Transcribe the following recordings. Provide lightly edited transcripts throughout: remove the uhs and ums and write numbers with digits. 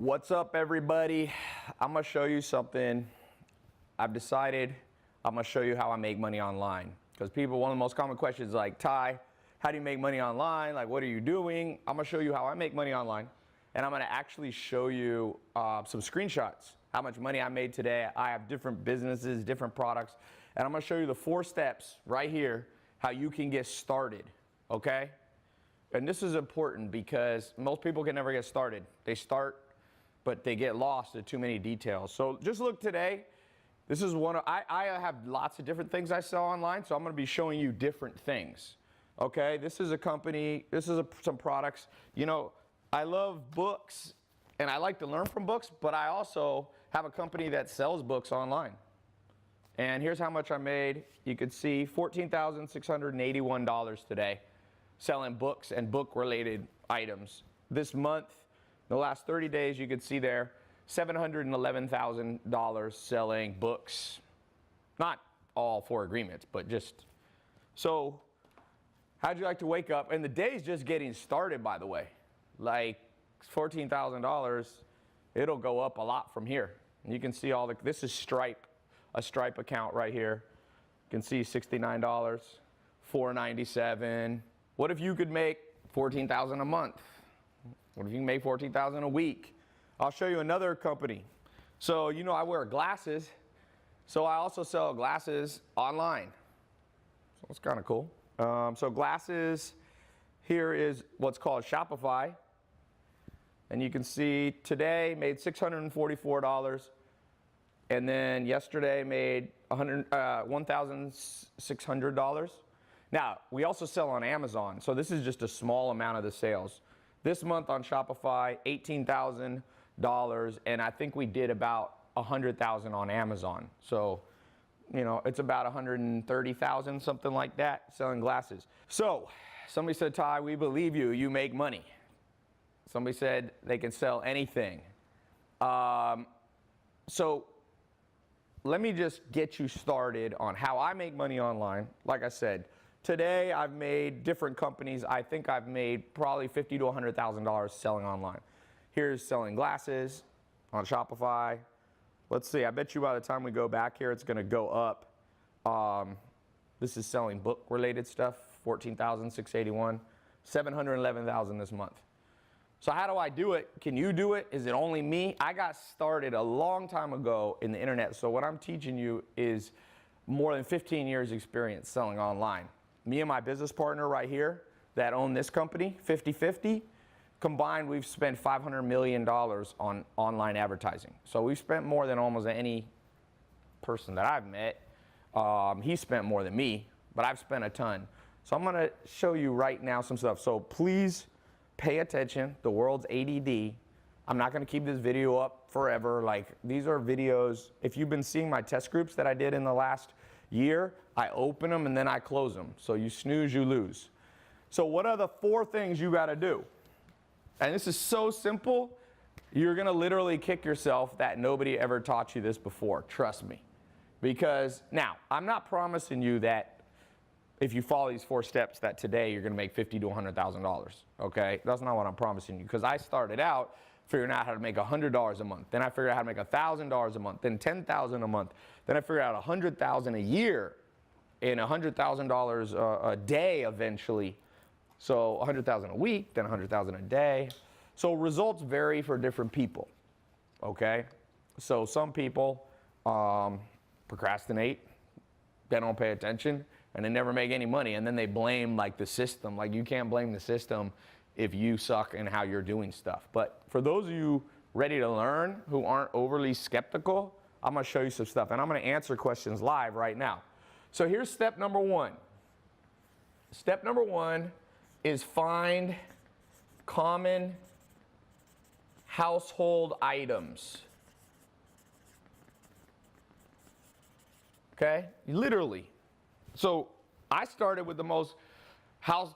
What's up, everybody? I'm gonna show you something. I've decided I'm gonna show you how I make money online. Because people, one of the most common questions is like, Ty, how do you make money online? Like, what are you doing? I'm gonna show you how I make money online. And I'm gonna actually show you some screenshots, how much money I made today. I have different businesses, different products. And I'm gonna show you the 4 steps right here, how you can get started, okay? And this is important because most people can never get started. They start, but they get lost in too many details. So just look today. This is one of, I have lots of different things I sell online, so I'm gonna be showing you different things. Okay, this is a company, this is some products. You know, I love books and I like to learn from books, but I also have a company that sells books online. And here's how much I made. You could see $14,681 today selling books and book-related items. This month, the last 30 days, you could see there, $711,000 selling books. Not all 4 agreements, but just. So how'd you like to wake up? And the day's just getting started, by the way. Like $14,000, it'll go up a lot from here. And you can see all the, this is Stripe, a Stripe account right here. You can see $69, $497. What if you could make $14,000 a month? What if you can make $14,000 a week? I'll show you another company. So, you know, I wear glasses. So I also sell glasses online. So it's kind of cool. So glasses, here is what's called Shopify. And you can see today made $644. And then yesterday made $1,600. Now, we also sell on Amazon. So this is just a small amount of the sales. This month on Shopify, $18,000, and I think we did about $100,000 on Amazon. So, you know, it's about $130,000, something like that, selling glasses. So, somebody said, Ty, we believe you, you make money. Somebody said they can sell anything. So, let me just get you started on how I make money online. Like I said, today I've made different companies. I think I've made probably $50,000 to $100,000 selling online. Here's selling glasses on Shopify. Let's see, I bet you by the time we go back here, it's gonna go up. This is selling book-related stuff, $14,681, $711,000 this month. So how do I do it? Can you do it? Is it only me? I got started a long time ago in the internet. So what I'm teaching you is more than 15 years experience selling online. Me and my business partner right here that own this company, 50/50, combined we've spent $500 million on online advertising. So we've spent more than almost any person that I've met. He spent more than me, but I've spent a ton. So I'm gonna show you right now some stuff. So please pay attention, the world's ADD. I'm not gonna keep this video up forever. Like, these are videos, if you've been seeing my test groups that I did in the last year, I open them and then I close them. So you snooze, you lose. So what are the 4 things you gotta do? And this is so simple, you're gonna literally kick yourself that nobody ever taught you this before, trust me. Because now, I'm not promising you that if you follow these 4 steps that today you're gonna make $50,000 to $100,000, okay? That's not what I'm promising you, because I started out figuring out how to make $100 a month. Then I figured out how to make $1,000 a month, then $10,000 a month. Then I figured out $100,000 a year and $100,000 a day eventually. So $100,000 a week, then $100,000 a day. So results vary for different people, okay? So some people procrastinate, they don't pay attention, and they never make any money, and then they blame like the system. Like, you can't blame the system if you suck in how you're doing stuff. But for those of you ready to learn who aren't overly skeptical, I'm gonna show you some stuff, and I'm gonna answer questions live right now. So here's step number 1. Step number 1 is find common household items. Okay, literally. So I started with the most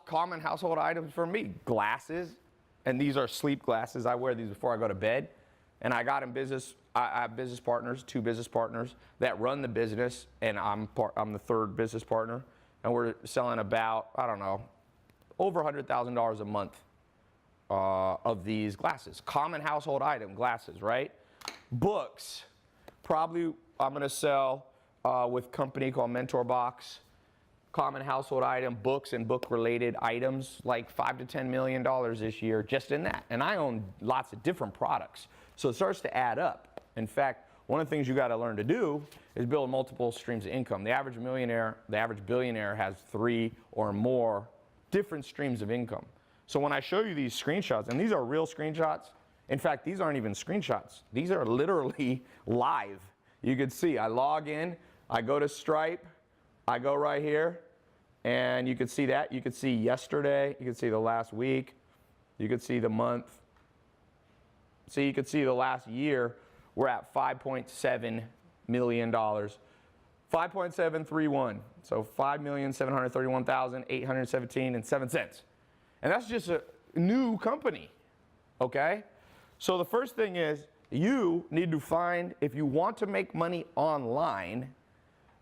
common household items for me, glasses, and these are sleep glasses. I wear these before I go to bed. And I got in business, I have business partners, 2 business partners that run the business, and I'm the 3rd business partner. And we're selling about, I don't know, over $100,000 a month of these glasses. Common household item, glasses, right? Books, probably I'm gonna sell with a company called Mentor Box. Common household item, books and book-related items, like $5 to $10 million this year just in that. And I own lots of different products. So it starts to add up. In fact, one of the things you gotta learn to do is build multiple streams of income. The average millionaire, the average billionaire has 3 or more different streams of income. So when I show you these screenshots, and these are real screenshots, in fact, these aren't even screenshots. These are literally live. You can see, I log in, I go to Stripe, I go right here, and you can see that. You can see yesterday, you can see the last week, you can see the month. So you can see the last year, we're at $5.7 million. 5.731, so 5,731,817.07. And that's just a new company, okay? So the first thing is you need to find, if you want to make money online,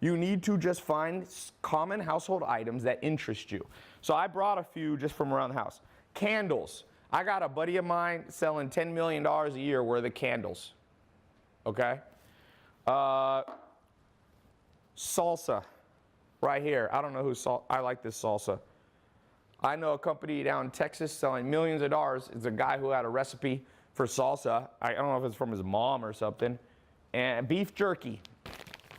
you need to just find common household items that interest you. So I brought a few just from around the house. Candles. I got a buddy of mine selling $10 million a year worth of candles, okay? Salsa, right here. I don't know who I like this salsa. I know a company down in Texas selling millions of dollars. It's a guy who had a recipe for salsa. I don't know if it's from his mom or something. And beef jerky,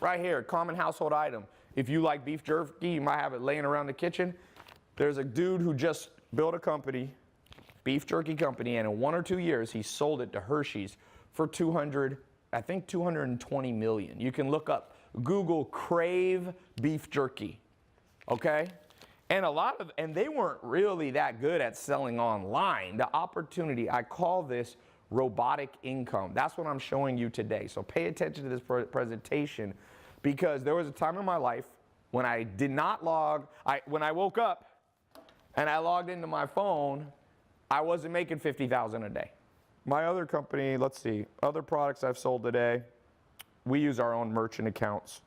right here, common household item. If you like beef jerky, you might have it laying around the kitchen. There's a dude who just built a company, beef jerky company, and in 1 or 2 years, he sold it to Hershey's for 220 million. You can look up, Google Crave beef jerky, okay? And they weren't really that good at selling online. The opportunity, I call this robotic income. That's what I'm showing you today. So pay attention to this presentation, because there was a time in my life when I did not when I woke up and I logged into my phone, I wasn't making $50,000 a day. My other company, let's see, other products I've sold today, we use our own merchant accounts.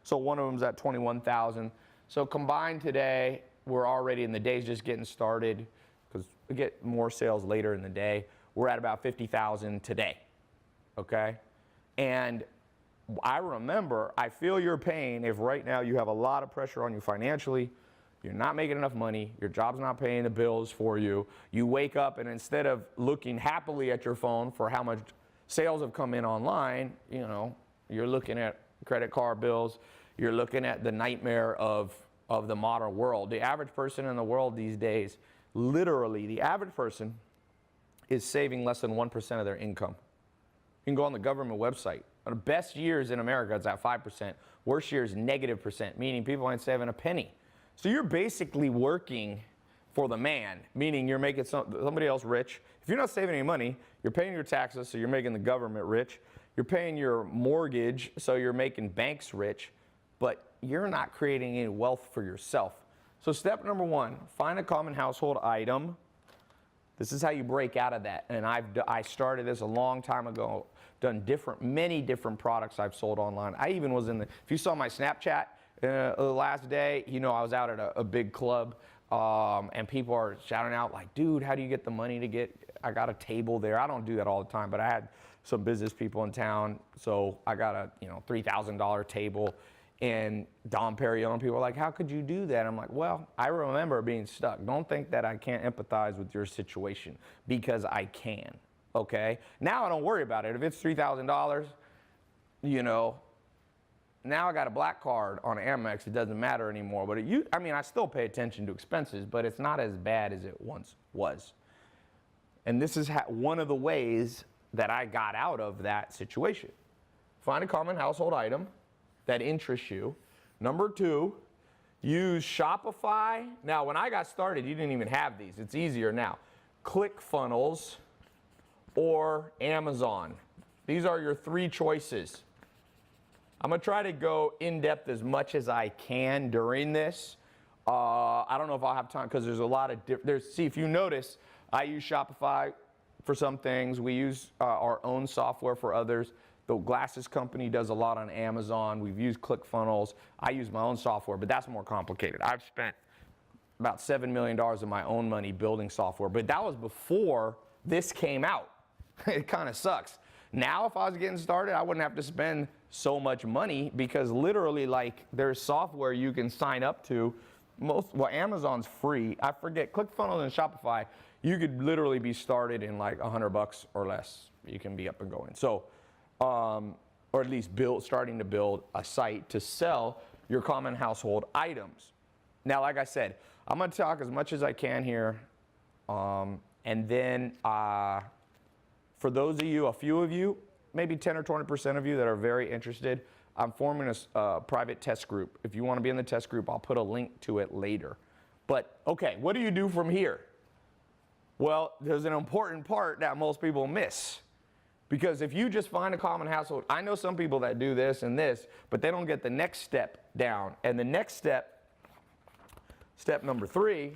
So one of them's at 21,000. So combined today, we're already in the day's just getting started, because we get more sales later in the day. We're at about 50,000 today, okay? And I remember, I feel your pain if right now you have a lot of pressure on you financially, you're not making enough money, your job's not paying the bills for you, you wake up and instead of looking happily at your phone for how much sales have come in online, you know, you're looking at credit card bills, you're looking at the nightmare of the modern world. The average person in the world these days, literally, the average person is saving less than 1% of their income. You can go on the government website. The best years in America is at 5%. Worst years, -%, meaning people ain't saving a penny. So you're basically working for the man, meaning you're making somebody else rich. If you're not saving any money, you're paying your taxes, so you're making the government rich. You're paying your mortgage, so you're making banks rich, but you're not creating any wealth for yourself. So step number 1, find a common household item. This is how you break out of that. And I started this a long time ago, done many different products I've sold online. I even was if you saw my Snapchat the last day, you know I was out at a big club, and people are shouting out like, dude, how do you get the money I got a table there. I don't do that all the time, but I had some business people in town, so I got a $3,000 table. And Dom Perignon, people are like, how could you do that? I'm like, well, I remember being stuck. Don't think that I can't empathize with your situation, because I can, okay? Now I don't worry about it. If it's $3,000, now I got a black card on Amex. It doesn't matter anymore. But I still pay attention to expenses, but it's not as bad as it once was. And this is one of the ways that I got out of that situation. Find a common household item that interests you. Number 2, use Shopify. Now, when I got started, you didn't even have these. It's easier now. ClickFunnels or Amazon. These are your 3 choices. I'm gonna try to go in depth as much as I can during this. I don't know if I'll have time, because there's a lot of see, if you notice, I use Shopify for some things. We use our own software for others. The glasses company does a lot on Amazon. We've used ClickFunnels. I use my own software, but that's more complicated. I've spent about $7 million of my own money building software. But that was before this came out. It kind of sucks. Now, if I was getting started, I wouldn't have to spend so much money because literally, like, there's software you can sign up to. Well, Amazon's free. I forget, ClickFunnels and Shopify, you could literally be started in like $100 or less. You can be up and going. So, or at least starting to build a site to sell your common household items. Now, like I said, I'm going to talk as much as I can here. And then for those of you, a few of you, maybe 10 or 20% of you that are very interested, I'm forming a private test group. If you want to be in the test group, I'll put a link to it later. But, okay, what do you do from here? Well, there's an important part that most people miss. Because if you just find a common household, I know some people that do this and this, but they don't get the next step down. And the next step, step number 3,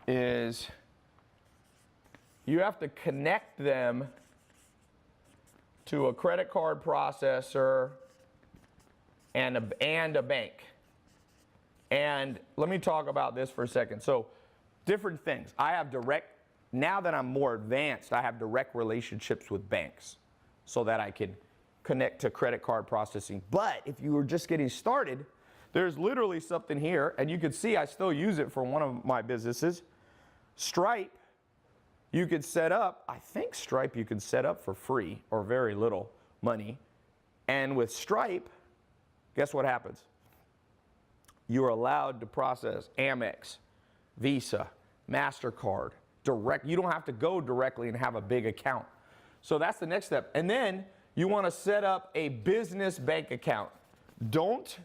is you have to connect them to a credit card processor and a bank. And let me talk about this for a second. So, different things. Now that I'm more advanced, I have direct relationships with banks so that I can connect to credit card processing. But if you were just getting started, there's literally something here, and you can see I still use it for one of my businesses. Stripe, you could set up, I think Stripe you could set up for free or very little money. And with Stripe, guess what happens? You're allowed to process Amex, Visa, MasterCard, direct. You don't have to go directly and have a big account. So that's the next step. And then you want to set up a business bank account. Don't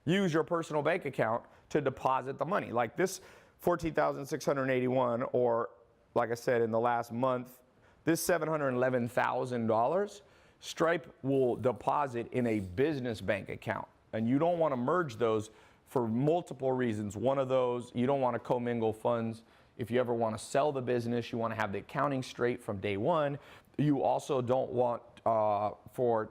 use your personal bank account to deposit the money. Like this $14,681, or like I said, in the last month, this $711,000, Stripe will deposit in a business bank account. And you don't want to merge those for multiple reasons. One of those, you don't want to commingle funds. If you ever want to sell the business, you want to have the accounting straight from day one. You also don't want, for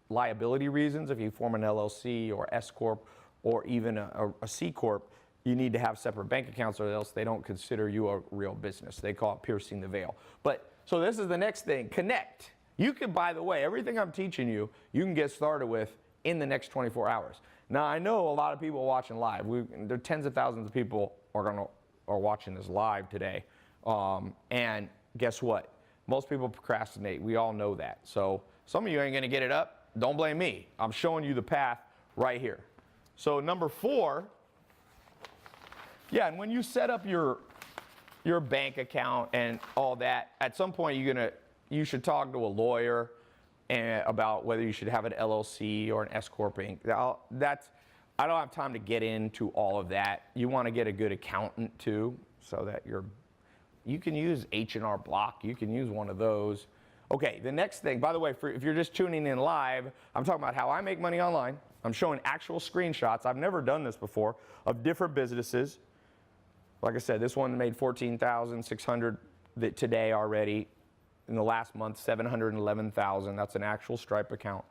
liability reasons, if you form an LLC or S Corp or even a C Corp, you need to have separate bank accounts or else they don't consider you a real business. They call it piercing the veil. But, so this is the next thing, connect. You can, by the way, everything I'm teaching you, you can get started with in the next 24 hours. Now, I know a lot of people watching live. There are tens of thousands of people are watching this live today. And guess what? Most people procrastinate. We all know that. So some of you ain't going to get it up. Don't blame me. I'm showing you the path right here. So number 4, yeah, and when you set up your bank account and all that, at some point you should talk to a lawyer about whether you should have an LLC or an S Corp Inc. I don't have time to get into all of that. You want to get a good accountant too, so that you can use H&R Block. You can use one of those. Okay, the next thing, by the way, if you're just tuning in live, I'm talking about how I make money online. I'm showing actual screenshots. I've never done this before of different businesses. Like I said, this one made $14,600 today already. In the last month, $711,000. That's an actual Stripe account.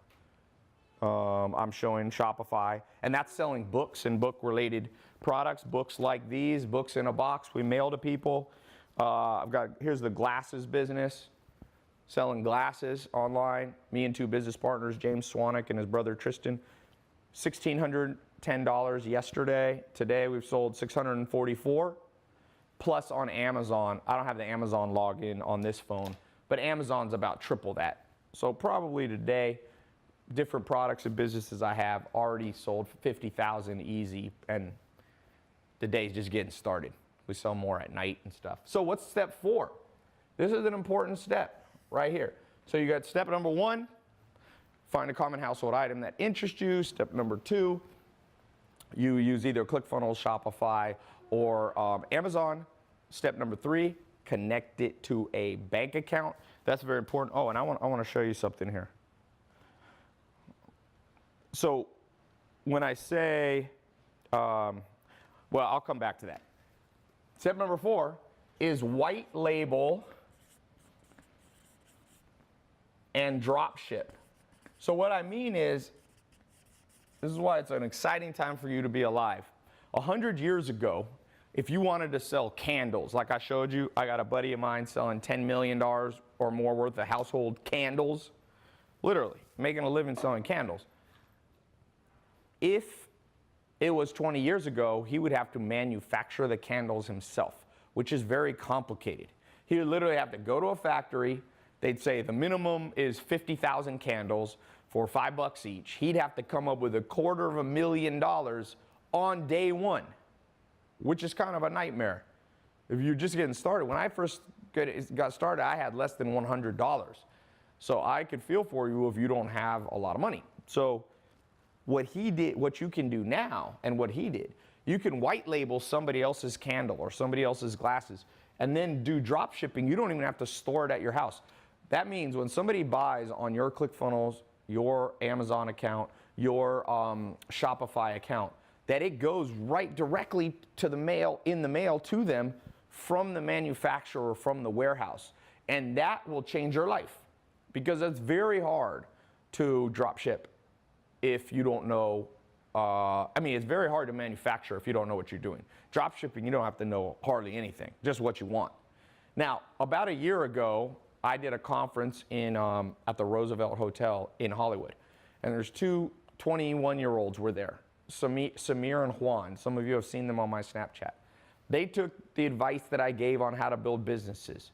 I'm showing Shopify, and that's selling books and book-related products. Books like these, books in a box we mail to people. Here's the glasses business, selling glasses online. Me and 2 business partners, James Swanek and his brother Tristan. $1,610 yesterday. Today we've sold $644. Plus on Amazon. I don't have the Amazon login on this phone, but Amazon's about triple that. So probably today, different products and businesses I have already sold $50,000 easy, and the day's just getting started. We sell more at night and stuff. So what's step 4? This is an important step right here. So you got step number 1, find a common household item that interests you. Step number 2, you use either ClickFunnels, Shopify, or Amazon. Step number 3, connect it to a bank account. That's very important. Oh, and I want to show you something here. So when I say, well, I'll come back to that. Step number 4 is white label and drop ship. So what I mean is, this is why it's an exciting time for you to be alive. 100 years ago, if you wanted to sell candles, like I showed you, I got a buddy of mine selling $10 million or more worth of household candles, literally making a living selling candles. If it was 20 years ago, he would have to manufacture the candles himself, which is very complicated. He would literally have to go to a factory. They'd say the minimum is 50,000 candles for $5 each. He'd have to come up with $250,000 on day one, which is kind of a nightmare if you're just getting started. When I first got started, I had less than $100. So I could feel for you if you don't have a lot of money. So what he did, what you can do now, and what he did, you can white label somebody else's candle or somebody else's glasses and then do drop shipping. You don't even have to store it at your house. That means when somebody buys on your ClickFunnels, your Amazon account, your Shopify account, that it goes right directly to the mail, in the mail to them from the manufacturer, from the warehouse. And that will change your life, because it's very hard to drop ship if you don't know. It's very hard to manufacture if you don't know what you're doing. Drop shipping, you don't have to know hardly anything, just what you want. Now, about a year ago, I did a conference at the Roosevelt Hotel in Hollywood. And there's two 21-year-olds were there, Samir and Juan. Some of you have seen them on my Snapchat. They took the advice that I gave on how to build businesses.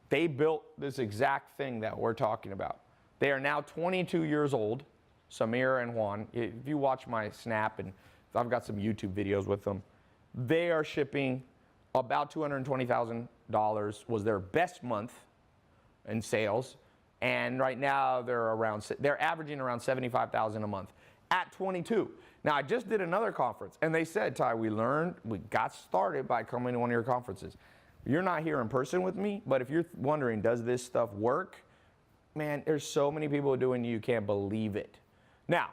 They built this exact thing that we're talking about. They are now 22 years old, Samir and Juan. If you watch my Snap, and I've got some YouTube videos with them, they are shipping about $220,000 was their best month in sales. And right now they're averaging around $75,000 a month at 22. Now I just did another conference and they said, Ty, we got started by coming to one of your conferences. You're not here in person with me, but if you're wondering, does this stuff work? Man, there's so many people doing it, you can't believe it. Now,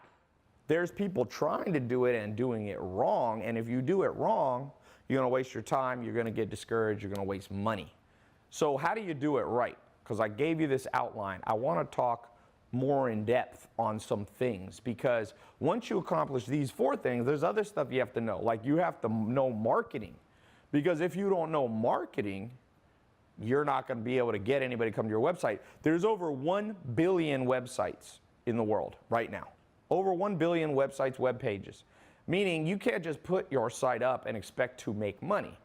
there's people trying to do it and doing it wrong, and if you do it wrong, you're gonna waste your time, you're gonna get discouraged, you're gonna waste money. So how do you do it right? Because I gave you this outline. I wanna talk more in depth on some things, because once you accomplish these 4 things, there's other stuff you have to know. Like you have to know marketing, because if you don't know marketing, you're not gonna be able to get anybody to come to your website. There's over 1 billion websites in the world right now. Over 1 billion websites, web pages. Meaning you can't just put your site up and expect to make money.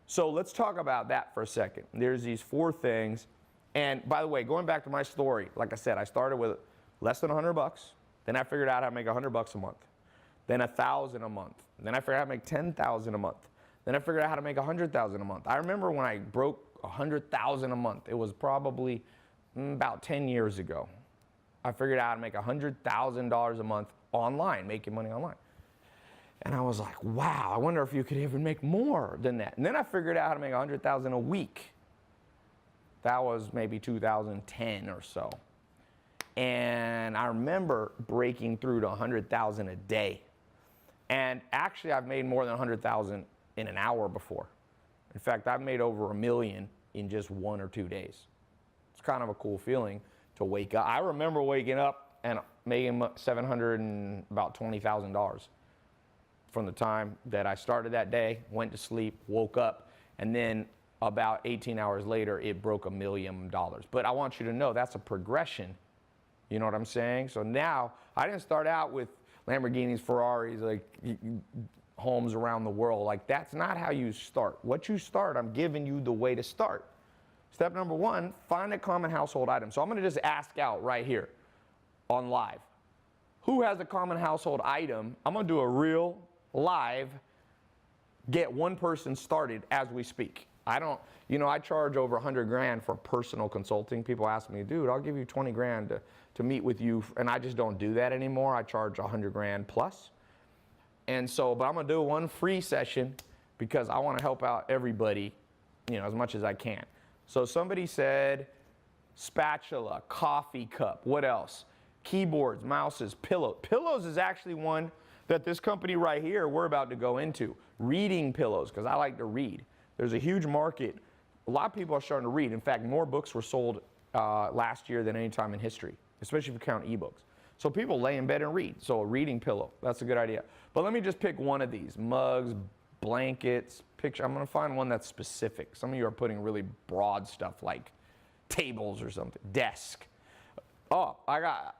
So let's talk about that for a second. There's these 4 things. And by the way, going back to my story, like I said, I started with less than $100. Then I figured out how to make $100 a month. Then $1,000 a month. Then I figured out how to make $10,000 a month. Then I figured out how to make $100,000 a month. I remember when I broke $100,000 a month. It was probably about 10 years ago. I figured out how to make $100,000 a month online, making money online. And I was like, wow, I wonder if you could even make more than that. And then I figured out how to make $100,000 a week. That was maybe 2010 or so. And I remember breaking through to 100,000 a day. And actually, I've made more than 100,000 in an hour before. In fact, I've made over $1 million in just 1 or 2 days. It's kind of a cool feeling to wake up. I remember waking up and making about $20,000 from the time that I started that day, went to sleep, woke up, and then about 18 hours later, it broke $1 million. But I want you to know that's a progression. You know what I'm saying? So now, I didn't start out with Lamborghinis, Ferraris, like homes around the world. Like, that's not how you start. What you start, I'm giving you the way to start. Step number 1, find a common household item. So I'm gonna just ask out right here on live. Who has a common household item? I'm gonna do a real live, get one person started as we speak. I charge over 100 grand for personal consulting. People ask me, dude, I'll give you 20 grand to meet with you. And I just don't do that anymore. I charge 100 grand plus. And so, but I'm gonna do one free session because I wanna help out everybody, as much as I can. So somebody said spatula, coffee cup, what else? Keyboards, mouses, pillows. Pillows is actually one that this company right here, we're about to go into. Reading pillows, because I like to read. There's a huge market. A lot of people are starting to read. In fact, more books were sold last year than any time in history, especially if you count ebooks. So people lay in bed and read. So a reading pillow, that's a good idea. But let me just pick one of these. Mugs, blankets, picture. I'm gonna find one that's specific. Some of you are putting really broad stuff like tables or something, desk. Oh, I got,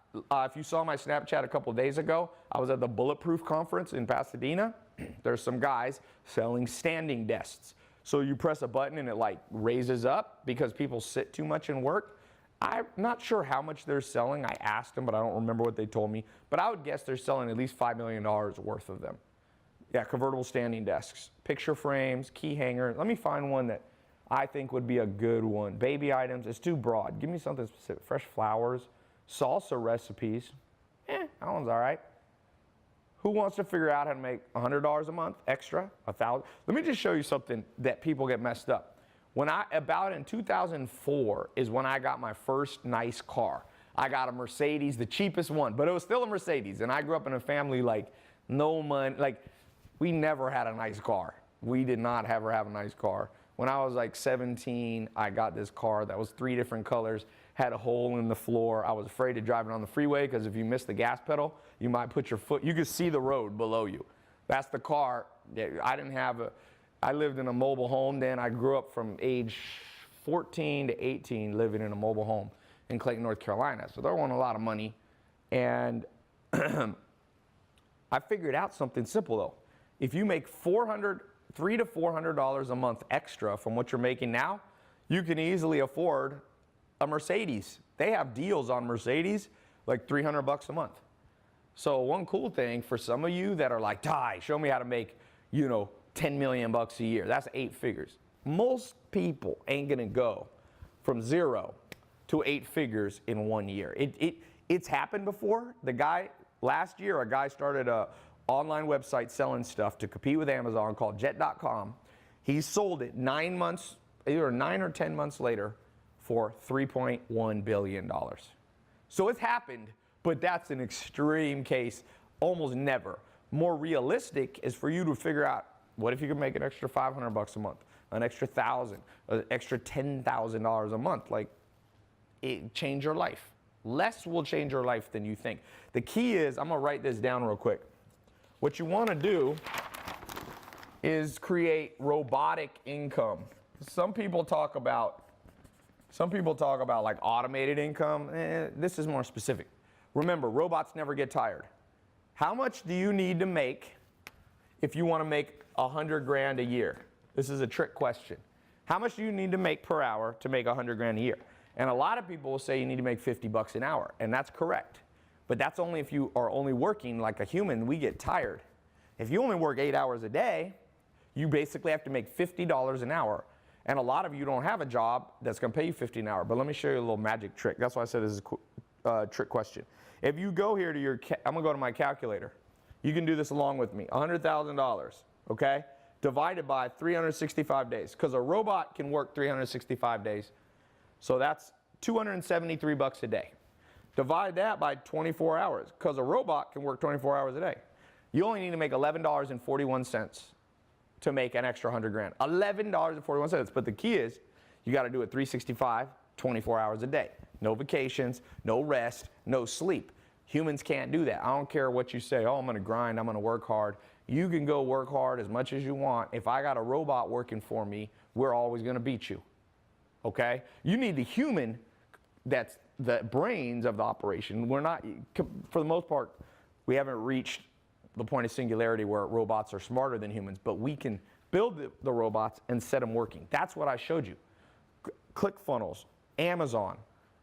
if you saw my Snapchat a couple days ago, I was at the Bulletproof conference in Pasadena. There's some guys selling standing desks. So you press a button and it like raises up because people sit too much and work. I'm not sure how much they're selling. I asked them, but I don't remember what they told me. But I would guess they're selling at least $5 million worth of them. Yeah, convertible standing desks, picture frames, key hangers. Let me find one that I think would be a good one. Baby items, it's too broad. Give me something specific. Fresh flowers, salsa recipes. That one's all right. Who wants to figure out how to make $100 a month extra, $1,000? Let me just show you something that people get messed up. About in 2004 is when I got my first nice car. I got a Mercedes, the cheapest one, but it was still a Mercedes. And I grew up in a family like no money, like we never had a nice car. We did not ever have a nice car. When I was like 17, I got this car that was 3 different colors, had a hole in the floor. I was afraid to drive it on the freeway because if you miss the gas pedal, you might put your foot, you could see the road below you. That's the car. I lived in a mobile home then. I grew up from age 14 to 18 living in a mobile home in Clayton, North Carolina. So there wasn't a lot of money. And I figured out something simple though. If you make $300 to $400 a month extra from what you're making now, you can easily afford a Mercedes. They have deals on Mercedes, like $300 a month. So one cool thing for some of you that are like, Ty, show me how to make, 10 million bucks a year. That's 8 figures. Most people ain't gonna go from 0 to 8 figures in 1 year. It's happened before. Last year, a guy started a online website selling stuff to compete with Amazon called Jet.com. He sold it 9 months, either 9 or 10 months later for $3.1 billion. So it's happened, but that's an extreme case, almost never. More realistic is for you to figure out, what if you could make an extra $500 a month, an extra $1,000, an extra $10,000 a month? Like, it change your life. Less will change your life than you think. The key is, I'm gonna write this down real quick. What you wanna do is create robotic income. Some people talk about like automated income. This is more specific. Remember, robots never get tired. How much do you need to make if you want to make 100 grand a year? This is a trick question. How much do you need to make per hour to make 100 grand a year? And a lot of people will say you need to make 50 bucks an hour, and that's correct. But that's only if you are only working like a human. We get tired. If you only work 8 hours a day, you basically have to make $50 an hour. And a lot of you don't have a job that's going to pay you $50 an hour. But let me show you a little magic trick. That's why I said this is a trick question. If you go here to I'm going to go to my calculator. You can do this along with me. $100,000, okay? Divided by 365 days. Because a robot can work 365 days. So that's 273 bucks a day. Divide that by 24 hours. Because a robot can work 24 hours a day. You only need to make $11.41 to make an extra 100 grand. $11.41. But the key is, you got to do it 365, 24 hours a day. No vacations, no rest, no sleep. Humans can't do that. I don't care what you say, oh, I'm gonna grind, I'm gonna work hard. You can go work hard as much as you want. If I got a robot working for me, we're always gonna beat you, okay? You need the human that's the brains of the operation. We're not, for the most part, we haven't reached the point of singularity where robots are smarter than humans, but we can build the robots and set them working. That's what I showed you. ClickFunnels, Amazon,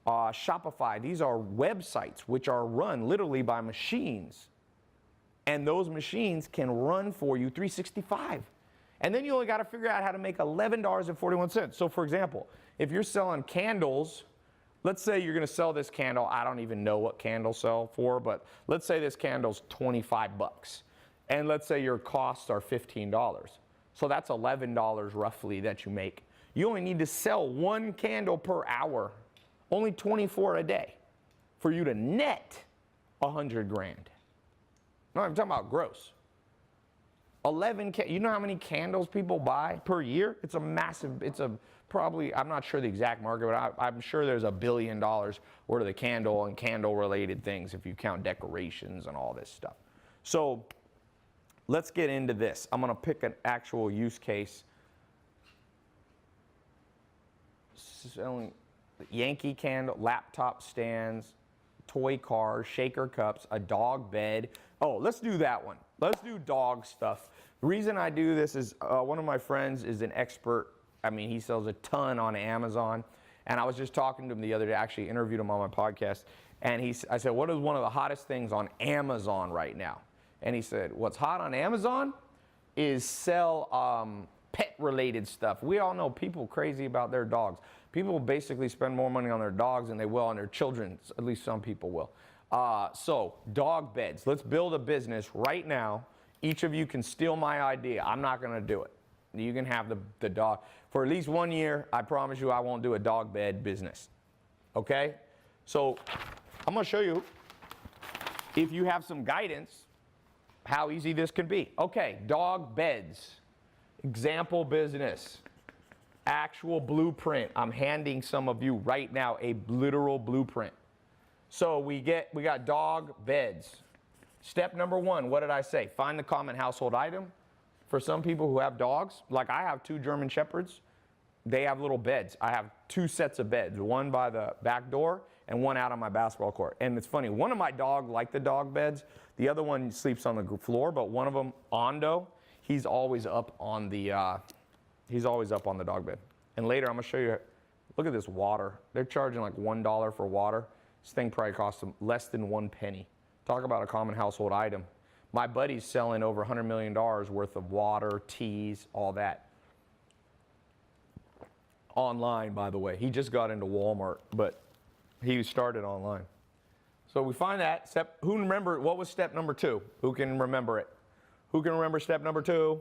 Shopify, these are websites which are run literally by machines. And those machines can run for you 365. And then you only got to figure out how to make $11.41. So for example, if you're selling candles, let's say you're going to sell this candle. I don't even know what candles sell for, but let's say this candle's 25 bucks. And let's say your costs are $15. So that's $11 roughly that you make. You only need to sell 1 candle per hour. Only 24 a day for you to net 100 grand. No, I'm talking about gross. You know how many candles people buy per year? It's a probably, I'm not sure the exact market, but I'm sure there's $1 billion worth of the candle and candle related things if you count decorations and all this stuff. So let's get into this. I'm going to pick an actual use case. Selling Yankee candle, laptop stands, toy cars, shaker cups, a dog bed. Oh, let's do that one. Let's do dog stuff. The reason I do this is one of my friends is an expert. I mean, he sells a ton on Amazon. And I was just talking to him the other day, actually interviewed him on my podcast. And I said, what is one of the hottest things on Amazon right now? And he said, what's hot on Amazon is sell pet-related stuff. We all know people crazy about their dogs. People basically spend more money on their dogs than they will on their children. At least some people will. So dog beds. Let's build a business right now. Each of you can steal my idea. I'm not going to do it. You can have the dog. For at least 1 year, I promise you I won't do a dog bed business. Okay? So I'm going to show you, if you have some guidance, how easy this can be. Okay, dog beds. Example business. Actual blueprint. I'm handing some of you right now a literal blueprint. So we got dog beds. Step number 1, what did I say? Find the common household item. For some people who have dogs, like I have 2 German Shepherds, they have little beds. I have 2 sets of beds, one by the back door and one out on my basketball court. And it's funny, one of my dogs like the dog beds. The other one sleeps on the floor, but one of them, Ondo, he's always up on the dog bed. And later I'm gonna show you, look at this water. They're charging like $1 for water. This thing probably costs them less than 1 penny. Talk about a common household item. My buddy's selling over $100 million worth of water, teas, all that. Online, by the way. He just got into Walmart, but he started online. So we find that. Who remember, what was step number 2? Who can remember it? Who can remember step number 2?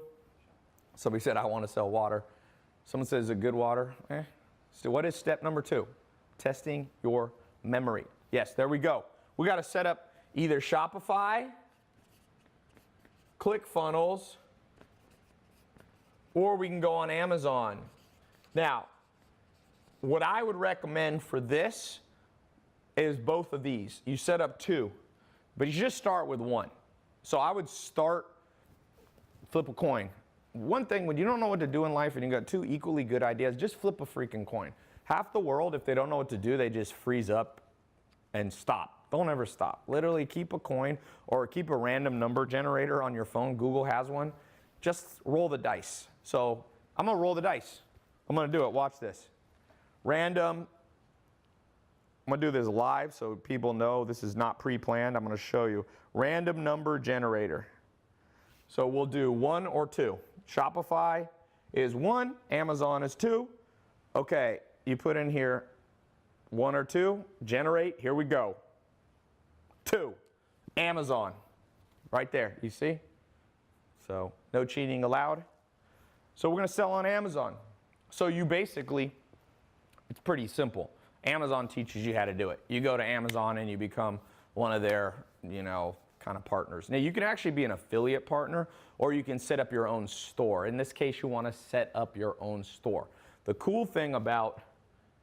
Somebody said, I want to sell water. Someone says, is it good water? So what is step number 2? Testing your memory. Yes, there we go. We got to set up either Shopify, ClickFunnels, or we can go on Amazon. Now, what I would recommend for this is both of these. You set up 2, but you just start with 1. So I would start, flip a coin. One thing, when you don't know what to do in life and you got 2 equally good ideas, just flip a freaking coin. Half the world, if they don't know what to do, they just freeze up and stop. Don't ever stop. Literally keep a coin or keep a random number generator on your phone. Google has one. Just roll the dice. So I'm going to roll the dice. I'm going to do it. Watch this. Random. I'm going to do this live so people know this is not pre-planned. I'm going to show you. Random number generator. So we'll do 1 or 2. Shopify is 1. Amazon is 2. Okay, you put in here 1 or 2. Generate. Here we go. 2. Amazon. Right there. You see? So no cheating allowed. So we're going to sell on Amazon. So you basically, it's pretty simple. Amazon teaches you how to do it. You go to Amazon and you become one of their, kind of partners. Now you can actually be an affiliate partner or you can set up your own store. In this case, you want to set up your own store. The cool thing about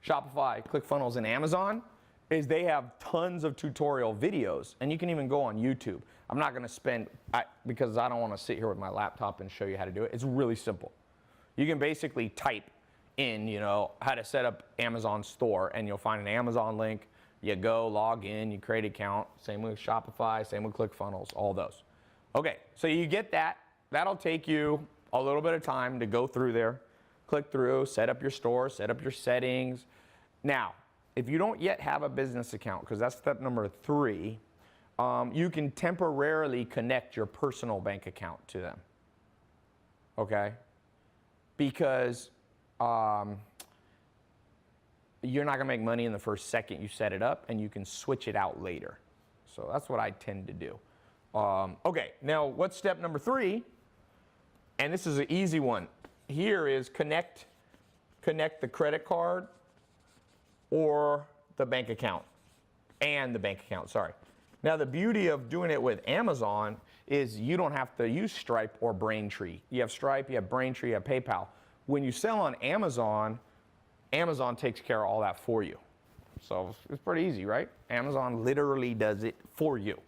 Shopify, ClickFunnels, and Amazon is they have tons of tutorial videos, and you can even go on YouTube. I'm not going to spend, because I don't want to sit here with my laptop and show you how to do it. It's really simple. You can basically type in, how to set up Amazon store, and you'll find an Amazon link. You go, log in, you create an account. Same with Shopify, same with ClickFunnels, all those. Okay, so you get that. That'll take you a little bit of time to go through there, click through, set up your store, set up your settings. Now, if you don't yet have a business account, because that's step number 3, you can temporarily connect your personal bank account to them. Okay? Because you're not going to make money in the first second you set it up, and you can switch it out later. So that's what I tend to do. Okay, now what's step number 3? And this is an easy one. Here is connect the credit card or the bank account, and the bank account, sorry. Now the beauty of doing it with Amazon is you don't have to use Stripe or Braintree. You have Stripe, you have Braintree, you have PayPal. When you sell on Amazon, Amazon takes care of all that for you. So it's pretty easy, right? Amazon literally does it for you.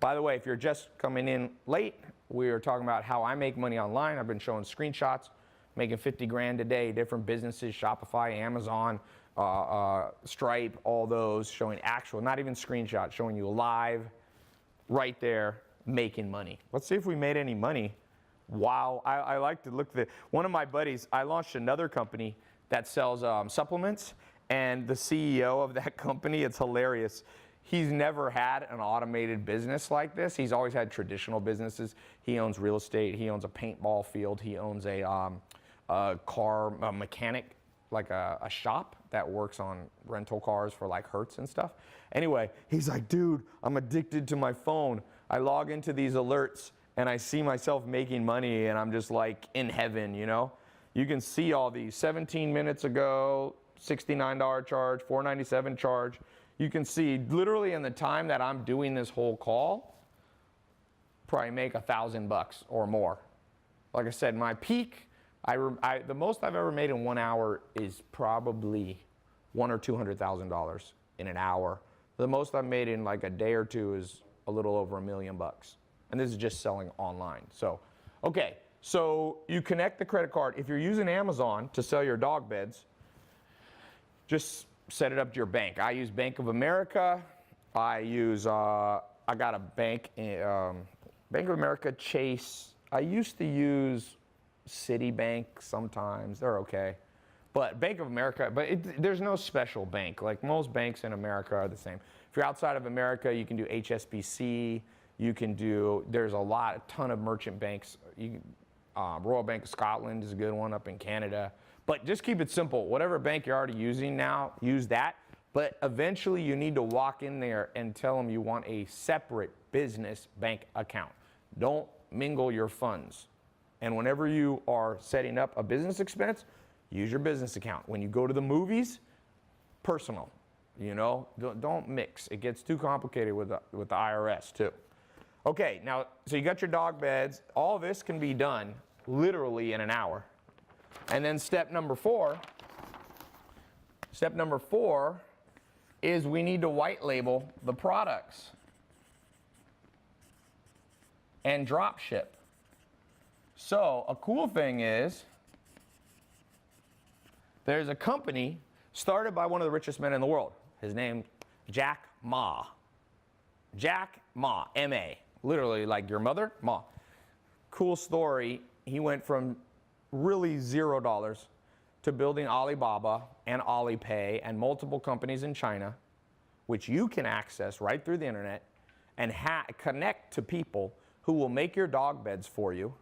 By the way, if you're just coming in late, we are talking about how I make money online. I've been showing screenshots, making 50 grand a day, different businesses, Shopify, Amazon, Stripe, all those, showing actual, not even screenshots, showing you live, right there, making money. Let's see if we made any money. Wow, I like to look at one of my buddies, I launched another company that sells supplements, and the CEO of that company, it's hilarious. He's never had an automated business like this. He's always had traditional businesses. He owns real estate. He owns a paintball field. He owns a car mechanic, like a shop that works on rental cars for like Hertz and stuff. Anyway, he's like, dude, I'm addicted to my phone. I log into these alerts and I see myself making money and I'm just like in heaven, you know? You can see all these 17 minutes ago, $69 charge, $497 charge. You can see literally in the time that I'm doing this whole call, probably make $1,000 or more. Like I said, my peak, the most I've ever made in 1 hour is probably $100,000 or $200,000 in an hour. The most I've made in like a day or two is a little over $1 million. And this is just selling online. So, okay, so you connect the credit card. If you're using Amazon to sell your dog beds, just set it up to your bank. I use Bank of America. I got a bank, Bank of America, Chase. I used to use Citibank sometimes. They're okay. But Bank of America, there's no special bank. Like most banks in America are the same. If you're outside of America, you can do HSBC. You can do, there's a ton of merchant banks. Royal Bank of Scotland is a good one up in Canada. But just keep it simple. Whatever bank you're already using now, use that. But eventually you need to walk in there and tell them you want a separate business bank account. Don't mingle your funds. And whenever you are setting up a business expense, use your business account. When you go to the movies, personal. You know, don't mix. It gets too complicated with the IRS too. Okay, now, so you got your dog beds. All this can be done literally in an hour. And then step number four is we need to white label the products and drop ship. So a cool thing is there's a company started by one of the richest men in the world. His name, Jack Ma. Jack Ma, M-A, literally like your mother, Ma. Cool story. He went from really $0 to building Alibaba and Alipay and multiple companies in China, which you can access right through the internet and connect to people who will make your dog beds for you.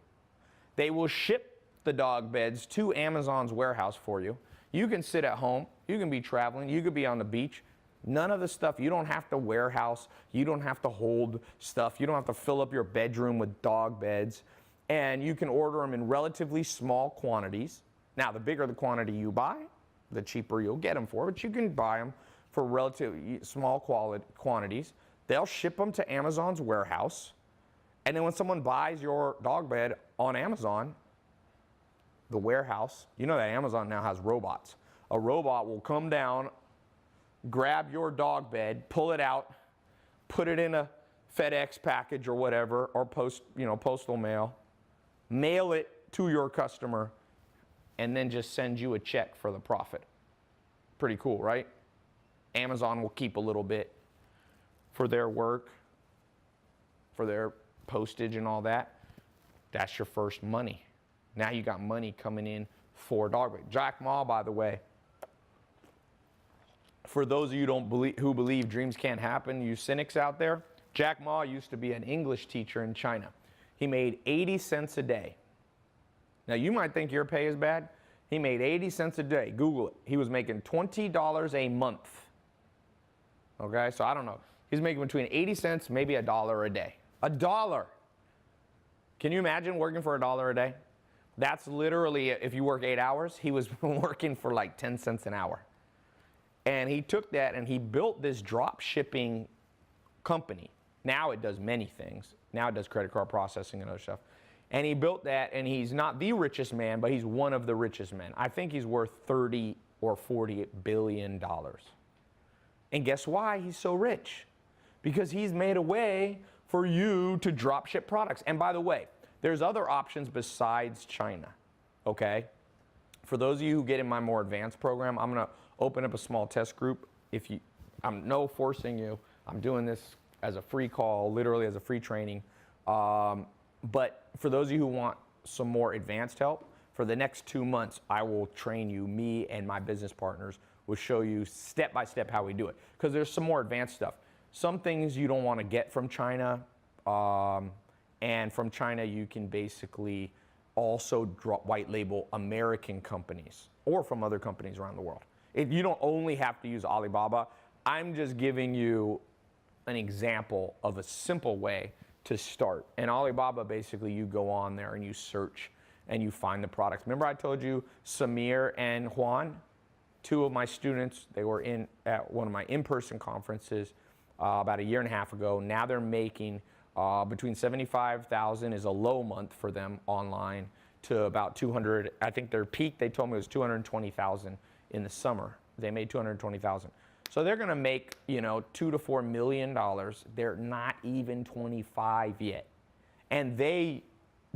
They will ship the dog beds to Amazon's warehouse for you. You can sit at home, you can be traveling, you could be on the beach. None of the stuff, you don't have to warehouse, you don't have to hold stuff, you don't have to fill up your bedroom with dog beds. And you can order them in relatively small quantities. Now, the bigger the quantity you buy, the cheaper you'll get them for, but you can buy them for relatively small quantities. They'll ship them to Amazon's warehouse. And then when someone buys your dog bed on Amazon, the warehouse, you know that Amazon now has robots. A robot will come down, grab your dog bed, pull it out, put it in a FedEx package or whatever, or postal mail, mail it to your customer, and then just send you a check for the profit. Pretty cool, right? Amazon will keep a little bit for their work, for their postage and all that. That's your first money. Now you got money coming in for dog bed. Jack Ma, by the way, for those of you who believe dreams can't happen, you cynics out there, Jack Ma used to be an English teacher in China. He made 80 cents a day. Now you might think your pay is bad. He made 80 cents a day. Google it. He was making $20 a month. Okay, so I don't know. He's making between 80 cents, maybe $1 a day. $1. Can you imagine working for $1 a day? That's literally, if you work 8 hours, he was working for like 10 cents an hour. And he took that and he built this drop shipping company. Now it does many things. Now it does credit card processing and other stuff. And he built that, and he's not the richest man, but he's one of the richest men. I think he's worth $30 or $40 billion. And guess why he's so rich? Because he's made a way for you to drop ship products. And by the way, there's other options besides China, okay? For those of you who get in my more advanced program, I'm gonna open up a small test group. I'm no forcing you. I'm doing this as a free call, literally as a free training. But for those of you who want some more advanced help, for the next 2 months, I will train you. Me and my business partners will show you step by step how we do it. Because there's some more advanced stuff. Some things you don't want to get from China. And from China, you can basically also white label American companies or from other companies around the world. You don't only have to use Alibaba. I'm just giving you an example of a simple way to start. And Alibaba, basically, you go on there and you search and you find the products. Remember I told you Samir and Juan, 2 of my students, they were at one of my in-person conferences about 1.5 years ago. Now they're making between 75,000 is a low month for them online to about 200. I think their peak, they told me, was 220,000 in the summer. They made 220,000. So they're going to make, $2 to $4 million. They're not even 25 yet. And they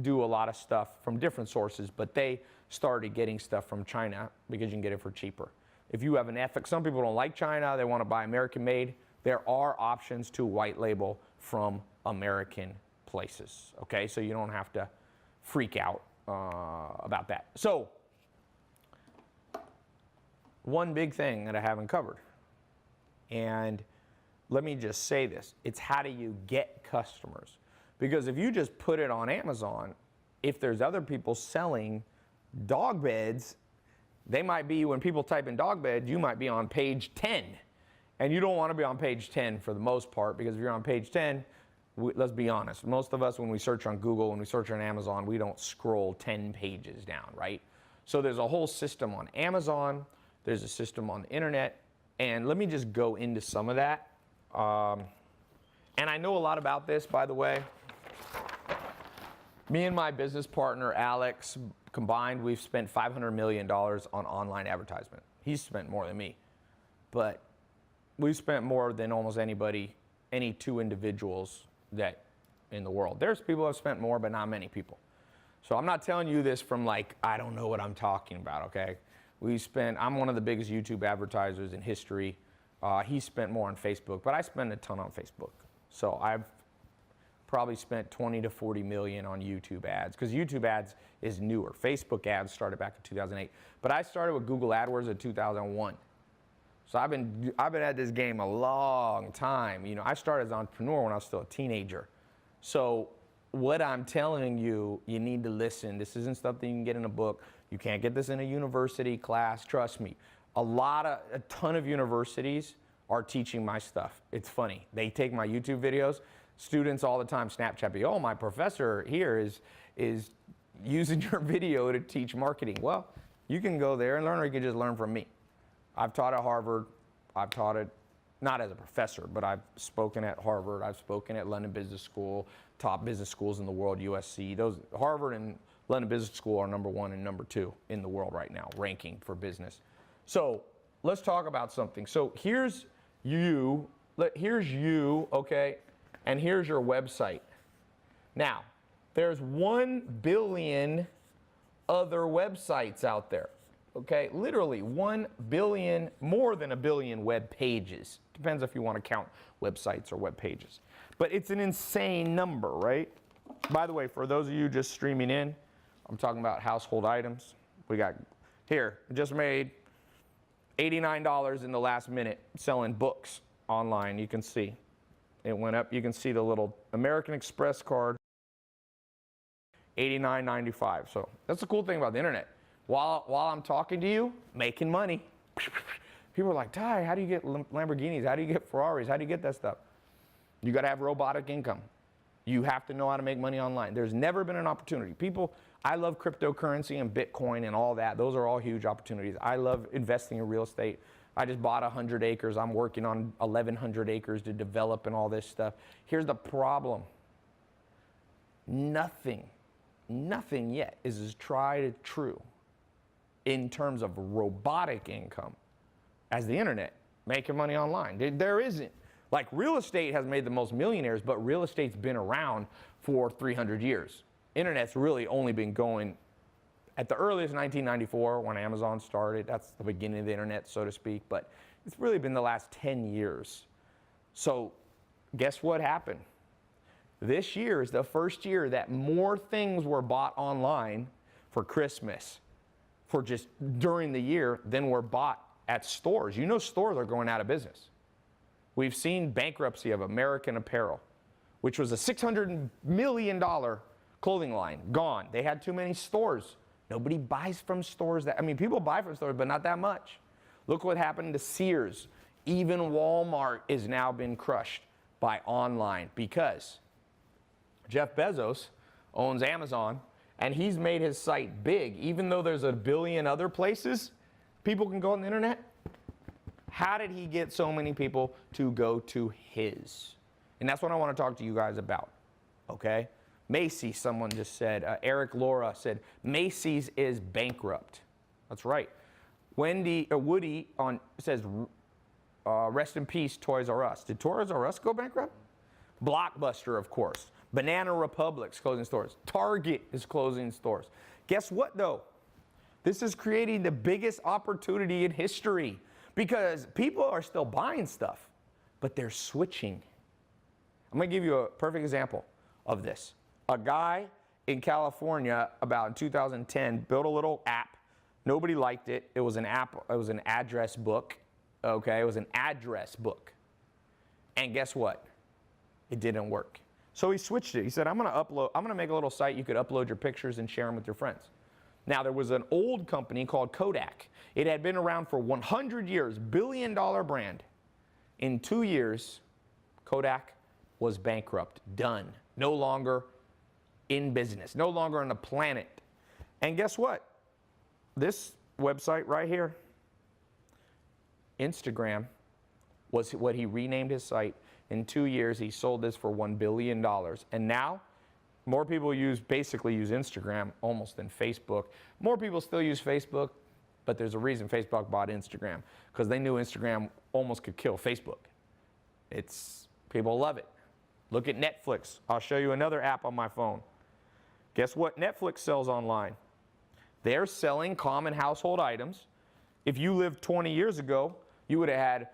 do a lot of stuff from different sources, but they started getting stuff from China because you can get it for cheaper. If you have an ethic, some people don't like China, they want to buy American made. There are options to white label from American places, okay? So you don't have to freak out about that. So, one big thing that I haven't covered, and let me just say this, it's how do you get customers? Because if you just put it on Amazon, if there's other people selling dog beds, they might be, when people type in dog bed, you might be on page 10. And you don't want to be on page 10 for the most part, because if you're on page 10, let's be honest, most of us when we search on Google, when we search on Amazon, we don't scroll 10 pages down, right? So there's a whole system on Amazon, there's a system on the internet, and let me just go into some of that. And I know a lot about this, by the way. Me and my business partner, Alex, combined, we've spent $500 million on online advertisement. He's spent more than me. But we've spent more than almost anybody, any 2 individuals that in the world. There's people who have spent more, but not many people. So I'm not telling you this from like, I don't know what I'm talking about, okay? I'm one of the biggest YouTube advertisers in history. He spent more on Facebook, but I spend a ton on Facebook. So I've probably spent 20 to 40 million on YouTube ads, because YouTube ads is newer. Facebook ads started back in 2008. But I started with Google AdWords in 2001. So I've been at this game a long time. I started as an entrepreneur when I was still a teenager. So what I'm telling you, you need to listen. This isn't stuff that you can get in a book. You can't get this in a university class, trust me. A ton of universities are teaching my stuff. It's funny. They take my YouTube videos. Students all the time Snapchat me, oh, my professor here is using your video to teach marketing. Well, you can go there and learn, or you can just learn from me. I've taught at Harvard. I've taught it not as a professor, but I've spoken at Harvard. I've spoken at London Business School, top business schools in the world, USC. Harvard and London Business School are #1 and #2 in the world right now, ranking for business. So let's talk about something. So here's you, okay, and here's your website. Now, there's 1 billion other websites out there. Okay, literally 1 billion, more than 1 billion web pages. Depends if you want to count websites or web pages. But it's an insane number, right? By the way, for those of you just streaming in, I'm talking about household items. We got, here, just made $89 in the last minute selling books online. You can see it went up. You can see the little American Express card, $89.95. So that's the cool thing about the internet. While I'm talking to you, making money. People are like, Ty, how do you get Lamborghinis? How do you get Ferraris? How do you get that stuff? You got to have robotic income. You have to know how to make money online. There's never been an opportunity. I love cryptocurrency and Bitcoin and all that. Those are all huge opportunities. I love investing in real estate. I just bought 100 acres. I'm working on 1,100 acres to develop and all this stuff. Here's the problem. Nothing yet is as tried and true in terms of robotic income as the internet, making money online. There isn't. Like real estate has made the most millionaires, but real estate's been around for 300 years. Internet's really only been going at the earliest 1994 when Amazon started. That's the beginning of the internet, so to speak, but it's really been the last 10 years. So guess what happened? This year is the first year that more things were bought online for Christmas, for just during the year, than were bought at stores. You know, stores are going out of business. We've seen bankruptcy of American Apparel, which was a $600 million clothing line, gone. They had too many stores. Nobody buys from stores. People buy from stores, but not that much. Look what happened to Sears. Even Walmart is now been crushed by online because Jeff Bezos owns Amazon, and he's made his site big. Even though there's a billion other places people can go on the internet, how did he get so many people to go to his? And that's what I want to talk to you guys about, okay? Macy's, someone just said, Eric Laura said, Macy's is bankrupt. That's right. Woody says, rest in peace, Toys R Us. Did Toys R Us go bankrupt? Blockbuster, of course. Banana Republic's closing stores. Target is closing stores. Guess what, though? This is creating the biggest opportunity in history because people are still buying stuff, but they're switching. I'm going to give you a perfect example of this. A guy in California about in 2010 built a little app. Nobody liked it. It was an app. It was an address book. Okay, it was an address book. And guess what? It didn't work. So he switched it. He said, I'm going to make a little site you could upload your pictures and share them with your friends. Now, there was an old company called Kodak. It had been around for 100 years, billion-dollar brand. In 2 years, Kodak was bankrupt, done, no longer in business, no longer on the planet. And guess what? This website right here, Instagram, was what he renamed his site. In 2 years, he sold this for $1 billion. And now, more people basically use Instagram almost than Facebook. More people still use Facebook, but there's a reason Facebook bought Instagram, because they knew Instagram almost could kill Facebook. People love it. Look at Netflix. I'll show you another app on my phone. Guess what Netflix sells online? They're selling common household items. If you lived 20 years ago, you would have had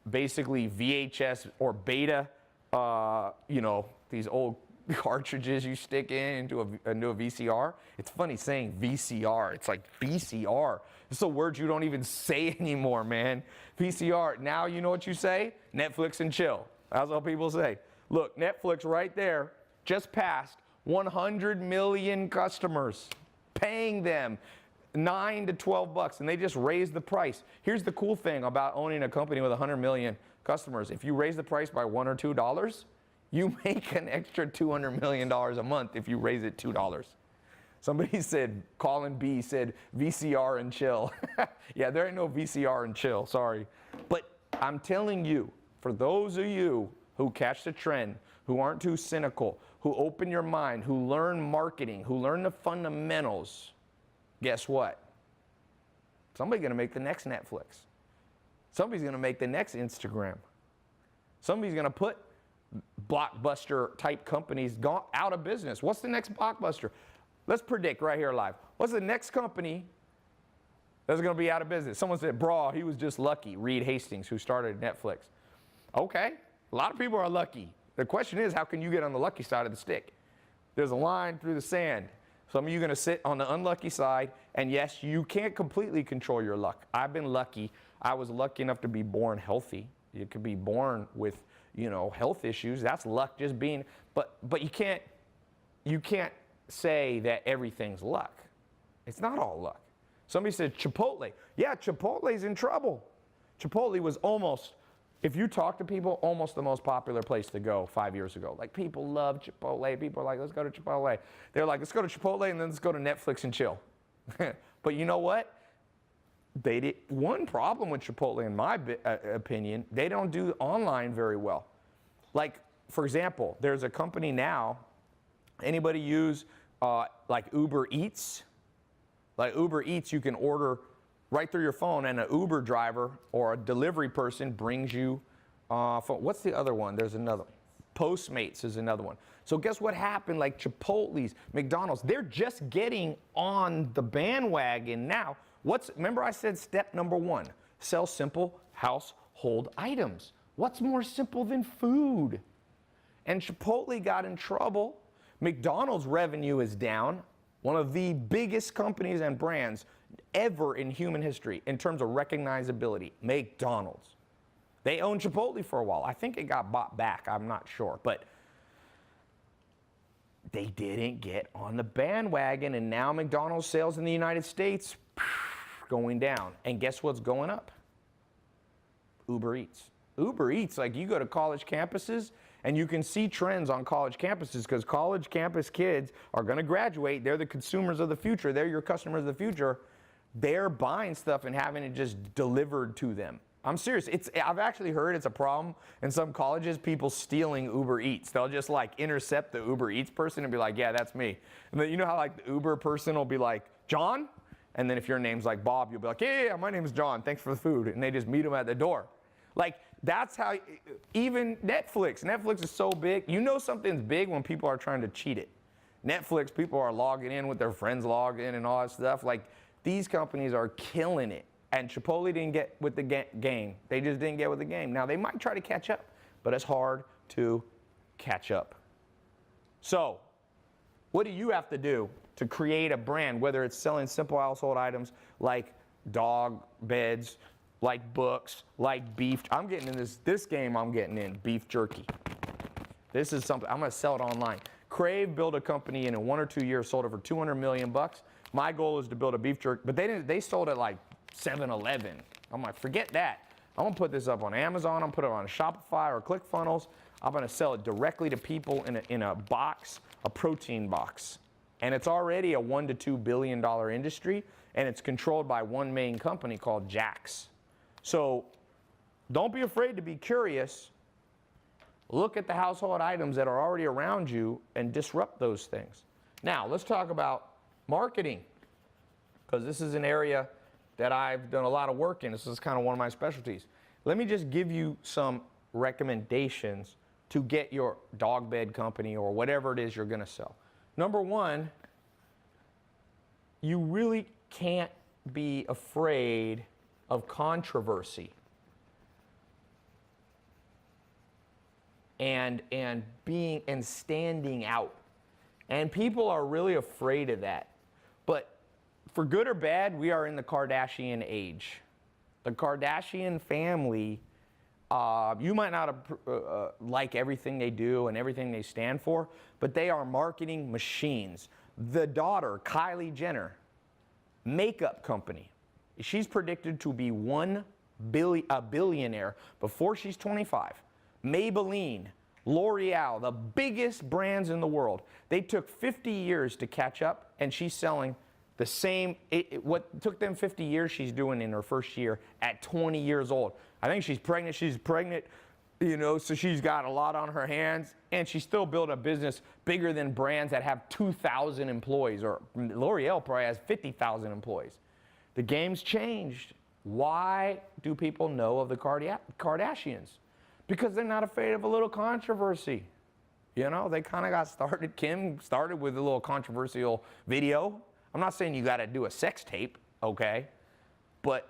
basically VHS or beta, these old cartridges you stick into a VCR. It's funny saying VCR. It's like VCR. It's a word you don't even say anymore, man. VCR. Now you know what you say? Netflix and chill. That's what people say. Look, Netflix right there just passed 100 million customers, paying them $9 to $12, and they just raised the price. Here's the cool thing about owning a company with 100 million customers. If you raise the price by $1 or $2, you make an extra $200 million a month if you raise it $2. Somebody said, Colin B said, VCR and chill. Yeah, there ain't no VCR and chill, sorry. But I'm telling you, for those of you who catch the trend, who aren't too cynical, who open your mind, who learn marketing, who learn the fundamentals, guess what? Somebody's going to make the next Netflix. Somebody's going to make the next Instagram. Somebody's going to put Blockbuster type companies out of business. What's the next Blockbuster? Let's predict right here live. What's the next company that's going to be out of business? Someone said, bro, he was just lucky. Reed Hastings, who started Netflix. Okay, a lot of people are lucky. The question is, how can you get on the lucky side of the stick? There's a line through the sand. Some of you are going to sit on the unlucky side, and yes, you can't completely control your luck. I've been lucky. I was lucky enough to be born healthy. You could be born with, health issues. That's luck just being, but you can't say that everything's luck. It's not all luck. Somebody said Chipotle. Yeah, Chipotle's in trouble. Chipotle was almost, if you talk to people, almost the most popular place to go 5 years ago. Like, people love Chipotle. People are like, let's go to Chipotle. They're like, let's go to Chipotle and then let's go to Netflix and chill. But you know what? One problem with Chipotle, in my opinion, they don't do online very well. Like, for example, there's a company now, anybody use like Uber Eats? Like Uber Eats, you can order right through your phone, and an Uber driver or a delivery person brings you, what's the other one? There's another. Postmates is another one. So guess what happened? Like Chipotle's, McDonald's, they're just getting on the bandwagon now. Remember I said step number 1, sell simple household items. What's more simple than food? And Chipotle got in trouble. McDonald's revenue is down, one of the biggest companies and brands ever in human history in terms of recognizability, McDonald's. They owned Chipotle for a while. I think it got bought back, I'm not sure, but they didn't get on the bandwagon, and now McDonald's sales in the United States going down. And guess what's going up? Uber Eats. Uber Eats, like you go to college campuses and you can see trends on college campuses because college campus kids are going to graduate. They're the consumers of the future. They're your customers of the future. They're buying stuff and having it just delivered to them. I'm serious. I've actually heard it's a problem in some colleges, people stealing Uber Eats. They'll just like intercept the Uber Eats person and be like, yeah, that's me. And then you know how like the Uber person will be like, John? And then if your name's like Bob, you'll be like, yeah, my name's John. Thanks for the food. And they just meet them at the door. Like that's how, even Netflix is so big. You know something's big when people are trying to cheat it. Netflix, people are logging in with their friends logged in and all that stuff. Like these companies are killing it. And Chipotle didn't get with the game. They just didn't get with the game. Now, they might try to catch up, but it's hard to catch up. So, what do you have to do to create a brand, whether it's selling simple household items like dog beds, like books, like beef? I'm getting in this game I'm getting in, beef jerky. This is something, I'm going to sell it online. Crave built a company and in 1 or 2 years sold it for $200 million. My goal is to build a beef jerky, but they sold it like 7-Eleven. I'm like, forget that. I'm gonna put this up on Amazon. I'm gonna put it on Shopify or ClickFunnels. I'm gonna sell it directly to people in a box, a protein box. And it's already a $1 to $2 billion industry, and it's controlled by one main company called Jax. So don't be afraid to be curious. Look at the household items that are already around you and disrupt those things. Now, let's talk about marketing, because this is an area that I've done a lot of work in. This is kind of one of my specialties. Let me just give you some recommendations to get your dog bed company or whatever it is you're gonna sell. Number 1, you really can't be afraid of controversy and standing out. And people are really afraid of that. But for good or bad, we are in the Kardashian age. The Kardashian family, you might not like everything they do and everything they stand for, but they are marketing machines. The daughter, Kylie Jenner, makeup company. She's predicted to be a billionaire before she's 25. Maybelline, L'Oreal, the biggest brands in the world. They took 50 years to catch up, and she's selling the same, what took them 50 years, she's doing in her first year at 20 years old. I think she's pregnant, you know, so she's got a lot on her hands, and she still built a business bigger than brands that have 2,000 employees, or L'Oreal probably has 50,000 employees. The game's changed. Why do people know of the Kardashians? Because they're not afraid of a little controversy. You know, they kind of got started, Kim started with a little controversial video. I'm not saying you got to do a sex tape, okay, but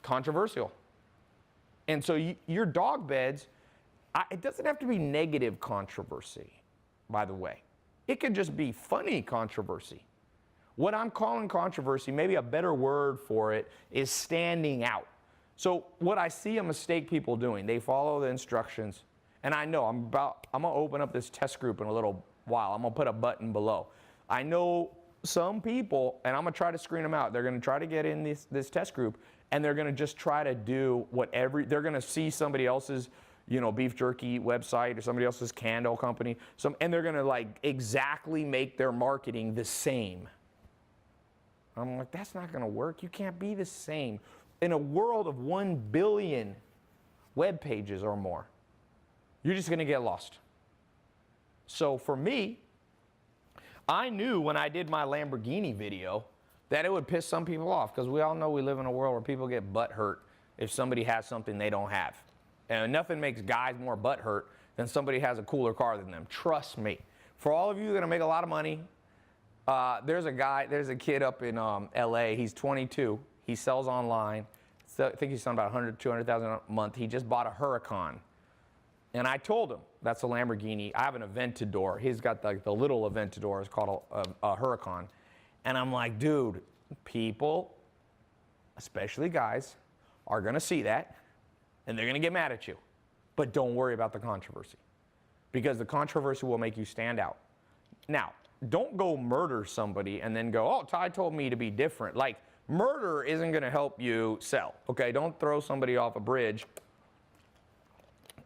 controversial. And so your dog beds, it doesn't have to be negative controversy, by the way. It could just be funny controversy. What I'm calling controversy, maybe a better word for it, is standing out. So what I see a mistake people doing, they follow the instructions, and I know I'm going to open up this test group in a little while. I'm going to put a button below. I know some people, and I'm going to try to screen them out, they're going to try to get in this test group, and they're going to just try to do they're going to see somebody else's, you know, beef jerky website or somebody else's candle company, and they're going to like exactly make their marketing the same. I'm like, that's not going to work. You can't be the same. In a world of 1 billion web pages or more, you're just going to get lost. So for me, I knew when I did my Lamborghini video that it would piss some people off, because we all know we live in a world where people get butt hurt if somebody has something they don't have. And nothing makes guys more butt hurt than somebody has a cooler car than them. Trust me. For all of you that are going to make a lot of money, there's a kid up in LA. He's 22. He sells online. So I think he's selling about 100, 200,000 a month. He just bought a Huracan. And I told him, that's a Lamborghini. I have an Aventador. He's got the little Aventador. It's called a Huracan. And I'm like, dude, people, especially guys, are going to see that, and they're going to get mad at you. But don't worry about the controversy, because the controversy will make you stand out. Now, don't go murder somebody and then go, oh, Ty told me to be different. Like, murder isn't going to help you sell, okay? Don't throw somebody off a bridge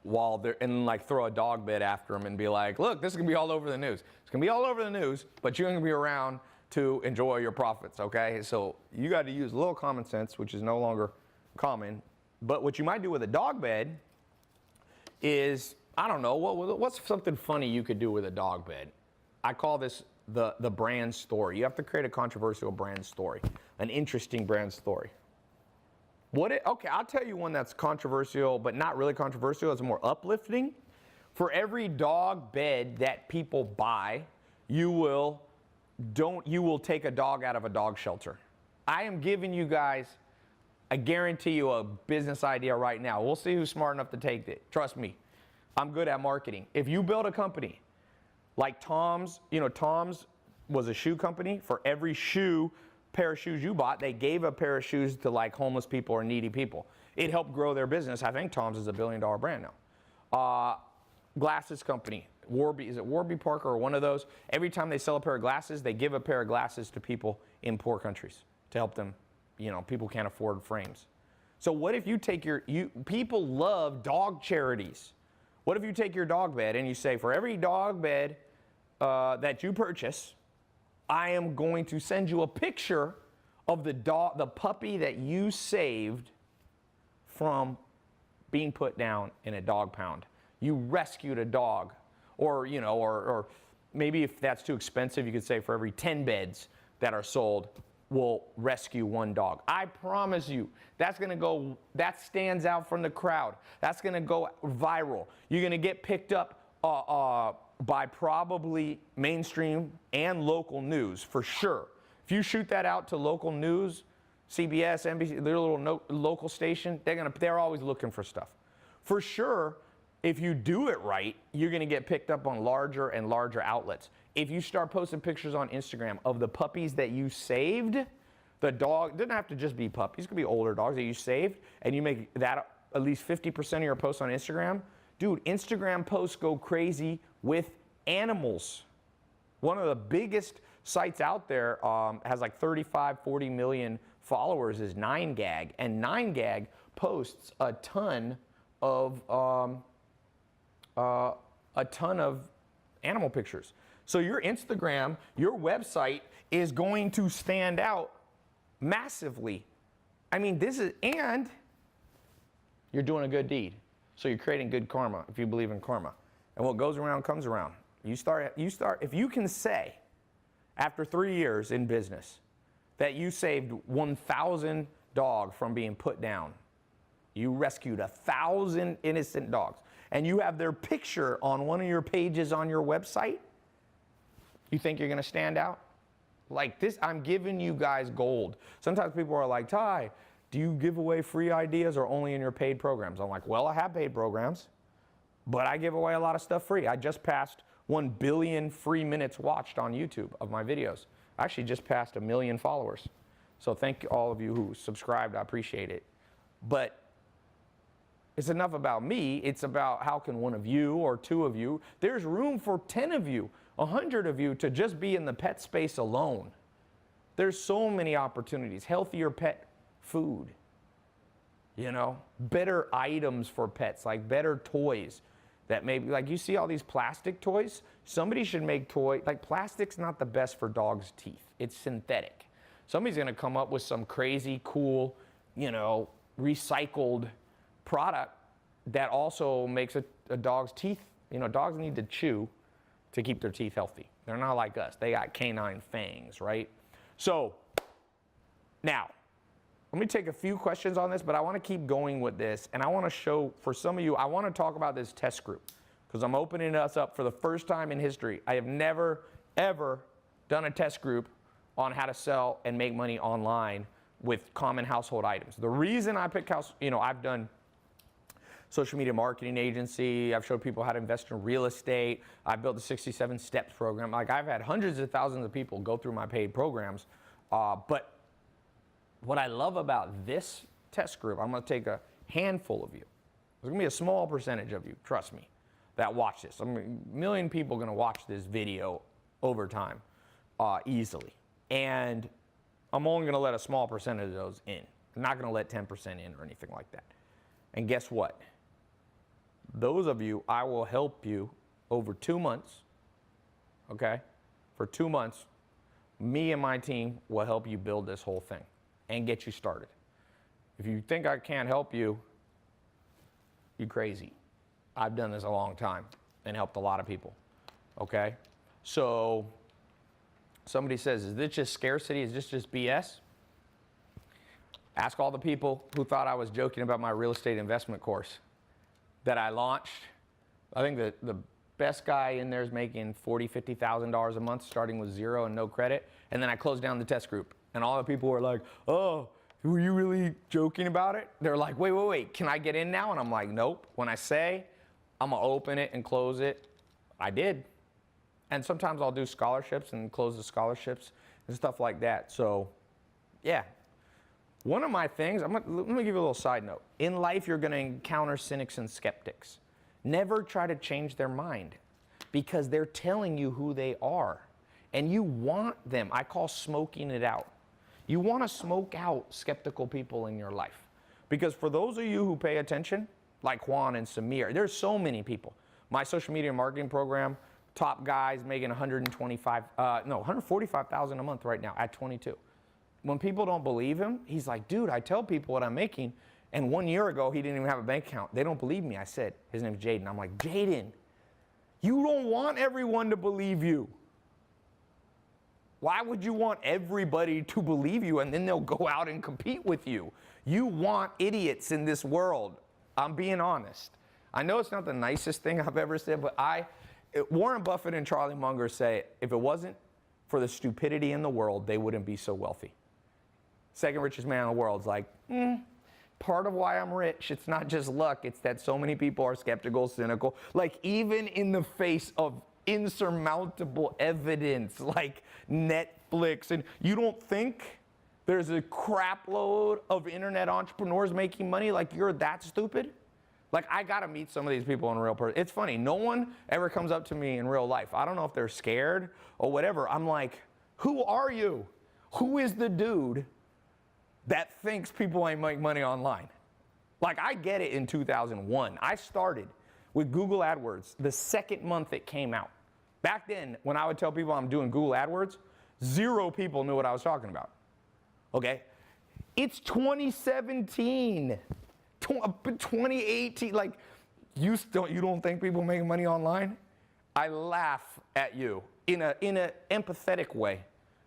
while they're, and like throw a dog bed after them and be like, look, this is going to be all over the news. It's going to be all over the news, but you're going to be around to enjoy your profits, okay? So you got to use a little common sense, which is no longer common. But what you might do with a dog bed is, I don't know, what's something funny you could do with a dog bed? I call this the brand story. You have to create a controversial brand story, an interesting brand story. Okay, I'll tell you one that's controversial, but not really controversial. It's more uplifting. For every dog bed that people buy, you will take a dog out of a dog shelter. I am giving you guys, I guarantee you, a business idea right now. We'll see who's smart enough to take it. Trust me, I'm good at marketing. If you build a company like Tom's, Tom's was a shoe company. For every pair of shoes you bought, they gave a pair of shoes to like homeless people or needy people. It helped grow their business. I think Tom's is a $1 billion brand now. Glasses company, Warby, is it Warby Parker or one of those? Every time they sell a pair of glasses, they give a pair of glasses to people in poor countries to help them. People can't afford frames. So what if you take people love dog charities. What if you take your dog bed and you say, for every dog bed that you purchase, I am going to send you a picture of the puppy that you saved from being put down in a dog pound. You rescued a dog. Or maybe if that's too expensive, you could say for every 10 beds that are sold, we'll rescue one dog. I promise you, that stands out from the crowd. That's gonna go viral. You're gonna get picked up by probably mainstream and local news for sure. If you shoot that out to local news, CBS, NBC, their little local station, they're always looking for stuff. For sure, if you do it right, you're gonna get picked up on larger and larger outlets. If you start posting pictures on Instagram of the puppies that you saved, the dog, doesn't have to just be puppies, it could be older dogs that you saved, and you make that at least 50% of your posts on Instagram, dude, Instagram posts go crazy with animals. One of the biggest sites out there has like 35, 40 million followers is 9gag, and 9gag posts a ton of animal pictures. So your Instagram, your website is going to stand out massively. I mean, and you're doing a good deed. So you're creating good karma if you believe in karma. And what goes around comes around. If you can say, after 3 years in business, that you saved 1,000 dogs from being put down, you rescued 1,000 innocent dogs, and you have their picture on one of your pages on your website, you think you're gonna stand out? Like this, I'm giving you guys gold. Sometimes people are like, Ty, do you give away free ideas or only in your paid programs? I'm like, well, I have paid programs, but I give away a lot of stuff free. I just passed 1 billion free minutes watched on YouTube of my videos. I actually just passed 1 million followers. So thank all of you who subscribed, I appreciate it. But it's enough about me, it's about how can one of you or 2 of you, there's room for 10 of you, 100 of you to just be in the pet space alone. There's so many opportunities, healthier pet food, better items for pets, like better toys that maybe, like you see all these plastic toys, somebody should make like plastic's not the best for dogs' teeth, it's synthetic. Somebody's gonna come up with some crazy cool, recycled product that also makes a dog's teeth, dogs need to chew to keep their teeth healthy. They're not like us. They got canine fangs, right? So Now, let me take a few questions on this, but I want to keep going with this. And I want to show, for some of you, I want to talk about this test group because I'm opening us up for the first time in history. I have never, ever done a test group on how to sell and make money online with common household items. The reason I picked I've done social media marketing agency. I've showed people how to invest in real estate. I've built the 67 Steps program. Like, I've had hundreds of thousands of people go through my paid programs. But what I love about this test group, I'm going to take a handful of you. There's going to be a small percentage of you, trust me, that watch this. I mean, a million people are going to watch this video over time easily. And I'm only going to let a small percentage of those in. I'm not going to let 10% in or anything like that. And guess what? Those of you, I will help you over 2 months, okay? For 2 months, me and my team will help you build this whole thing and get you started. If you think I can't help you, you're crazy. I've done this a long time and helped a lot of people, okay? So somebody says, is this just scarcity? Is this just BS? Ask all the people who thought I was joking about my real estate investment course that I launched. I think the best guy in there is making $40,000, $50,000 a month, starting with zero and no credit. And then I closed down the test group. And all the people were like, oh, were you really joking about it? They're like, wait, can I get in now? And I'm like, nope. When I say I'm gonna open it and close it, I did. And sometimes I'll do scholarships and close the scholarships and stuff like that. So, yeah. One of my things, let me give you a little side note. In life, you're going to encounter cynics and skeptics. Never try to change their mind because they're telling you who they are. And you want them. I call smoking it out. You want to smoke out skeptical people in your life. Because for those of you who pay attention, like Juan and Samir, there's so many people. My social media marketing program, top guys making $145,000 a month right now at 22. When people don't believe him, he's like, dude, I tell people what I'm making. And 1 year ago, he didn't even have a bank account. They don't believe me. I said, his name's Jaden. I'm like, Jaden, you don't want everyone to believe you. Why would you want everybody to believe you and then they'll go out and compete with you? You want idiots in this world. I'm being honest. I know it's not the nicest thing I've ever said, but Warren Buffett and Charlie Munger say, if it wasn't for the stupidity in the world, they wouldn't be so wealthy. Second richest man in the world is like, part of why I'm rich, it's not just luck, it's that so many people are skeptical, cynical. Like, even in the face of insurmountable evidence, like Netflix, and you don't think there's a crap load of internet entrepreneurs making money, like you're that stupid? Like, I gotta meet some of these people in real person. It's funny, no one ever comes up to me in real life. I don't know if they're scared or whatever. I'm like, who are you? Who is the dude that thinks people ain't make money online? Like, I get it in 2001. I started with Google AdWords the second month it came out. Back then, when I would tell people I'm doing Google AdWords, 0 people knew what I was talking about. Okay? It's 2017, 2018. Like, you don't think people making money online? I laugh at you in a empathetic way.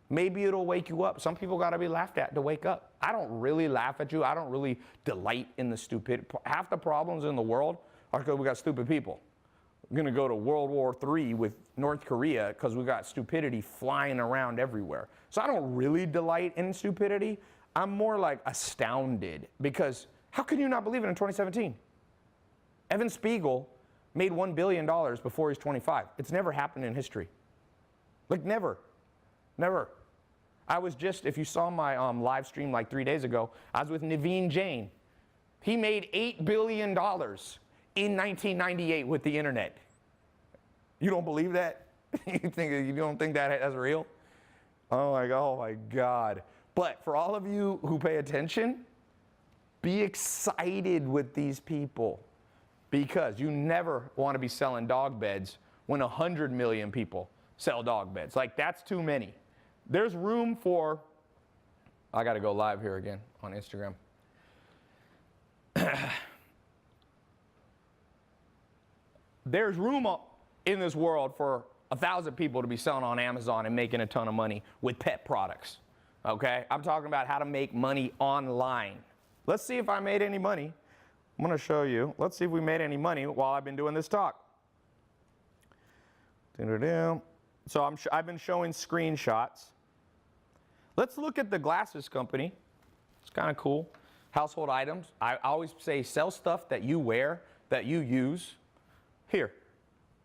Maybe it'll wake you up. Some people got to be laughed at to wake up. I don't really laugh at you. I don't really delight in the stupid. Half the problems in the world are because we got stupid people. We're going to go to World War III with North Korea because we got stupidity flying around everywhere. So I don't really delight in stupidity. I'm more like astounded because how can you not believe it in 2017? Evan Spiegel made $1 billion before he's 25. It's never happened in history. Like, never. Never. I was just, if you saw my live stream like 3 days ago, I was with Naveen Jain. He made $8 billion in 1998 with the internet. You don't believe that? You don't think that's real? Oh my God. But for all of you who pay attention, be excited with these people because you never want to be selling dog beds when 100 million people sell dog beds. Like, that's too many. There's room for, I got to go live here again on Instagram. There's room in this world for 1,000 people to be selling on Amazon and making a ton of money with pet products. okay? I'm talking about how to make money online. Let's see if I made any money. I'm going to show you. Let's see if we made any money while I've been doing this talk. So I've been showing screenshots. Let's look at the glasses company. It's kind of cool. Household items. I always say sell stuff that you wear, that you use. Here.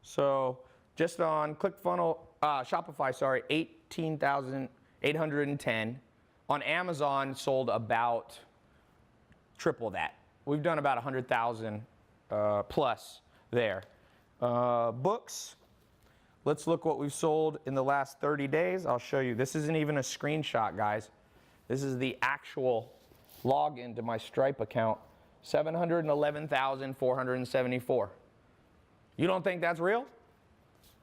So just on ClickFunnels, Shopify, sorry, 18,810. On Amazon, sold about triple that. We've done about 100,000 plus there. Books. Let's look what we've sold in the last 30 days. I'll show you. This isn't even a screenshot, guys. This is the actual login to my Stripe account. 711,474. You don't think that's real?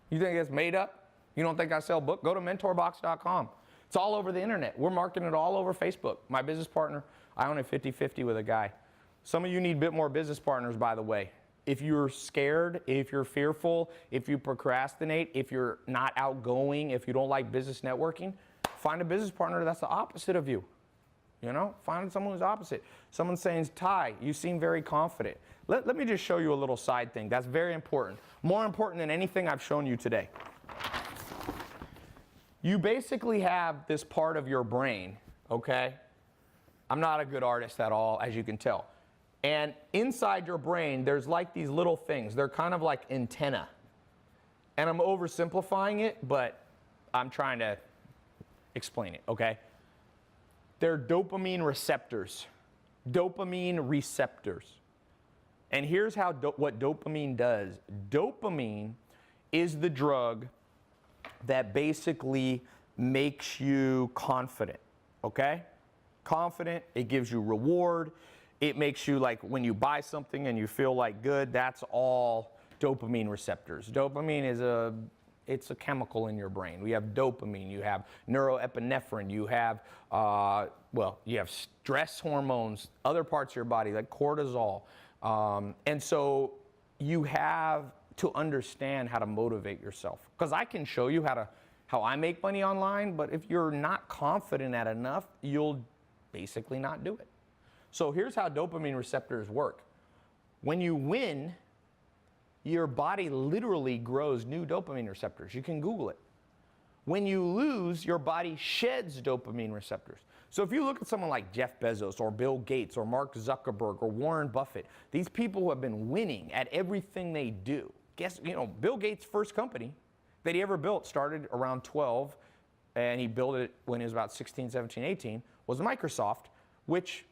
You think it's made up? You don't think I sell books? Go to mentorbox.com. It's all over the internet. We're marketing it all over Facebook. My business partner, I own it 50-50 with a guy. Some of you need a bit more business partners, by the way. If you're scared, if you're fearful, if you procrastinate, if you're not outgoing, if you don't like business networking, find a business partner that's the opposite of you. You know, find someone who's opposite. Someone saying, Ty, you seem very confident. Let me just show you a little side thing. That's very important. More important than anything I've shown you today. You basically have this part of your brain, okay? I'm not a good artist at all, as you can tell. And inside your brain, there's like these little things. They're kind of like antenna. And I'm oversimplifying it, but I'm trying to explain it, okay? They're dopamine receptors. Dopamine receptors. And here's how what dopamine does. Dopamine is the drug that basically makes you confident, okay? Confident, it gives you reward. It makes you like when you buy something and you feel like good, that's all dopamine receptors. Dopamine is it's a chemical in your brain. We have dopamine, you have neuroepinephrine, you have, you have stress hormones, other parts of your body like cortisol. And so you have to understand how to motivate yourself. Because I can show you how I make money online, but if you're not confident at enough, you'll basically not do it. So here's how dopamine receptors work. When you win, your body literally grows new dopamine receptors. You can Google it. When you lose, your body sheds dopamine receptors. So if you look at someone like Jeff Bezos or Bill Gates or Mark Zuckerberg or Warren Buffett, these people who have been winning at everything they do. Bill Gates' first company that he ever built started around 12, and he built it when he was about 16, 17, 18, was Microsoft, which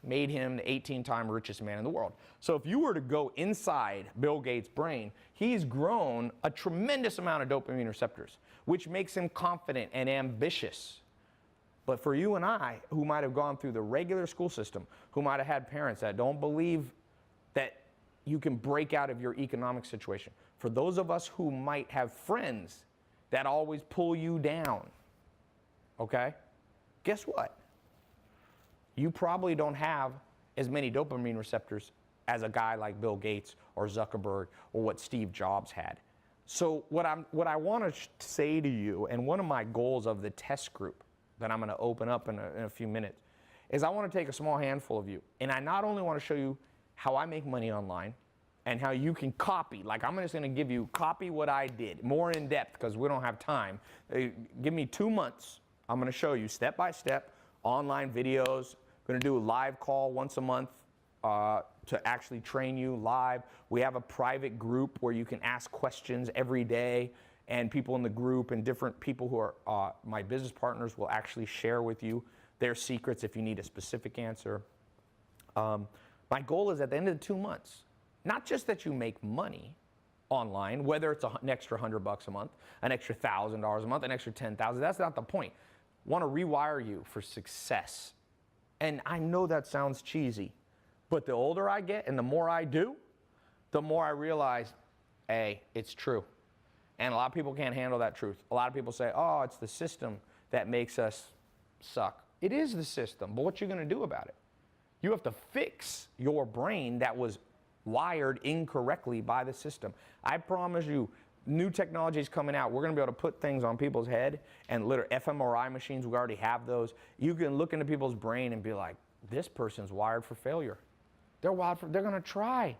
made him the 18-time richest man in the world. So if you were to go inside Bill Gates' brain, he's grown a tremendous amount of dopamine receptors, which makes him confident and ambitious. But for you and I, who might have gone through the regular school system, who might have had parents that don't believe that you can break out of your economic situation, for those of us who might have friends that always pull you down, okay, guess what? You probably don't have as many dopamine receptors as a guy like Bill Gates or Zuckerberg or what Steve Jobs had. So what I want to say to you, and one of my goals of the test group that I'm going to open up in a few minutes, is I want to take a small handful of you, and I not only want to show you how I make money online and how you can copy, like I'm just going to give you, copy what I did, more in depth because we don't have time. Give me 2 months. I'm going to show you step by step, online videos. Going to do a live call once a month to actually train you live. We have a private group where you can ask questions every day, and people in the group and different people who are my business partners will actually share with you their secrets if you need a specific answer. My goal is at the end of the 2 months, not just that you make money online, whether it's an extra $100 a month, an extra $1,000 a month, an extra $10,000. That's not the point. I want to rewire you for success. And I know that sounds cheesy, but the older I get and the more I do, the more I realize, hey, it's true. And a lot of people can't handle that truth. A lot of people say, oh, it's the system that makes us suck. It is the system, but what you going to do about it? You have to fix your brain that was wired incorrectly by the system. I promise you, new technology is coming out. We're going to be able to put things on people's head, and literally fMRI machines, we already have those. You can look into people's brain and be like, this person's wired for failure. They're going to try.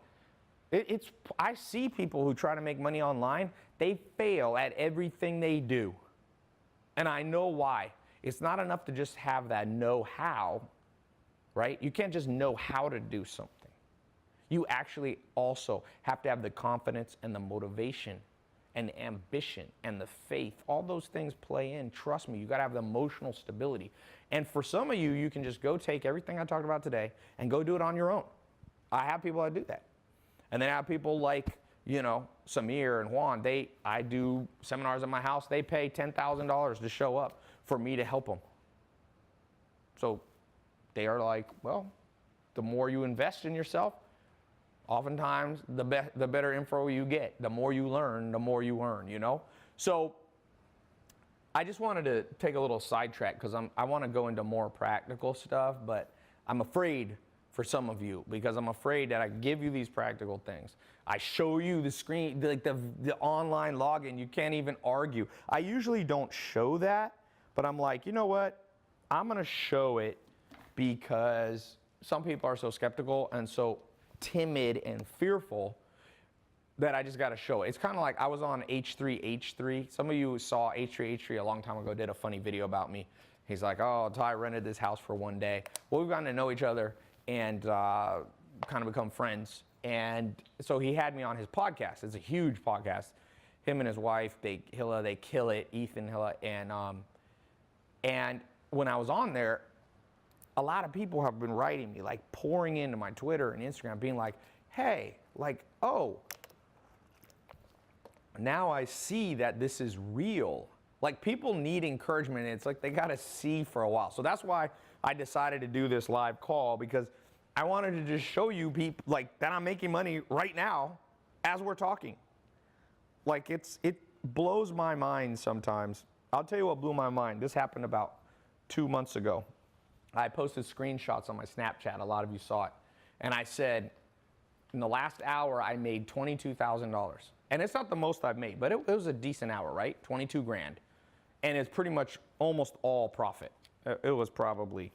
I see people who try to make money online, they fail at everything they do. And I know why. It's not enough to just have that know-how, right? You can't just know how to do something. You actually also have to have the confidence and the motivation and the ambition and the faith. All those things play in. Trust me, you gotta have the emotional stability. And for some of you, you can just go take everything I talked about today and go do it on your own. I have people that do that. And then I have people like, you know, Samir and Juan, I do seminars at my house. They pay $10,000 to show up for me to help them. So they are like, well, the more you invest in yourself, oftentimes the better info you get. The more you learn, the more you earn, you know? So I just wanted to take a little sidetrack because I want to go into more practical stuff, but I'm afraid for some of you because I'm afraid that I give you these practical things. I show you the screen, like the online login, you can't even argue. I usually don't show that, but I'm like, you know what? I'm going to show it because some people are so skeptical and so timid and fearful that I just got to show it. It's kind of like I was on H3H3. Some of you saw H3H3 a long time ago, did a funny video about me. He's like, oh, Ty rented this house for one day. Well, we've gotten to know each other and kind of become friends. And so he had me on his podcast. It's a huge podcast. Him and his wife, Hilla, they kill it, Ethan, Hilla. And when I was on there, a lot of people have been writing me, like pouring into my Twitter and Instagram, being like, hey, like, oh, now I see that this is real. Like, people need encouragement, and it's like they got to see for a while. So that's why I decided to do this live call, because I wanted to just show you people, like, that I'm making money right now as we're talking. Like, it blows my mind sometimes. I'll tell you what blew my mind. This happened about 2 months ago. I posted screenshots on my Snapchat. A lot of you saw it. And I said, in the last hour, I made $22,000. And it's not the most I've made, but it was a decent hour, right? 22 grand. And it's pretty much almost all profit. It was probably,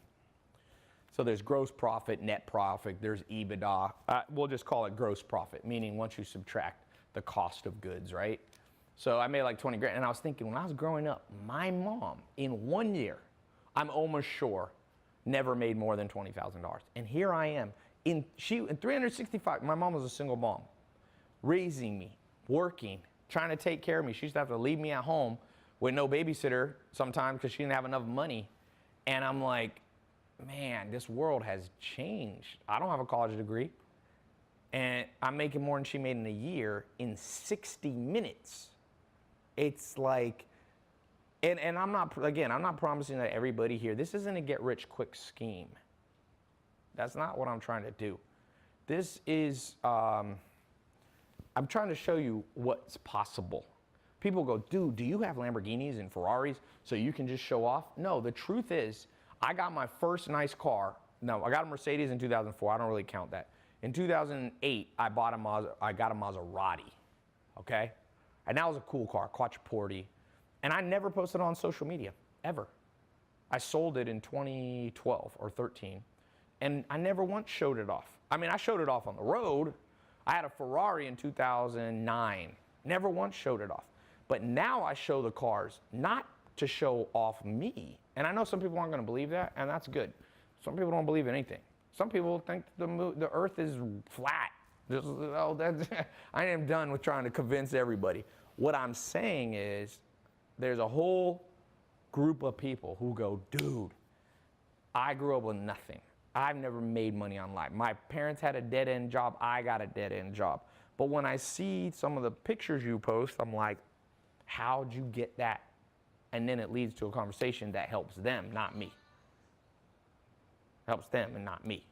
so there's gross profit, net profit, there's EBITDA. We'll just call it gross profit, meaning once you subtract the cost of goods, right? So I made like 20 grand. And I was thinking, when I was growing up, my mom, in 1 year, I'm almost sure, never made more than $20,000. And here I am, in 365, my mom was a single mom, raising me, working, trying to take care of me. She used to have to leave me at home with no babysitter sometimes because she didn't have enough money. And I'm like, man, this world has changed. I don't have a college degree. And I'm making more than she made in a year in 60 minutes. It's like, and I'm not promising that everybody here, this isn't a get-rich-quick scheme. That's not what I'm trying to do. This is, I'm trying to show you what's possible. People go, dude, do you have Lamborghinis and Ferraris so you can just show off? No, the truth is, I got my first nice car. No, I got a Mercedes in 2004. I don't really count that. In 2008, I got a Maserati, okay? And that was a cool car, Quattroporte. And I never posted it on social media, ever. I sold it in 2012 or 13, and I never once showed it off. I mean, I showed it off on the road. I had a Ferrari in 2009. Never once showed it off. But now I show the cars, not to show off me. And I know some people aren't going to believe that, and that's good. Some people don't believe anything. Some people think the earth is flat. I am done with trying to convince everybody. What I'm saying is, there's a whole group of people who go, dude, I grew up with nothing. I've never made money online. My parents had a dead-end job. I got a dead-end job. But when I see some of the pictures you post, I'm like, how'd you get that? And then it leads to a conversation that helps them, not me. Helps them and not me.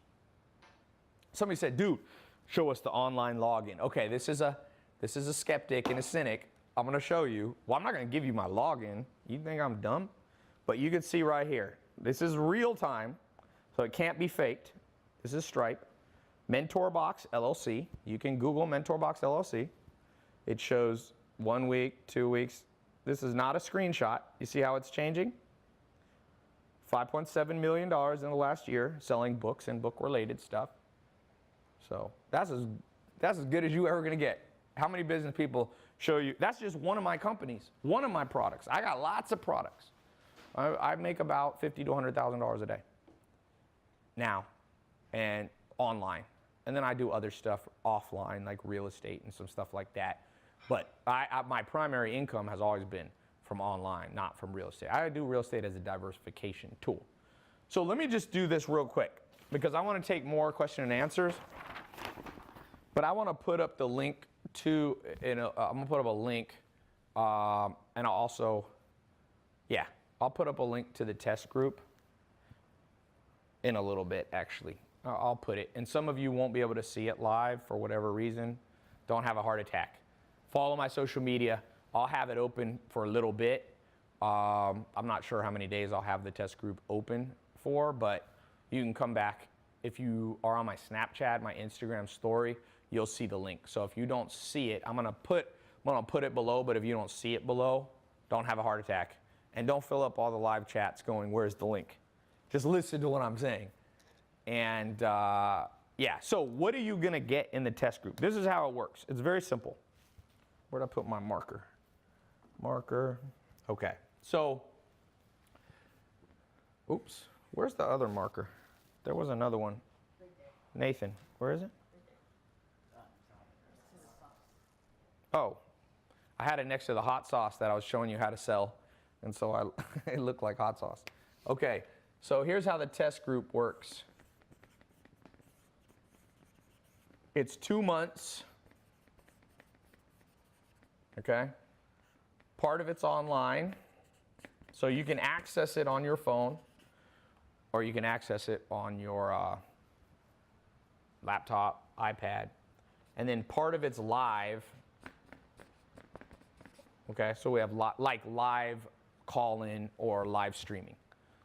Somebody said, dude, show us the online login. Okay, this is a skeptic and a cynic. I'm going to show you. Well, I'm not going to give you my login. You think I'm dumb? But you can see right here. This is real time, so it can't be faked. This is Stripe. MentorBox LLC. You can Google MentorBox LLC. It shows 1 week, 2 weeks. This is not a screenshot. You see how it's changing? $5.7 million in the last year selling books and book-related stuff. So that's as good as you ever going to get. How many business people show you? That's just one of my companies, one of my products. I got lots of products. I make about $50,000 to $100,000 a day now and online. And then I do other stuff offline like real estate and some stuff like that. But my primary income has always been from online, not from real estate. I do real estate as a diversification tool. So let me just do this real quick because I want to take more question and answers. But I want to put up the link to, I'm going to put up a link and I'll also, I'll put up a link to the test group in a little bit actually. I'll put it. And some of you won't be able to see it live for whatever reason. Don't have a heart attack. Follow my social media. I'll have it open for a little bit. I'm not sure how many days I'll have the test group open for, but you can come back. If you are on my Snapchat, my Instagram story, you'll see the link. So if you don't see it, I'm gonna put it below, but if you don't see it below, don't have a heart attack. And don't fill up all the live chats going, where's the link? Just listen to what I'm saying. And so what are you gonna get in the test group? This is how it works. It's very simple. Where'd I put my marker? Okay, so, oops, where's the other marker? There was another one. Nathan, where is it? Oh, I had it next to the hot sauce that I was showing you how to sell, and so it looked like hot sauce. Okay, so here's how the test group works. It's 2 months, okay? Part of it's online, so you can access it on your phone, or you can access it on your laptop, iPad, and then part of it's live. Okay, so we have like live call-in or live streaming.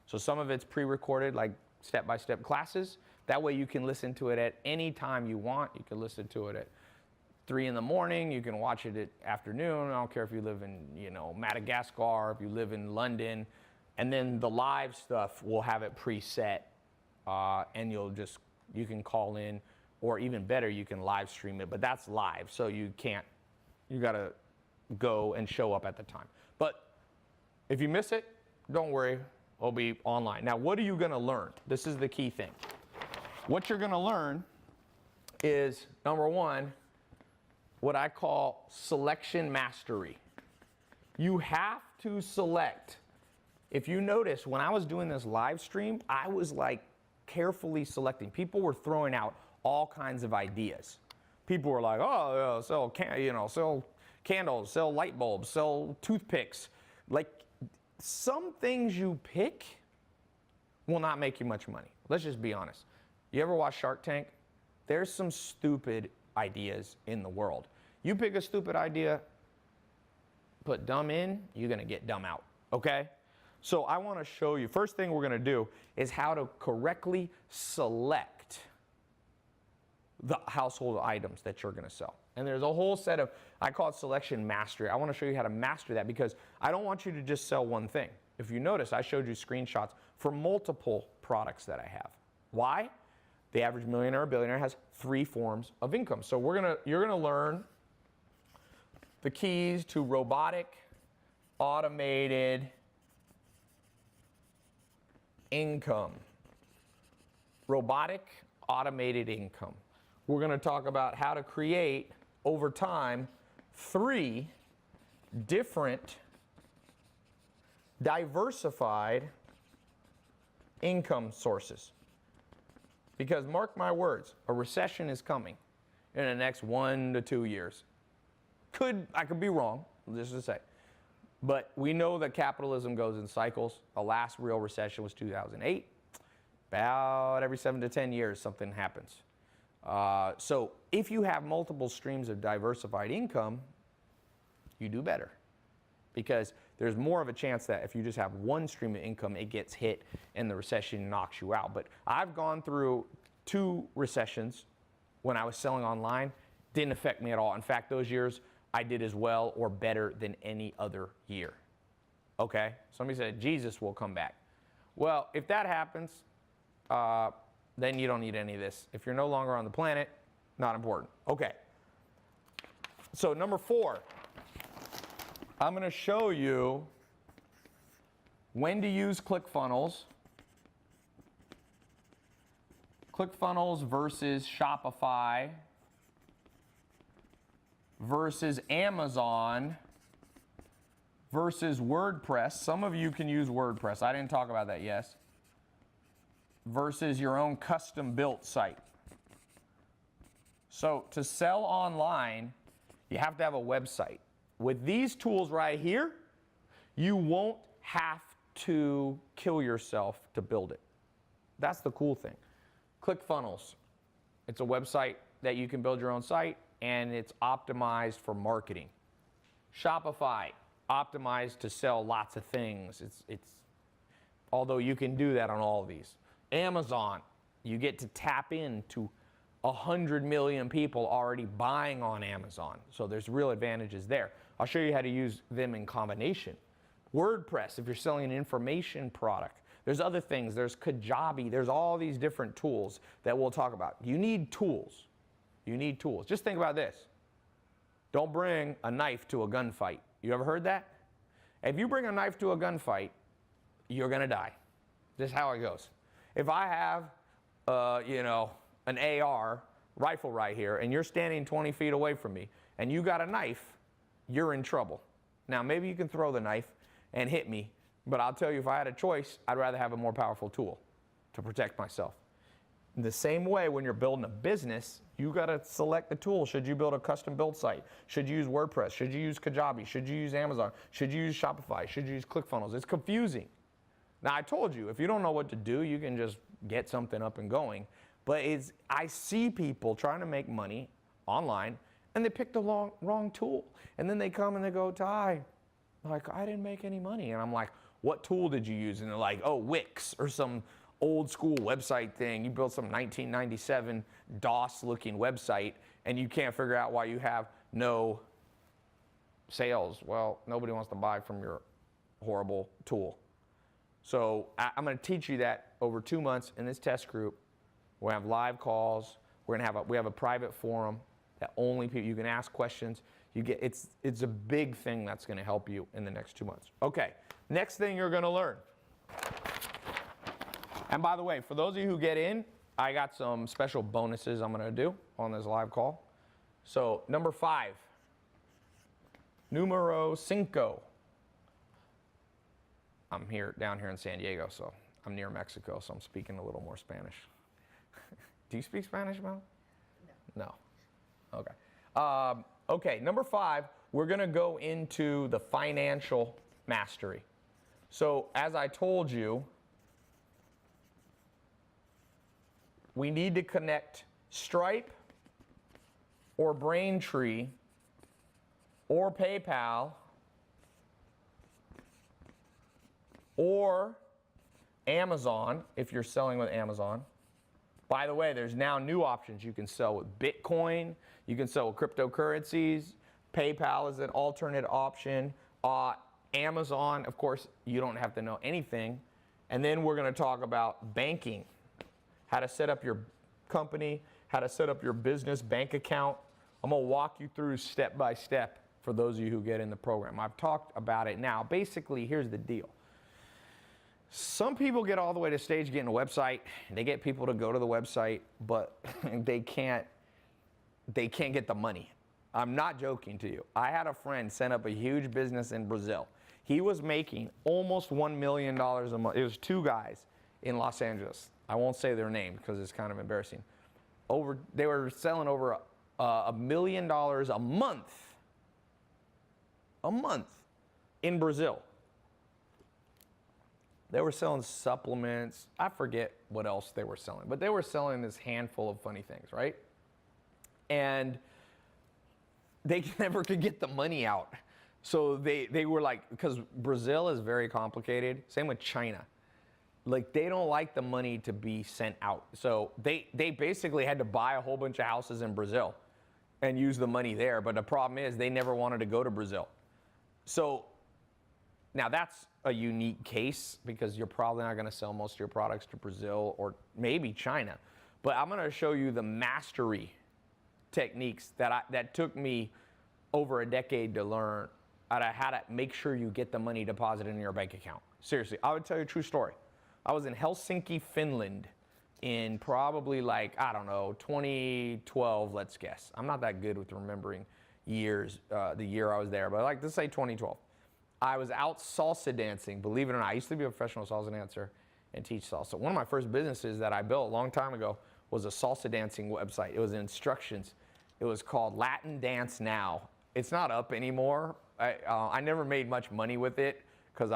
So some of it's pre-recorded, like step-by-step classes. That way you can listen to it at any time you want. You can listen to it at 3 in the morning. You can watch it at afternoon. I don't care if you live in, Madagascar, if you live in London. And then the live stuff, we'll have it preset, and you can call in, or even better, you can live stream it. But that's live, so you gotta go and show up at the time. But if you miss it, don't worry, it'll be online. Now, what are you gonna learn? This is the key thing. What you're gonna learn is, number one, what I call selection mastery. You have to select. If you notice, when I was doing this live stream, I was like carefully selecting. People were throwing out all kinds of ideas. People were like, oh, sell candles, sell light bulbs, sell toothpicks. Like, some things you pick will not make you much money. Let's just be honest. You ever watch Shark Tank? There's some stupid ideas in the world. You pick a stupid idea, put dumb in, you're gonna get dumb out, okay? So I wanna show you, first thing we're gonna do is how to correctly select the household items that you're gonna sell. And there's a whole set of, I call it selection mastery. I wanna show you how to master that because I don't want you to just sell one thing. If you notice, I showed you screenshots for multiple products that I have. Why? The average millionaire or billionaire has 3 forms of income. So you're gonna learn the keys to robotic, automated income. Robotic, automated income. We're gonna talk about how to create, over time, 3 different diversified income sources. Because mark my words, a recession is coming in the next 1 to 2 years. I could be wrong, just to say. But we know that capitalism goes in cycles. The last real recession was 2008. About every 7 to 10 years, something happens. So if you have multiple streams of diversified income, you do better. Because there's more of a chance that if you just have one stream of income, it gets hit and the recession knocks you out. But I've gone through 2 recessions when I was selling online. Didn't affect me at all. In fact, those years, I did as well or better than any other year. Okay? Somebody said, Jesus will come back. Well, if that happens, then you don't need any of this. If you're no longer on the planet, not important. Okay. So number 4, I'm going to show you when to use ClickFunnels. ClickFunnels versus Shopify versus Amazon versus WordPress. Some of you can use WordPress. I didn't talk about that, yes. Versus your own custom built site. So to sell online, you have to have a website. With these tools right here, you won't have to kill yourself to build it. That's the cool thing. ClickFunnels, it's a website that you can build your own site, and it's optimized for marketing. Shopify, optimized to sell lots of things. Although you can do that on all of these. Amazon, you get to tap into 100 million people already buying on Amazon. So there's real advantages there. I'll show you how to use them in combination. WordPress, if you're selling an information product. There's other things. There's Kajabi. There's all these different tools that we'll talk about. You need tools. You need tools. Just think about this. Don't bring a knife to a gunfight. You ever heard that? If you bring a knife to a gunfight, you're going to die. This is how it goes. If I have, an AR rifle right here, and you're standing 20 feet away from me, and you got a knife, you're in trouble. Now, maybe you can throw the knife and hit me, but I'll tell you, if I had a choice, I'd rather have a more powerful tool to protect myself. In the same way, when you're building a business, you got to select the tool. Should you build a custom build site? Should you use WordPress? Should you use Kajabi? Should you use Amazon? Should you use Shopify? Should you use ClickFunnels? It's confusing. Now, I told you, if you don't know what to do, you can just get something up and going. But I see people trying to make money online, and they pick the wrong tool. And then they come and they go, Ty, like, I didn't make any money. And I'm like, what tool did you use? And they're like, oh, Wix or some old school website thing. You built some 1997 DOS-looking website, and you can't figure out why you have no sales. Well, nobody wants to buy from your horrible tool. So I'm going to teach you that over 2 months in this test group. We're going to have live calls. We have a private forum that only people, you can ask questions. It's a big thing that's going to help you in the next 2 months. Okay, next thing you're going to learn. And by the way, for those of you who get in, I got some special bonuses I'm going to do on this live call. So number 5, numero 5. I'm down here in San Diego, so I'm near Mexico, so I'm speaking a little more Spanish. Do you speak Spanish, Mel? No. No. Okay. Okay, number 5, we're going to go into the financial mastery. So as I told you, we need to connect Stripe or Braintree or PayPal or Amazon if you're selling with Amazon. By the way, there's now new options. You can sell with Bitcoin. You can sell with cryptocurrencies. PayPal is an alternate option. Amazon, of course, you don't have to know anything. And then we're going to talk about banking, how to set up your company, how to set up your business bank account. I'm going to walk you through step by step for those of you who get in the program. I've talked about it now. Basically, here's the deal. Some people get all the way to stage getting a website. They get people to go to the website, but they can't get the money. I'm not joking to you. I had a friend set up a huge business in Brazil. He was making almost $1 million a month. It was 2 guys in Los Angeles. I won't say their name because it's kind of embarrassing. They were selling over $1 million a month. A month in Brazil. They were selling supplements. I forget what else they were selling, but they were selling this handful of funny things, right? And they never could get the money out. So they were like, because Brazil is very complicated. Same with China. Like, they don't like the money to be sent out. So they basically had to buy a whole bunch of houses in Brazil and use the money there. But the problem is they never wanted to go to Brazil. So now that's a unique case because you're probably not going to sell most of your products to Brazil or maybe China. But I'm going to show you the mastery techniques that took me over a decade to learn how to make sure you get the money deposited in your bank account. Seriously, I would tell you a true story. I was in Helsinki, Finland in probably like, I don't know, 2012, let's guess. I'm not that good with remembering years, the year I was there, but like, let's say 2012. I was out salsa dancing, believe it or not. I used to be a professional salsa dancer and teach salsa. One of my first businesses that I built a long time ago was a salsa dancing website. It was instructions. It was called Latin Dance Now. It's not up anymore. I never made much money with it because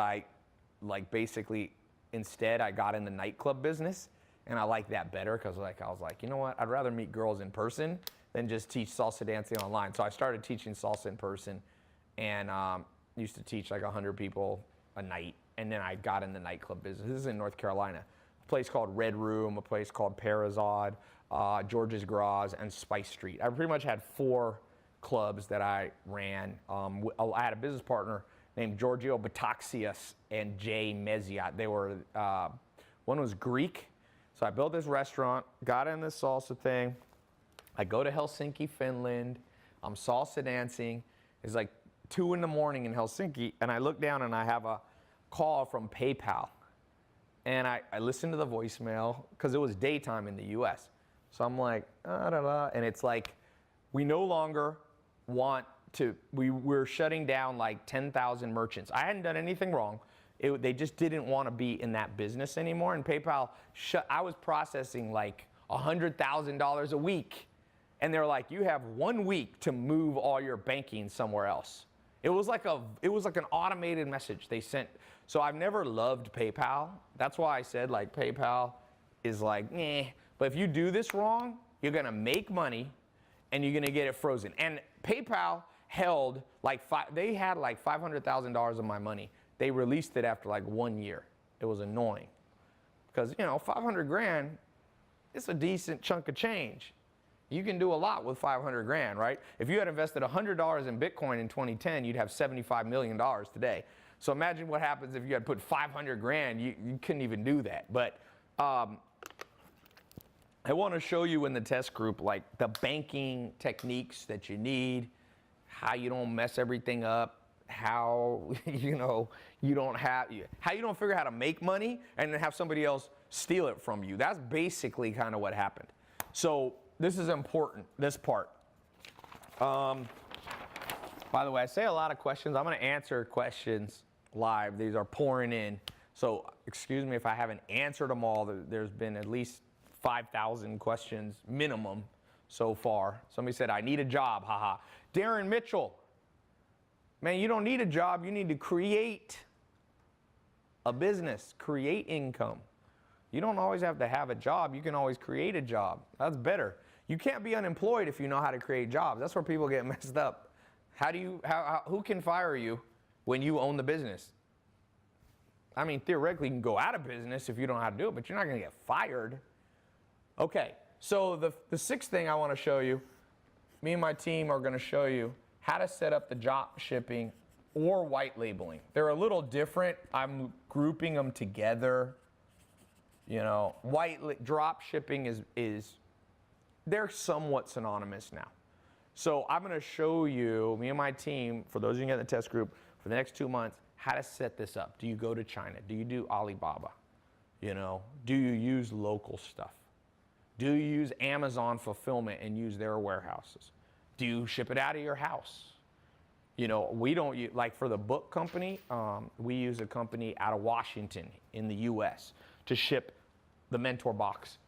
instead I got in the nightclub business, and I like that better because I was like, you know what? I'd rather meet girls in person than just teach salsa dancing online. So I started teaching salsa in person, and used to teach like 100 people a night, and then I got in the nightclub business. This is in North Carolina. A place called Red Room, a place called Parazod, George's Garage, and Spice Street. I pretty much had 4 clubs that I ran. I had a business partner named Giorgio Bataxias and Jay Meziat. They were, one was Greek. So I built this restaurant, got in this salsa thing. I go to Helsinki, Finland. I'm salsa dancing. It's like 2 in the morning in Helsinki, and I look down and I have a call from PayPal. And I listen to the voicemail because it was daytime in the US. So I'm like, and it's like, we no longer want to, we're shutting down like 10,000 merchants. I hadn't done anything wrong. They just didn't want to be in that business anymore. And PayPal I was processing like $100,000 a week. And they're like, you have 1 week to move all your banking somewhere else. It was like an automated message they sent. So I've never loved PayPal. That's why I said like PayPal is like, eh. But if you do this wrong, you're gonna make money and you're gonna get it frozen. And PayPal held like, they had like $500,000 of my money. They released it after like 1 year. It was annoying. Because, you know, 500 grand, it's a decent chunk of change. You can do a lot with 500 grand, right? If you had invested $100 in Bitcoin in 2010, you'd have $75 million today. So imagine what happens if you had put 500 grand, you couldn't even do that. But I want to show you in the test group, like the banking techniques that you need, how you don't mess everything up, how, you know, how you don't figure out how to make money and then have somebody else steal it from you. That's basically kind of what happened. So this is important, this part. By the way, I say a lot of questions. I'm going to answer questions live. These are pouring in. So excuse me if I haven't answered them all. There's been at least 5,000 questions minimum so far. Somebody said, I need a job, haha. Darren Mitchell, man, you don't need a job. You need to create a business, create income. You don't always have to have a job. You can always create a job. That's better. You can't be unemployed if you know how to create jobs. That's where people get messed up. Who can fire you when you own the business? I mean, theoretically, you can go out of business if you don't know how to do it, but you're not going to get fired. Okay, so the sixth thing I want to show you, me and my team are going to show you how to set up the drop shipping or white labeling. They're a little different. I'm grouping them together. You know, drop shipping is they're somewhat synonymous now. So I'm going to show you, me and my team, for those of you in the test group, for the next 2 months, how to set this up. Do you go to China? Do you do Alibaba? You know, do you use local stuff? Do you use Amazon fulfillment and use their warehouses? Do you ship it out of your house? You know, we don't use, like for the book company, we use a company out of Washington in the US to ship the Mentor box,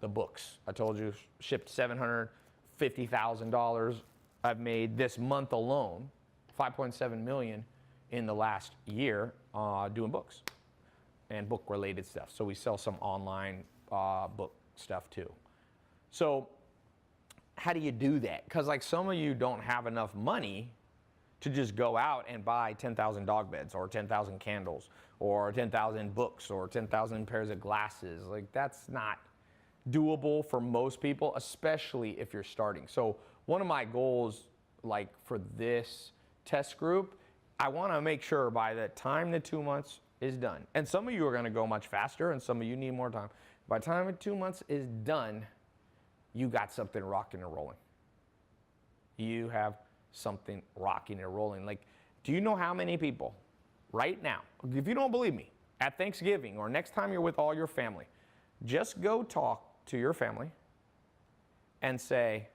the books. I told you, shipped $750,000. I've made this month alone, $5.7 million in the last year doing books and book related stuff. So we sell some online book stuff too. So how do you do that? Because like some of you don't have enough money to just go out and buy 10,000 dog beds or 10,000 candles or 10,000 books or 10,000 pairs of glasses. Like that's not doable for most people, especially if you're starting. So one of my goals, like for this test group, I want to make sure by the time the 2 months is done, and some of you are going to go much faster and some of you need more time. By the time the 2 months is done, you got something rocking and rolling. You have something rocking and rolling. Like, do you know how many people right now, if you don't believe me, at Thanksgiving or next time you're with all your family, just go talk to your family and say,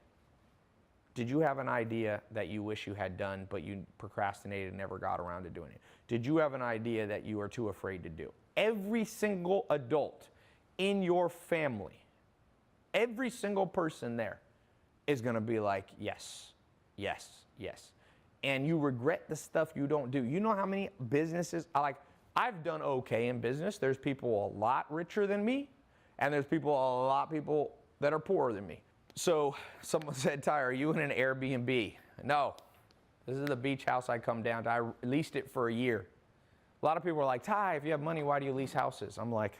did you have an idea that you wish you had done, but you procrastinated and never got around to doing it? Did you have an idea that you are too afraid to do? Every single adult in your family, every single person there is going to be like, yes, yes, yes. And you regret the stuff you don't do. You know how many businesses, I've done okay in business. There's people a lot richer than me, and there's a lot of people that are poorer than me. So someone said, Ty, are you in an Airbnb? No, this is the beach house I come down to. I leased it for a year. A lot of people are like, Ty, if you have money, why do you lease houses? I'm like,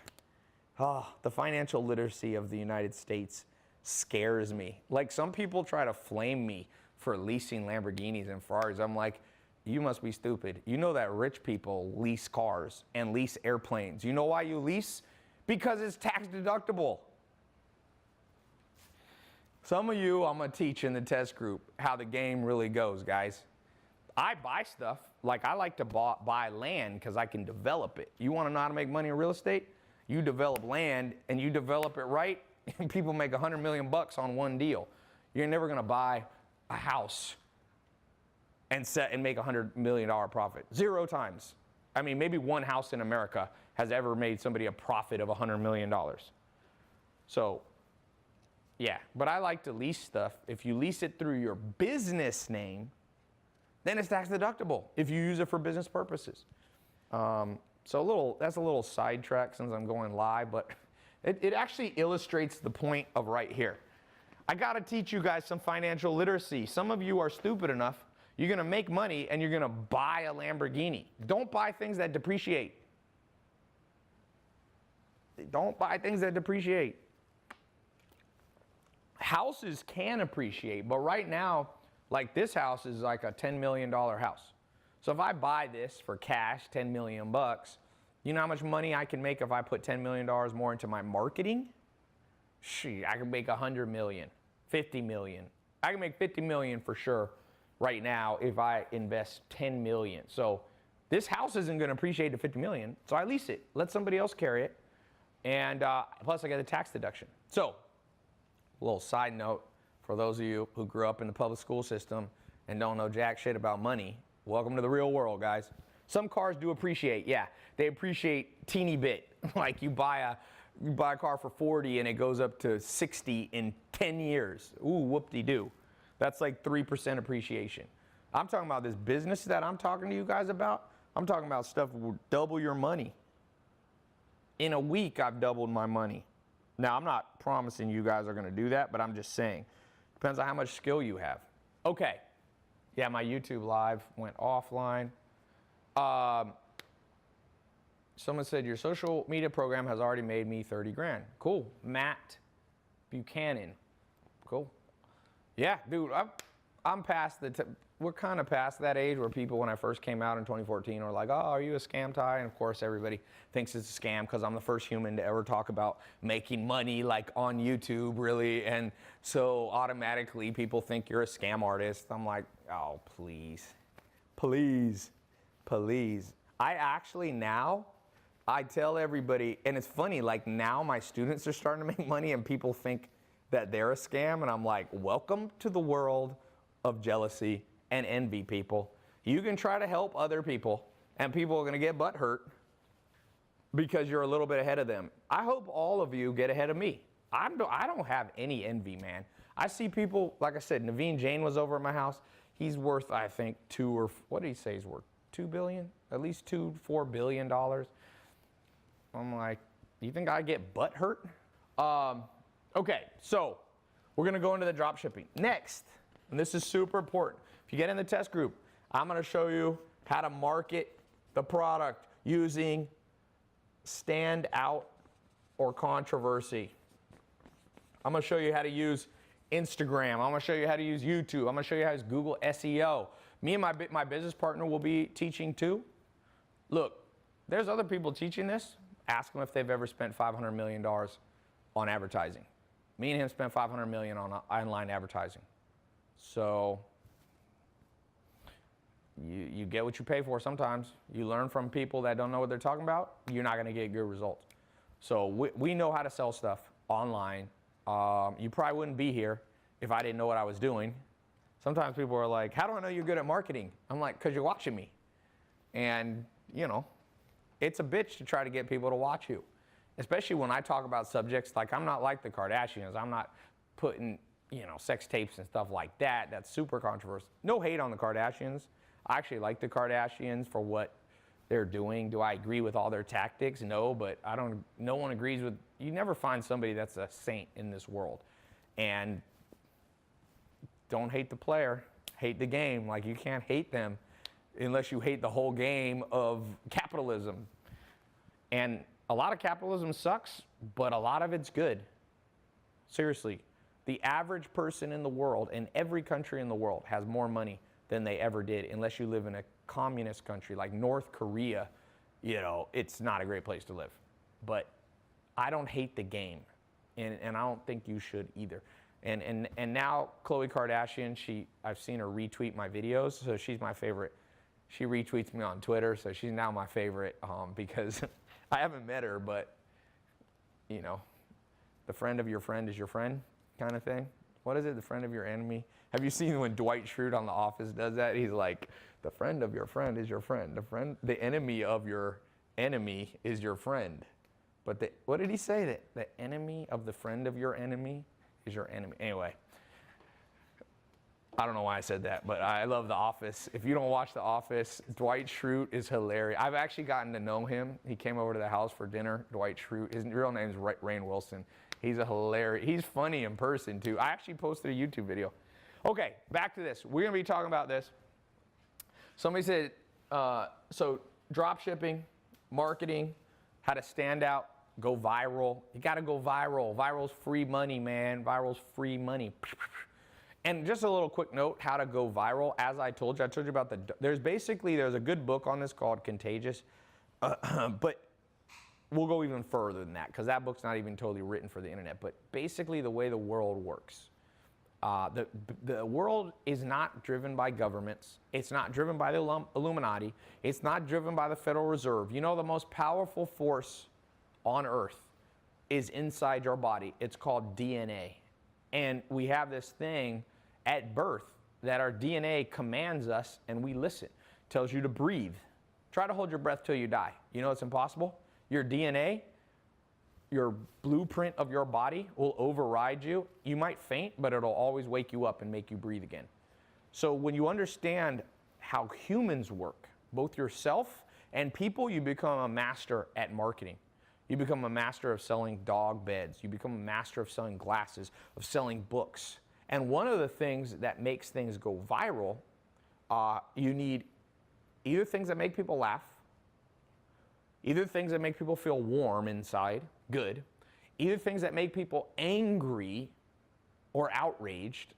the financial literacy of the United States scares me. Like, some people try to flame me for leasing Lamborghinis and Ferraris. I'm like, you must be stupid. You know that rich people lease cars and lease airplanes. You know why you lease? Because it's tax deductible. Some of you, I'm going to teach in the test group how the game really goes, guys. I buy stuff. Like, I like to buy land because I can develop it. You want to know how to make money in real estate? You develop land and you develop it right, and people make $100 million on one deal. You're never going to buy a house and make $100 million profit. 0 times. I mean, maybe one house in America has ever made somebody a profit of $100 million. So, yeah, but I like to lease stuff. If you lease it through your business name, then it's tax deductible if you use it for business purposes. So that's a little sidetrack since I'm going live, but it actually illustrates the point of right here. I got to teach you guys some financial literacy. Some of you are stupid enough, you're going to make money and you're going to buy a Lamborghini. Don't buy things that depreciate. Don't buy things that depreciate. Houses can appreciate, but right now, like, this house is like a $10 million house. So if I buy this for cash, 10 million bucks, you know how much money I can make if I put $10 million more into my marketing? I can make 100 million, 50 million. I can make 50 million for sure right now if I invest 10 million. So this house isn't going to appreciate to 50 million, so I lease it. Let somebody else carry it. And plus I get a tax deduction. So, a little side note for those of you who grew up in the public school system and don't know jack shit about money, welcome to the real world, guys. Some cars do appreciate, yeah. They appreciate teeny bit. Like, you buy a car for 40 and it goes up to 60 in 10 years. Ooh, whoop-de-doo. That's like 3% appreciation. I'm talking about this business that I'm talking to you guys about. I'm talking about stuff that will double your money. In a week, I've doubled my money. Now, I'm not promising you guys are going to do that, but I'm just saying. Depends on how much skill you have. Okay. Yeah, my YouTube live went offline. Someone said, your social media program has already made me 30 grand. Cool. Matt Buchanan. Cool. Yeah, dude, I'm past we're kind of past that age where people, when I first came out in 2014, were like, oh, are you a scam, Ty? And of course, everybody thinks it's a scam because I'm the first human to ever talk about making money, like, on YouTube, really. And so automatically people think you're a scam artist. I'm like, oh, please, please, please. I actually now, I tell everybody, and it's funny, like, now my students are starting to make money and people think that they're a scam. And I'm like, welcome to the world of jealousy and envy, people. You can try to help other people, and people are going to get butt hurt because you're a little bit ahead of them. I hope all of you get ahead of me. I don't have any envy, man. I see people, like I said, Naveen Jain was over at my house. He's worth, I think, what did he say he's worth? 2 billion? At least $4 billion. I'm like, you think I get butt hurt? Okay, so we're going to go into the drop shipping. Next, and this is super important. If you get in the test group, I'm going to show you how to market the product using stand out or controversy. I'm going to show you how to use Instagram. I'm gonna show you how to use YouTube. I'm gonna show you how to use Google SEO. Me and my business partner will be teaching too. Look, there's other people teaching this. Ask them if they've ever spent $500 million on advertising. Me and him spent $500 million on online advertising. So you get what you pay for sometimes. You learn from people that don't know what they're talking about, you're not gonna get good results. So we know how to sell stuff online. You probably wouldn't be here if I didn't know what I was doing. Sometimes people are like, how do I know you're good at marketing? I'm like, because you're watching me. And, you know, it's a bitch to try to get people to watch you. Especially when I talk about subjects like, I'm not like the Kardashians. I'm not putting, you know, sex tapes and stuff like that. That's super controversial. No hate on the Kardashians. I actually like the Kardashians for what they're doing. Do I agree with all their tactics? No, but no one agrees with, you never find somebody that's a saint in this world. And don't hate the player, hate the game. Like, you can't hate them unless you hate the whole game of capitalism. And a lot of capitalism sucks, but a lot of it's good. Seriously, the average person in the world, in every country in the world, has more money than they ever did, unless you live in a communist country like North Korea. You know, it's not a great place to live. But I don't hate the game, and I don't think you should either. And now Khloe Kardashian, I've seen her retweet my videos, so she's my favorite. She retweets me on Twitter, so she's now my favorite because I haven't met her, but, you know, the friend of your friend is your friend kind of thing. What is it? The friend of your enemy? Have you seen when Dwight Schrute on The Office does that? He's like, the friend of your friend is your friend. The enemy of your enemy is your friend. But what did he say? That the enemy of the friend of your enemy is your enemy. Anyway, I don't know why I said that, but I love The Office. If you don't watch The Office, Dwight Schrute is hilarious. I've actually gotten to know him. He came over to the house for dinner, Dwight Schrute. His real name is Rainn Wilson. He's he's funny in person too. I actually posted a YouTube video. Okay, back to this. We're gonna be talking about this. Somebody said, so drop shipping, marketing, how to stand out, go viral. You gotta go viral. Viral's free money, man. Viral's free money. And just a little quick note, how to go viral. As I told you about there's a good book on this called Contagious, but we'll go even further than that because that book's not even totally written for the internet. But basically the way the world works, the world is not driven by governments. It's not driven by the Illuminati. It's not driven by the Federal Reserve. You know, the most powerful force on earth is inside your body. It's called DNA. And we have this thing at birth that our DNA commands us and we listen. Tells you to breathe. Try to hold your breath till you die. You know it's impossible? Your DNA, your blueprint of your body will override you. You might faint, but it'll always wake you up and make you breathe again. So when you understand how humans work, both yourself and people, you become a master at marketing. You become a master of selling dog beds. You become a master of selling glasses, of selling books. And one of the things that makes things go viral, you need either things that make people laugh, either things that make people feel warm inside, good, either things that make people angry or outraged.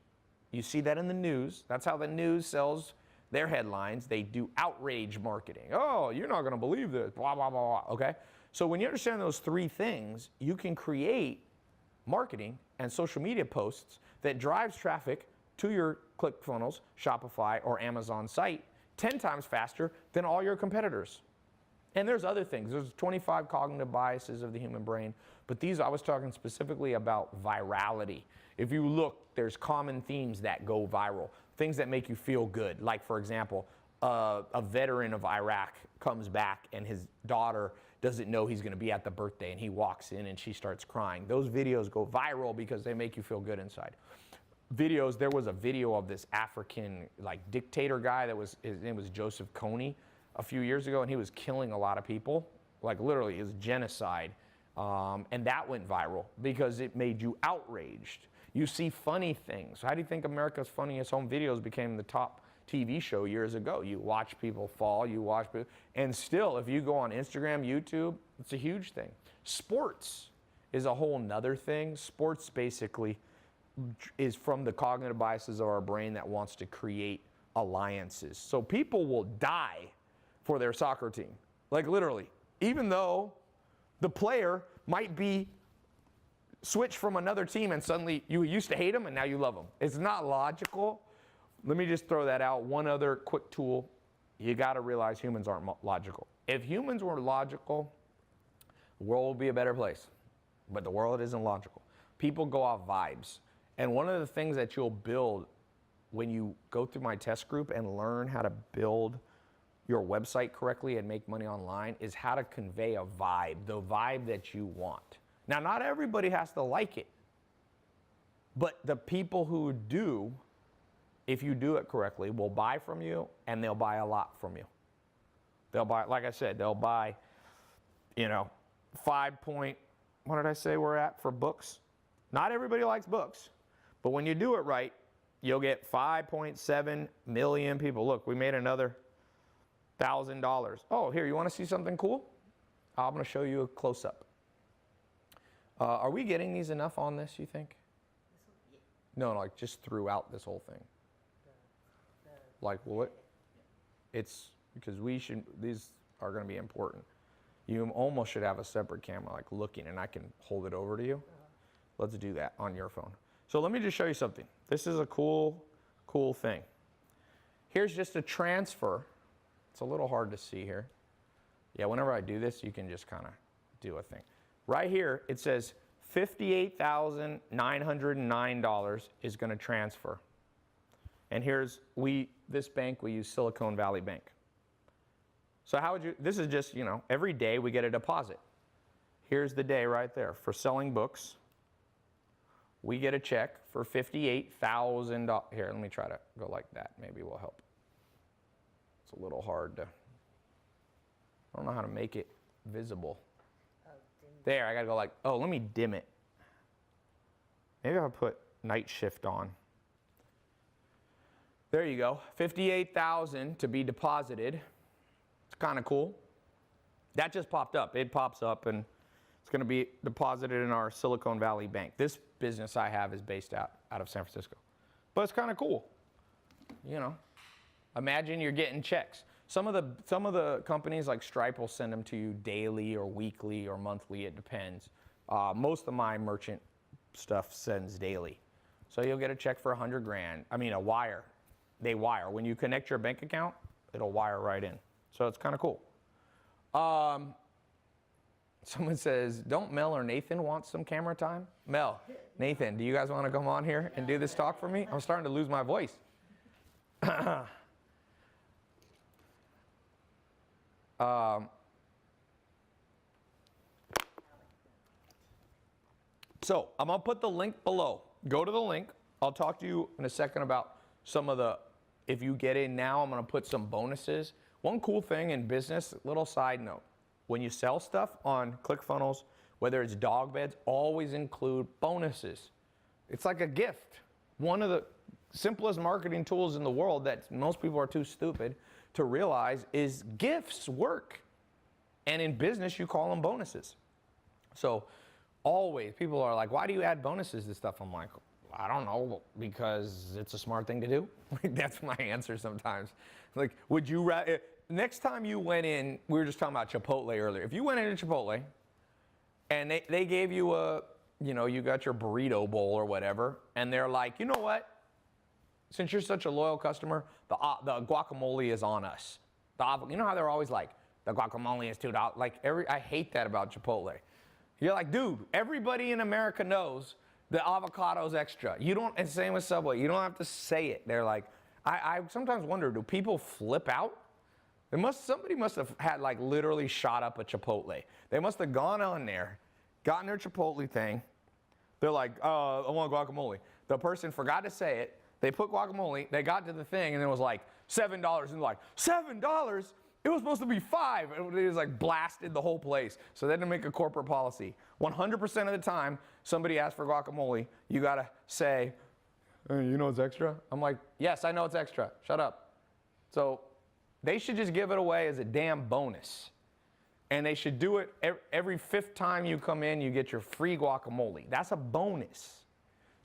You see that in the news. That's how the news sells their headlines. They do outrage marketing. Oh, you're not going to believe this, blah, blah, blah, blah, okay? So when you understand those three things, you can create marketing and social media posts that drives traffic to your ClickFunnels, Shopify, or Amazon site 10 times faster than all your competitors. And there's other things. There's 25 cognitive biases of the human brain, but these, I was talking specifically about virality. If you look, there's common themes that go viral, things that make you feel good. Like, for example, a veteran of Iraq comes back and his daughter doesn't know he's going to be at the birthday, and he walks in and she starts crying. Those videos go viral because they make you feel good inside. Videos, there was a video of this African dictator guy his name was Joseph Kony a few years ago, and he was killing a lot of people, like literally, it was genocide. And that went viral because it made you outraged. You see funny things. How do you think America's Funniest Home Videos became the top TV show years ago? You watch people fall, and still, if you go on Instagram, YouTube, it's a huge thing. Sports is a whole nother thing. Sports basically, is from the cognitive biases of our brain that wants to create alliances. So people will die for their soccer team, like literally, even though the player might be switched from another team and suddenly you used to hate them and now you love them. It's not logical. Let me just throw that out. One other quick tool. You got to realize humans aren't logical. If humans were logical, the world would be a better place. But the world isn't logical. People go off vibes. And one of the things that you'll build when you go through my test group and learn how to build your website correctly and make money online is how to convey a vibe, the vibe that you want. Now, not everybody has to like it, but the people who do, if you do it correctly, will buy from you, and they'll buy a lot from you. They'll buy, like I said, they'll buy, you know, what did I say we're at for books? Not everybody likes books, but when you do it right, you'll get 5.7 million people. Look, we made another $1,000. Oh, here, you want to see something cool? I'm going to show you a close-up. Are we getting these enough on this, you think? No, like just throughout this whole thing. Like, will it? It's because these are going to be important. You almost should have a separate camera, like looking, and I can hold it over to you. Let's do that on your phone. So let me just show you something. This is a cool thing. Here's just a transfer. It's a little hard to see here. Yeah, whenever I do this, you can just kind of do a thing. Right here, it says $58,909 is going to transfer. And here's, this bank, we use Silicon Valley Bank. So how would you, this is just, you know, every day we get a deposit. Here's the day right there. For selling books, we get a check for $58,000. Here, let me try to go like that. Maybe it will help. It's a little hard to, I don't know how to make it visible. There, I gotta go like, oh, let me dim it. Maybe I'll put night shift on. There you go, 58,000 to be deposited. It's kind of cool. That just popped up. It pops up and it's gonna be deposited in our Silicon Valley Bank. This business I have is based out of San Francisco. But it's kind of cool, you know. Imagine you're getting checks. Some of the companies like Stripe will send them to you daily or weekly or monthly, it depends. Most of my merchant stuff sends daily. So you'll get a check for 100 grand. I mean, a wire. They wire. When you connect your bank account, it'll wire right in. So it's kind of cool. Someone says, don't Mel or Nathan want some camera time? Mel, Nathan, do you guys want to come on here and do this talk for me? I'm starting to lose my voice. So I'm going to put the link below. Go to the link. I'll talk to you in a second about some of the, if you get in now, I'm going to put some bonuses. One cool thing in business, little side note, when you sell stuff on ClickFunnels, whether it's dog beds, always include bonuses. It's like a gift. One of the simplest marketing tools in the world that most people are too stupid to realize is gifts work. And in business, you call them bonuses. So always, people are like, why do you add bonuses to stuff? I'm like, I don't know, because it's a smart thing to do. That's my answer sometimes. Like, would you next time you went in, we were just talking about Chipotle earlier. If you went into Chipotle and they gave you a, you know, you got your burrito bowl or whatever, and they're like, you know what? Since you're such a loyal customer, the guacamole is on us. You know how they're always like, the guacamole is $2. Like I hate that about Chipotle. You're like, dude, everybody in America knows the avocado's extra. You don't, and same with Subway. You don't have to say it. They're like, I sometimes wonder, do people flip out? Somebody must have had like literally shot up a Chipotle. They must have gone on there, gotten their Chipotle thing. They're like, I want guacamole. The person forgot to say it. They put guacamole, they got to the thing, and it was like $7. And they're like, $7? It was supposed to be $5. And it was like blasted the whole place. So they had to make a corporate policy. 100% of the time, somebody asks for guacamole, you got to say, hey, you know it's extra? I'm like, yes, I know it's extra. Shut up. So they should just give it away as a damn bonus. And they should do it every 5th time you come in, you get your free guacamole. That's a bonus.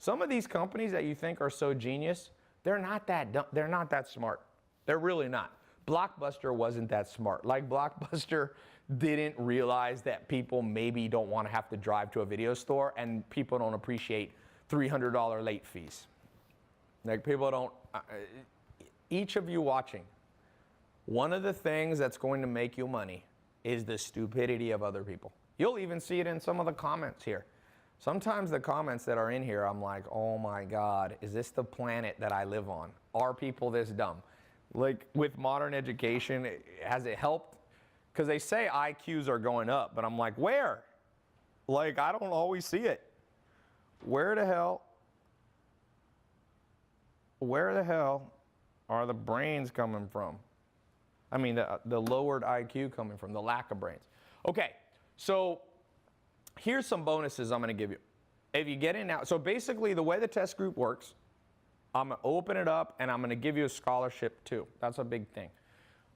Some of these companies that you think are so genius, they're not that dumb, they're not that smart. They're really not. Blockbuster wasn't that smart. Like Blockbuster didn't realize that people maybe don't want to have to drive to a video store, and people don't appreciate $300 late fees. Like people don't, each of you watching, one of the things that's going to make you money is the stupidity of other people. You'll even see it in some of the comments here. Sometimes the comments that are in here, I'm like, oh my God, is this the planet that I live on? Are people this dumb? Like with modern education, has it helped? Because they say IQs are going up, but I'm like, where? Like, I don't always see it. Where the hell are the brains coming from? I mean, the lowered IQ coming from, the lack of brains. Okay, so here's some bonuses I'm going to give you. If you get in now, so basically the way the test group works, I'm going to open it up and I'm going to give you a scholarship too. That's a big thing.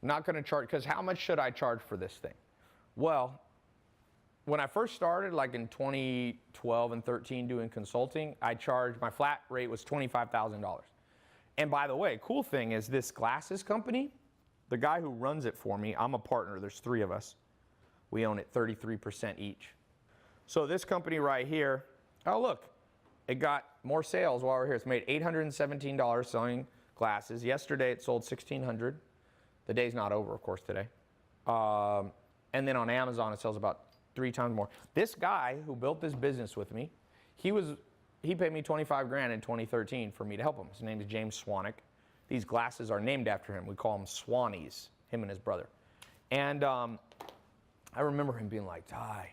I'm not going to charge, because how much should I charge for this thing? Well, when I first started, like in 2012 and 13 doing consulting, I charged, my flat rate was $25,000. And by the way, cool thing is this glasses company, the guy who runs it for me, I'm a partner, there's 3 of us. We own it 33% each. So this company right here, oh look, it got more sales while we're here. It's made $817 selling glasses. Yesterday it sold $1,600. The day's not over, of course, today. And then on Amazon it sells about 3 times more. This guy who built this business with me, he paid me $25,000 in 2013 for me to help him. His name is James Swanick. These glasses are named after him. We call them Swannies, him and his brother. And I remember him being like, Ty,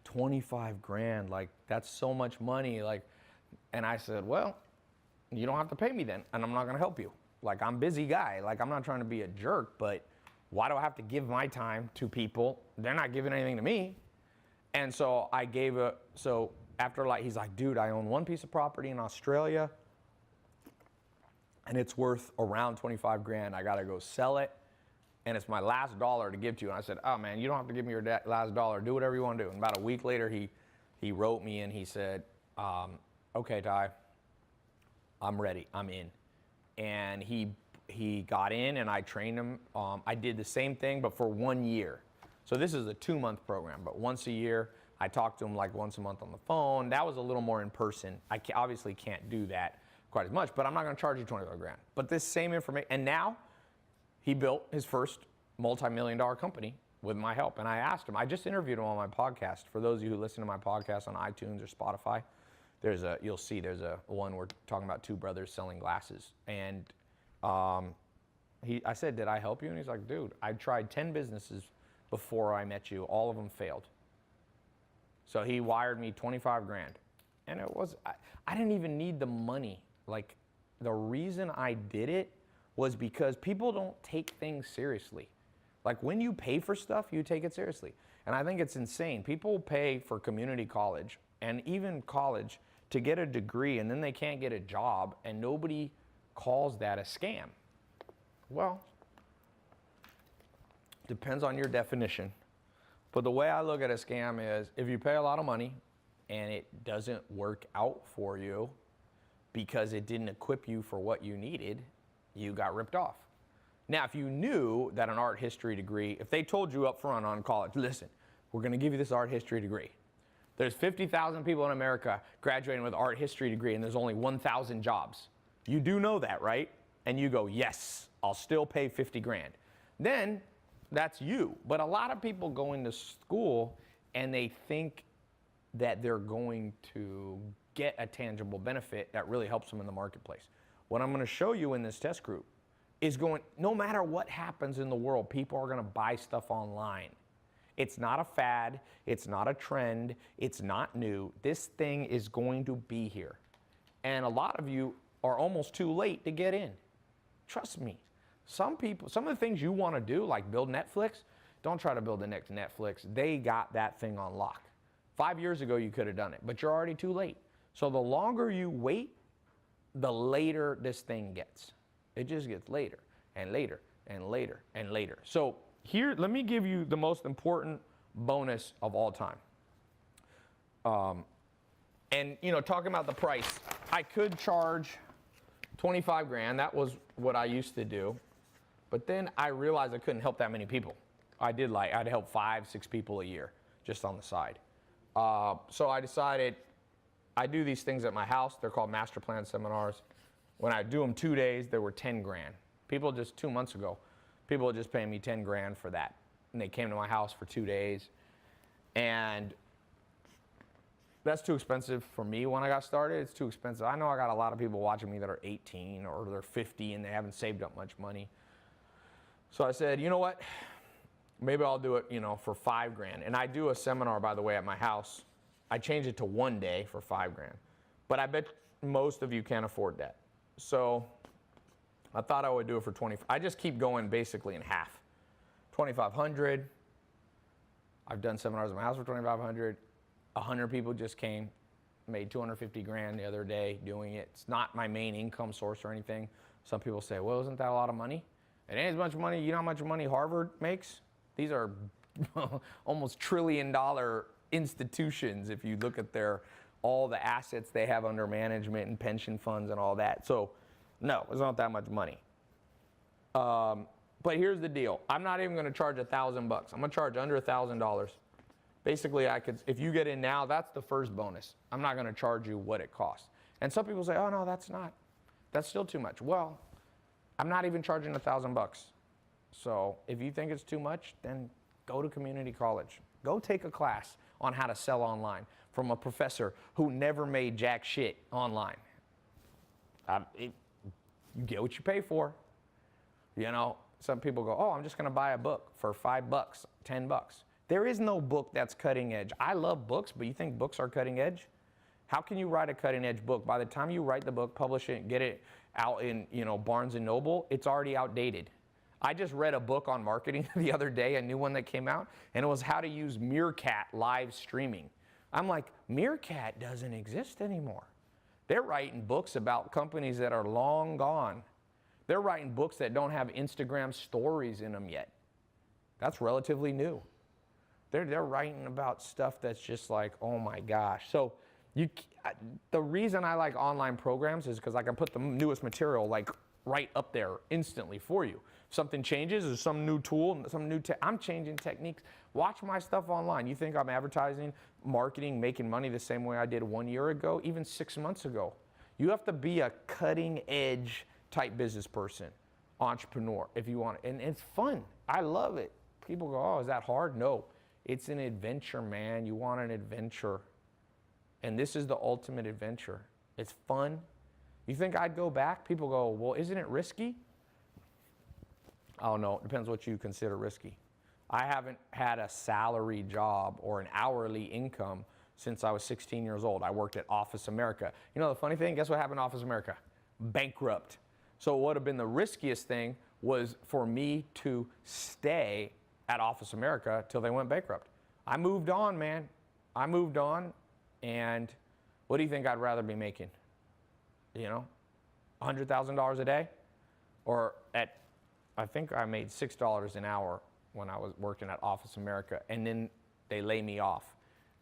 $25,000, like that's so much money. Like, and I said, well, you don't have to pay me then, and I'm not gonna help you. Like, I'm a busy guy. Like, I'm not trying to be a jerk, but why do I have to give my time to people? They're not giving anything to me. And so I gave so after like, he's like, dude, I own one piece of property in Australia and it's worth around $25,000. I gotta go sell it, and it's my last dollar to give to you. And I said, oh man, you don't have to give me your last dollar. Do whatever you want to do. And about a week later, he wrote me and he said, okay, Ty, I'm ready. I'm in. And he got in and I trained him. I did the same thing, but for 1 year. So this is a 2-month program, but once a year. I talked to him like once a month on the phone. That was a little more in person. I obviously can't do that quite as much, but I'm not gonna charge you $25,000. But this same information, and now he built his first multi-million-dollar company with my help. And I asked him, I just interviewed him on my podcast. For those of you who listen to my podcast on iTunes or Spotify, you'll see there's a one we're talking about 2 brothers selling glasses. And I said, did I help you? And he's like, dude, I tried 10 businesses before I met you. All of them failed. So he wired me $25,000. And I didn't even need the money. Like, the reason I did it was because people don't take things seriously. Like, when you pay for stuff, you take it seriously. And I think it's insane. People pay for community college and even college to get a degree, and then they can't get a job, and nobody calls that a scam. Well, depends on your definition. But the way I look at a scam is, if you pay a lot of money and it doesn't work out for you because it didn't equip you for what you needed, you got ripped off. Now, if you knew that an art history degree, if they told you up front on college, listen, we're gonna give you this art history degree. There's 50,000 people in America graduating with art history degree and there's only 1,000 jobs. You do know that, right? And you go, yes, I'll still pay $50,000. Then that's you. But a lot of people go into school and they think that they're going to get a tangible benefit that really helps them in the marketplace. What I'm gonna show you in this test group is no matter what happens in the world, people are gonna buy stuff online. It's not a fad, it's not a trend, it's not new. This thing is going to be here. And a lot of you are almost too late to get in. Trust me. Some of the things you wanna do, like build Netflix, don't try to build the next Netflix. They got that thing on lock. 5 years ago, you could have done it, but you're already too late. So the longer you wait, the later this thing gets. It just gets later and later and later and later. So here, let me give you the most important bonus of all time. And talking about the price, I could charge 25 grand. That was what I used to do. But then I realized I couldn't help that many people. I'd help 5, 6 people a year just on the side. So I decided I do these things at my house. They're called master plan seminars. When I do them 2 days, they were 10 grand. People just 2 months ago, people were just paying me 10 grand for that. And they came to my house for 2 days. And that's too expensive for me when I got started. It's too expensive. I know I got a lot of people watching me that are 18 or they're 50 and they haven't saved up much money. So I said, you know what? Maybe I'll do it, for 5 grand. And I do a seminar, by the way, at my house. I changed it to 1 day for 5 grand. But I bet most of you can't afford that. So I thought I would do it for 20. I just keep going basically in half. 2,500. I've done seminars at my house for 2,500. 100 people just came, made 250 grand the other day doing it. It's not my main income source or anything. Some people say, well, isn't that a lot of money? It ain't as much money. You know how much money Harvard makes? These are almost $1 trillion institutions if you look at all the assets they have under management and pension funds and all that. So no, it's not that much money. But here's the deal. I'm not even going to charge $1,000. I'm going to charge under $1,000. Basically, if you get in now, that's the first bonus. I'm not going to charge you what it costs. And some people say, oh no, that's still too much. Well, I'm not even charging $1,000. So if you think it's too much, then go to community college. Go take a class on how to sell online from a professor who never made jack shit online. You get what you pay for. Some people go, oh, I'm just going to buy a book for $5, $10. There is no book that's cutting edge. I love books, but you think books are cutting edge? How can you write a cutting edge book? By the time you write the book, publish it, get it out in Barnes & Noble, it's already outdated. I just read a book on marketing the other day, a new one that came out, and it was how to use Meerkat live streaming. I'm like, Meerkat doesn't exist anymore. They're writing books about companies that are long gone. They're writing books that don't have Instagram stories in them yet. That's relatively new. They're writing about stuff that's just like, oh my gosh. So the reason I like online programs is because I can put the newest material like right up there instantly for you. If something changes, or some new tool, I'm changing techniques. Watch my stuff online. You think I'm advertising, marketing, making money the same way I did 1 year ago, even 6 months ago? You have to be a cutting edge type business person, entrepreneur, if you want it. And it's fun. I love it. People go, oh, is that hard? No. It's an adventure, man. You want an adventure. And this is the ultimate adventure. It's fun. You think I'd go back? People go, well, isn't it risky? Oh, no. It depends what you consider risky. I haven't had a salary job or an hourly income since I was 16 years old. I worked at Office America. You know the funny thing? Guess what happened to Office America? Bankrupt. So what would have been the riskiest thing was for me to stay at Office America till they went bankrupt. I moved on, man. I moved on, and what do you think I'd rather be making? $100,000 a day? Or I think I made $6 an hour when I was working at Office America, and then they lay me off.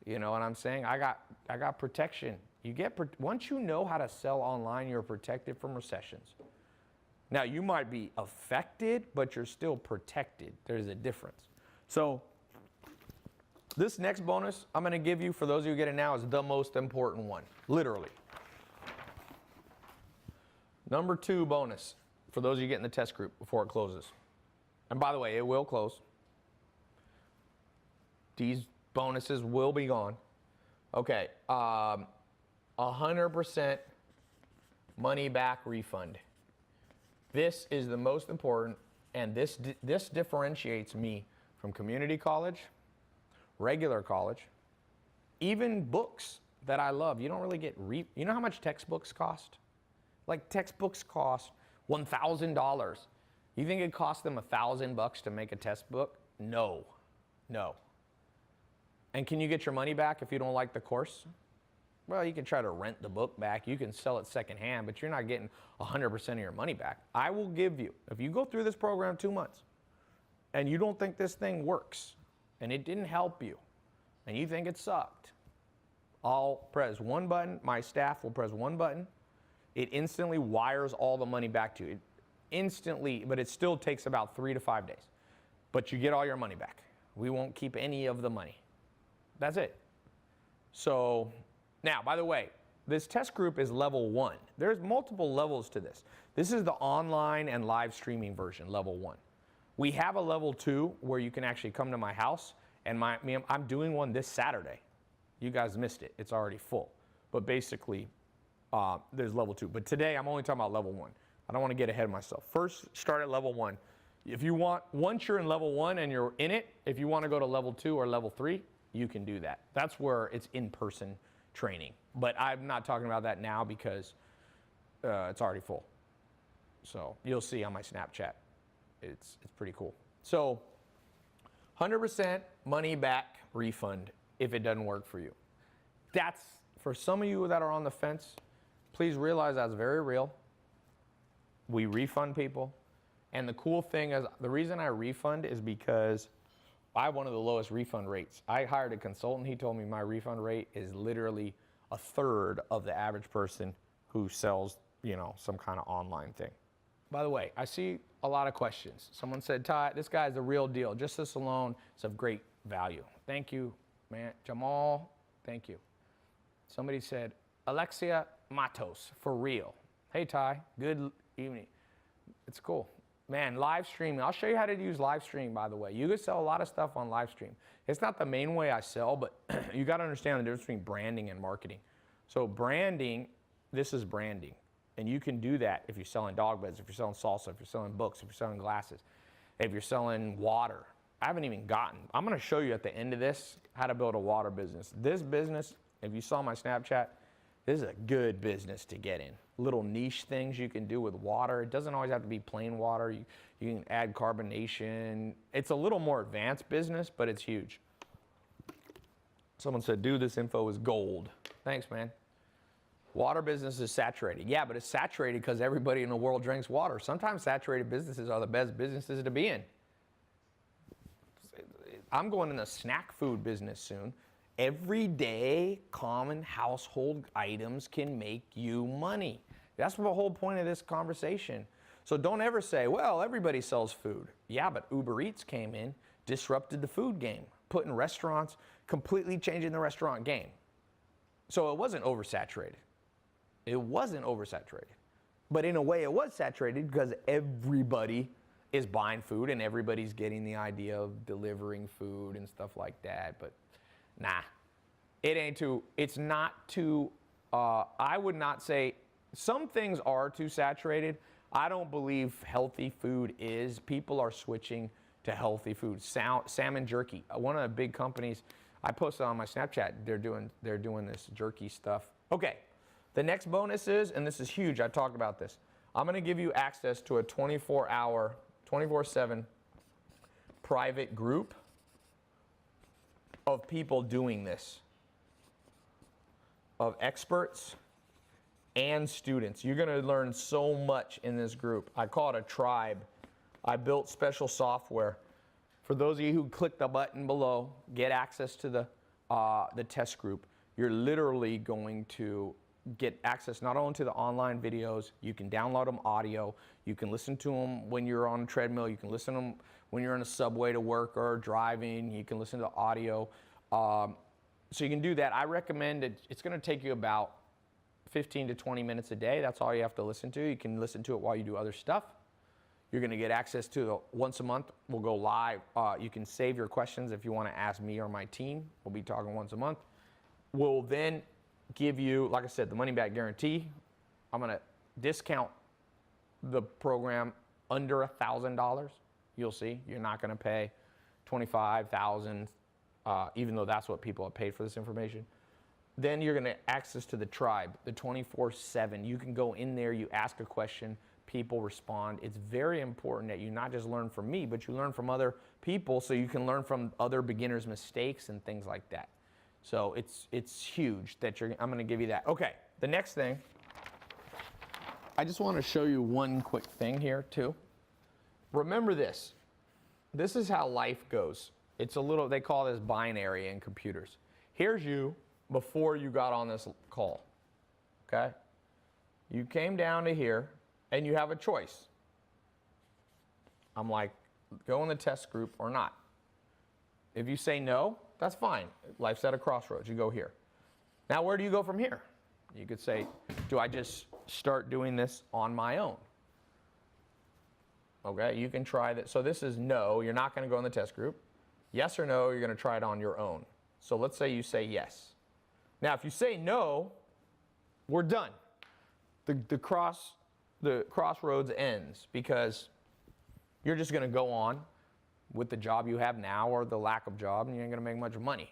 You know what I'm saying? I got protection. Once you know how to sell online, you're protected from recessions. Now, you might be affected, but you're still protected. There's a difference. So this next bonus I'm going to give you, for those of you who get it now, is the most important one, literally. Number 2 bonus, for those of you getting the test group before it closes. And by the way, it will close. These bonuses will be gone. Okay, 100% money back refund. This is the most important, and this differentiates me from community college, regular college, even books that I love. You don't really get you know how much textbooks cost? Like textbooks cost $1,000. You think it cost them $1,000 to make a test book? No. And can you get your money back if you don't like the course? Well, you can try to rent the book back. You can sell it secondhand, but you're not getting 100% of your money back. I will give you, if you go through this program 2 months and you don't think this thing works and it didn't help you and you think it sucked, I'll press one button. My staff will press one button It instantly wires all the money back to you. Instantly, but it still takes about 3 to 5 days. But you get all your money back. We won't keep any of the money. That's it. So now, by the way, this test group is level 1. There's multiple levels to this. This is the online and live streaming version, level 1. We have a level 2 where you can actually come to my house, and I'm doing one this Saturday. You guys missed it. It's already full. But basically, there's level 2. But today, I'm only talking about level 1. I don't want to get ahead of myself. First, start at level 1. If you want, once you're in level 1 and you're in it, if you want to go to level 2 or level 3, you can do that. That's where it's in-person training. But I'm not talking about that now because it's already full. So you'll see on my Snapchat. It's pretty cool. So 100% money back refund if it doesn't work for you. That's, for some of you that are on the fence, please realize that's very real. We refund people. And the cool thing is, the reason I refund is because I have one of the lowest refund rates. I hired a consultant. He told me my refund rate is literally a third of the average person who sells, some kind of online thing. By the way, I see a lot of questions. Someone said, Ty, this guy's the real deal. Just this alone is of great value. Thank you, man. Jamal, thank you. Somebody said, Alexia Matos, for real. Hey, Ty, good evening. It's cool. Man, live streaming. I'll show you how to use live stream, by the way. You can sell a lot of stuff on live stream. It's not the main way I sell, but you got to understand the difference between branding and marketing. So branding, this is branding. And you can do that if you're selling dog beds, if you're selling salsa, if you're selling books, if you're selling glasses, if you're selling water. I haven't even gotten. I'm going to show you at the end of this how to build a water business. This business, if you saw my Snapchat, this is a good business to get in. Little niche things you can do with water. It doesn't always have to be plain water. You can add carbonation. It's a little more advanced business, but it's huge. Someone said, dude, this info is gold. Thanks, man. Water business is saturated. Yeah, but it's saturated because everybody in the world drinks water. Sometimes saturated businesses are the best businesses to be in. I'm going in the snack food business soon. Everyday common household items can make you money. That's the whole point of this conversation. So don't ever say, well, everybody sells food. Yeah, but Uber Eats came in, disrupted the food game, putting restaurants, completely changing the restaurant game. So it wasn't oversaturated. It wasn't oversaturated. But in a way it was saturated because everybody is buying food and everybody's getting the idea of delivering food and stuff like that. But nah, it's not too, I would not say, some things are too saturated. I don't believe healthy food is. People are switching to healthy food. Salmon jerky, one of the big companies, I posted on my Snapchat, they're doing this jerky stuff. Okay, the next bonus is, and this is huge, I talked about this, I'm gonna give you access to a 24-hour, 24/7 private group of people doing this, of experts and students. You're gonna learn so much in this group. I call it a tribe. I built special software. For those of you who click the button below, get access to the test group. You're literally going to get access not only to the online videos, you can download them audio, you can listen to them when you're on a treadmill, you can listen to them when you're in a subway to work or driving, you can listen to audio. So you can do that. I recommend it. It's going to take you about 15 to 20 minutes a day. That's all you have to listen to. You can listen to it while you do other stuff. You're going to get access to the once a month. We'll go live. You can save your questions if you want to ask me or my team. We'll be talking once a month. We'll then give you, like I said, the money back guarantee. I'm going to discount the program under $1,000. You'll see. You're not going to pay $25,000, even though that's what people have paid for this information. Then you're going to access to the tribe, the 24/7. You can go in there, you ask a question, people respond. It's very important that you not just learn from me, but you learn from other people so you can learn from other beginners' mistakes and things like that. So it's huge that I'm going to give you that. Okay, the next thing, I just want to show you one quick thing here too. Remember this. This is how life goes. It's a little, they call this binary in computers. Here's you before you got on this call, okay? You came down to here and you have a choice. I'm like, go in the test group or not. If you say no, that's fine. Life's at a crossroads. You go here. Now, where do you go from here? You could say, do I just start doing this on my own? Okay, you can try that. So this is no, you're not going to go in the test group. Yes or no, you're going to try it on your own. So let's say you say yes. Now, if you say no, we're done. The crossroads ends because you're just going to go on with the job you have now or the lack of job, and you ain't going to make much money.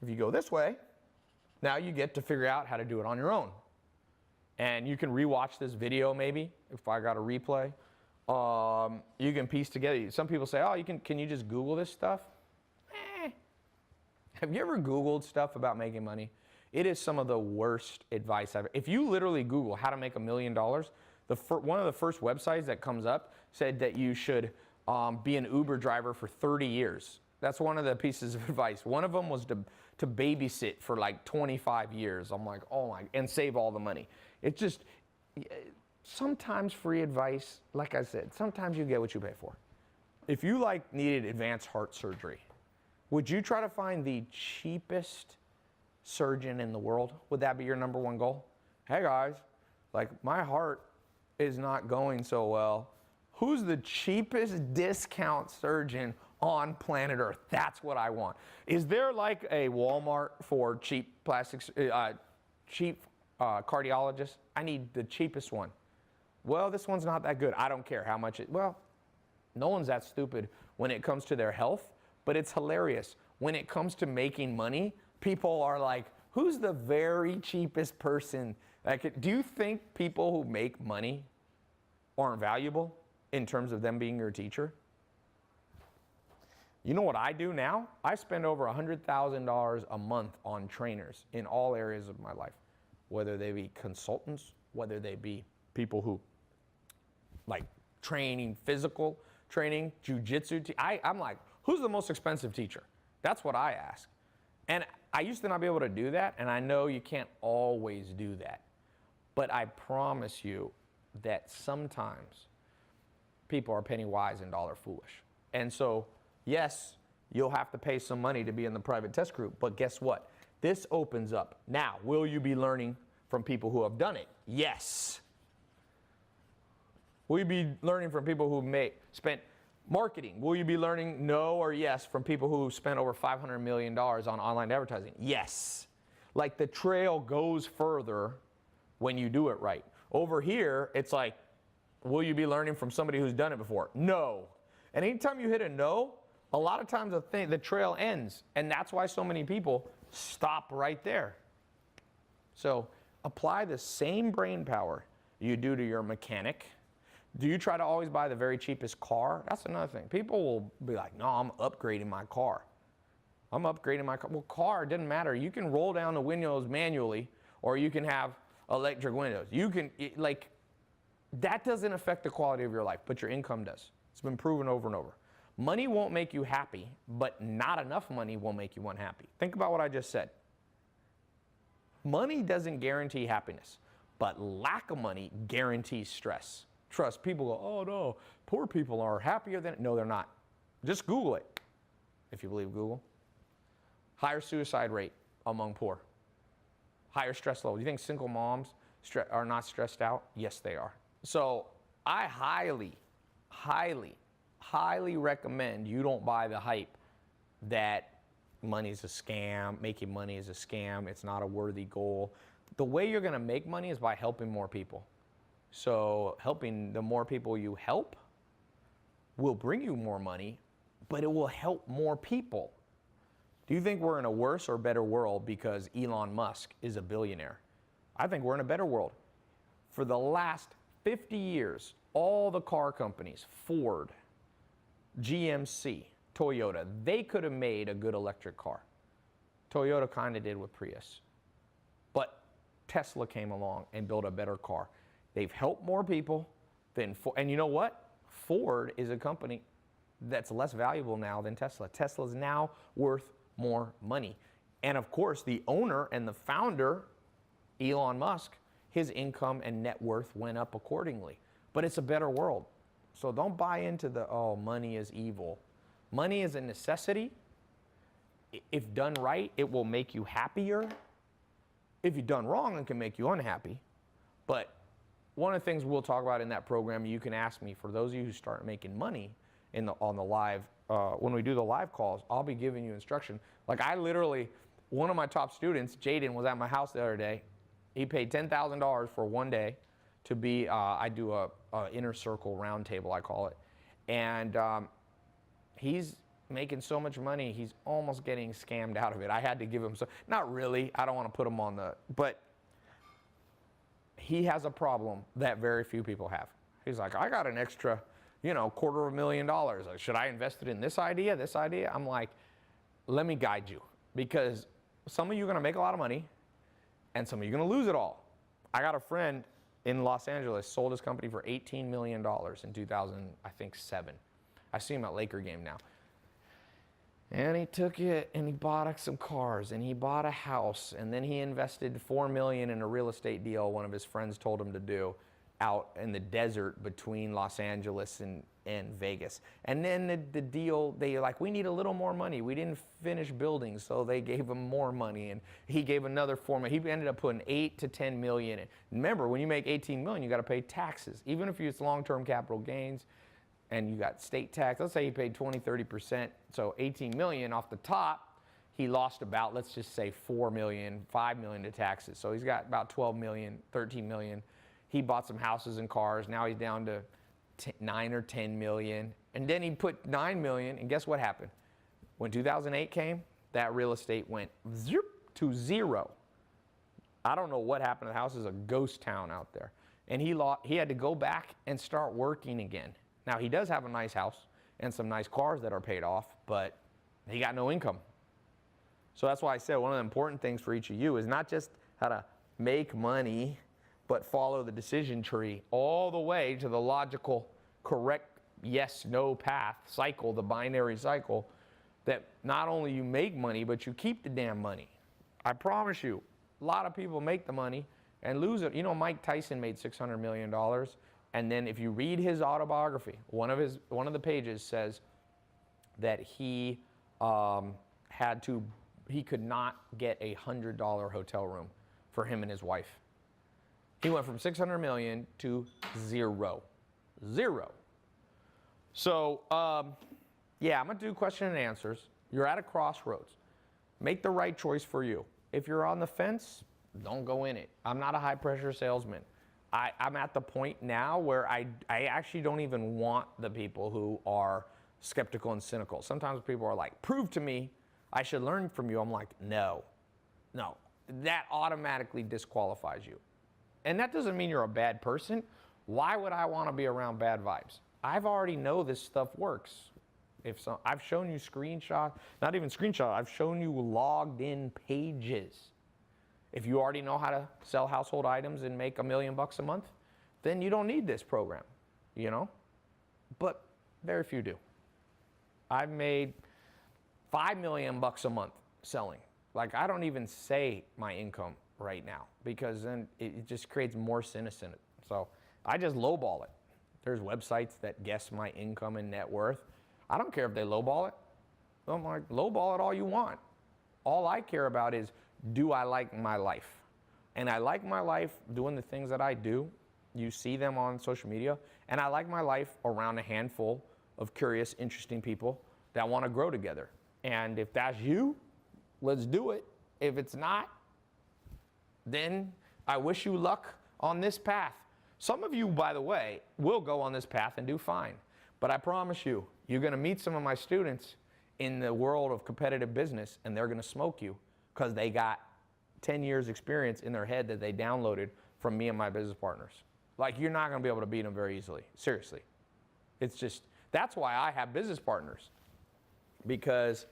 If you go this way, now you get to figure out how to do it on your own. And you can rewatch this video maybe, if I got a replay. You can piece together. Some people say, oh, can you just Google this stuff? Have you ever Googled stuff about making money? It is some of the worst advice ever. If you literally Google how to make $1 million, one of the first websites that comes up said that you should be an Uber driver for 30 years. That's one of the pieces of advice. One of them was to babysit for like 25 years. I'm like, oh my, and save all the money. It's just, sometimes free advice, like I said, sometimes you get what you pay for. If you needed advanced heart surgery, would you try to find the cheapest surgeon in the world? Would that be your number one goal? Hey guys, my heart is not going so well. Who's the cheapest discount surgeon on planet Earth? That's what I want. Is there a Walmart for cheap plastics, cheap cardiologists? I need the cheapest one. Well, this one's not that good. I don't care how much well, no one's that stupid when it comes to their health, but it's hilarious. When it comes to making money, people are like, who's the very cheapest person? Do you think people who make money aren't valuable in terms of them being your teacher? You know what I do now? I spend over $100,000 a month on trainers in all areas of my life, whether they be consultants, whether they be people who training, physical training, jujitsu. I'm like, who's the most expensive teacher? That's what I ask. And I used to not be able to do that, and I know you can't always do that. But I promise you that sometimes people are penny wise and dollar foolish. And so, yes, you'll have to pay some money to be in the private test group, but guess what? This opens up. Now, will you be learning from people who have done it? Yes. Will you be learning from people who spent marketing? Will you be learning no or yes from people who spent over $500 million on online advertising? Yes. The trail goes further when you do it right. Over here, it's will you be learning from somebody who's done it before? No. And anytime you hit a no, a lot of times the trail ends. And that's why so many people stop right there. So apply the same brain power you do to your mechanic. Do you try to always buy the very cheapest car? That's another thing. People will be like, no, I'm upgrading my car. I'm upgrading my car. Well, car, it doesn't matter. You can roll down the windows manually, or you can have electric windows. You can, that doesn't affect the quality of your life, but your income does. It's been proven over and over. Money won't make you happy, but not enough money will make you unhappy. Think about what I just said. Money doesn't guarantee happiness, but lack of money guarantees stress. Trust, people go, oh no, poor people are happier than, no, they're not. Just Google it, if you believe Google. Higher suicide rate among poor. Higher stress level. Do you think single moms are not stressed out? Yes, they are. So I highly, highly, highly recommend you don't buy the hype that money's a scam, making money is a scam, it's not a worthy goal. The way you're gonna make money is by helping more people. So helping the more people you help will bring you more money, but it will help more people. Do you think we're in a worse or better world because Elon Musk is a billionaire? I think we're in a better world. For the last 50 years, all the car companies, Ford, GMC, Toyota, they could have made a good electric car. Toyota kind of did with Prius. But Tesla came along and built a better car. They've helped more people than Ford. And you know what? Ford is a company that's less valuable now than Tesla. Tesla's now worth more money. And of course, the owner and the founder, Elon Musk, his income and net worth went up accordingly. But it's a better world. So don't buy into the, oh, money is evil. Money is a necessity. If done right, it will make you happier. If you've done wrong, it can make you unhappy. But one of the things we'll talk about in that program, you can ask me, for those of you who start making money on the live, when we do the live calls, I'll be giving you instruction. Like I literally, one of my top students, Jaden, was at my house the other day. He paid $10,000 for one day to be, I do a inner circle round table, I call it. And he's making so much money, he's almost getting scammed out of it. I had to give him some, not really, I don't want to put him on the, but he has a problem that very few people have. He's like, I got an extra, $250,000. Like, should I invest it in this idea, this idea? I'm like, let me guide you, because some of you are going to make a lot of money and some of you are going to lose it all. I got a friend in Los Angeles, sold his company for $18 million in 2007. I see him at Laker game now. And he took it and he bought some cars and he bought a house, and then he invested $4 million in a real estate deal one of his friends told him to do out in the desert between Los Angeles and Vegas. And then the deal, they like, we need a little more money. We didn't finish building, so they gave him more money, and he gave another $4 million. He ended up putting $8 to $10 million in. Remember, when you make $18 million, you got to pay taxes, even if it's long-term capital gains. And you got state tax. Let's say he paid 20, 30%. So 18 million off the top, he lost about, let's just say 4 million, 5 million to taxes. So he's got about 12 million, 13 million. He bought some houses and cars. Now he's down to 9 or 10 million. And then he put 9 million, and guess what happened? When 2008 came, that real estate went to zero. I don't know what happened. The house is a ghost town out there. And he had to go back and start working again. Now, he does have a nice house and some nice cars that are paid off, but he got no income. So that's why I said one of the important things for each of you is not just how to make money, but follow the decision tree all the way to the logical, correct yes, no path cycle, the binary cycle, that not only you make money, but you keep the damn money. I promise you, a lot of people make the money and lose it. Mike Tyson made $600 million. And then if you read his autobiography, one of the pages says that he could not get a $100 hotel room for him and his wife. He went from 600 million to zero. So, yeah, I'm going to do question and answers. You're at a crossroads. Make the right choice for you. If you're on the fence, don't go in it. I'm not a high-pressure salesman. I'm at the point now where I actually don't even want the people who are skeptical and cynical. Sometimes people are like, prove to me I should learn from you. I'm like, no. That automatically disqualifies you. And that doesn't mean you're a bad person. Why would I want to be around bad vibes? I've already know this stuff works. I've shown you screenshots, not even screenshots, I've shown you logged in pages. If you already know how to sell household items and make $1 million a month, then you don't need this program, But very few do. I've made $5 million a month selling. Like, I don't even say my income right now, because then it just creates more cynicism. So I just lowball it. There's websites that guess my income and net worth. I don't care if they lowball it. I'm like, lowball it all you want. All I care about is, do I like my life? And I like my life doing the things that I do. You see them on social media. And I like my life around a handful of curious, interesting people that want to grow together. And if that's you, let's do it. If it's not, then I wish you luck on this path. Some of you, by the way, will go on this path and do fine. But I promise you, you're going to meet some of my students in the world of competitive business, and they're going to smoke you, because they got 10 years experience in their head that they downloaded from me and my business partners. Like, you're not going to be able to beat them very easily. Seriously. It's just, that's why I have business partners, because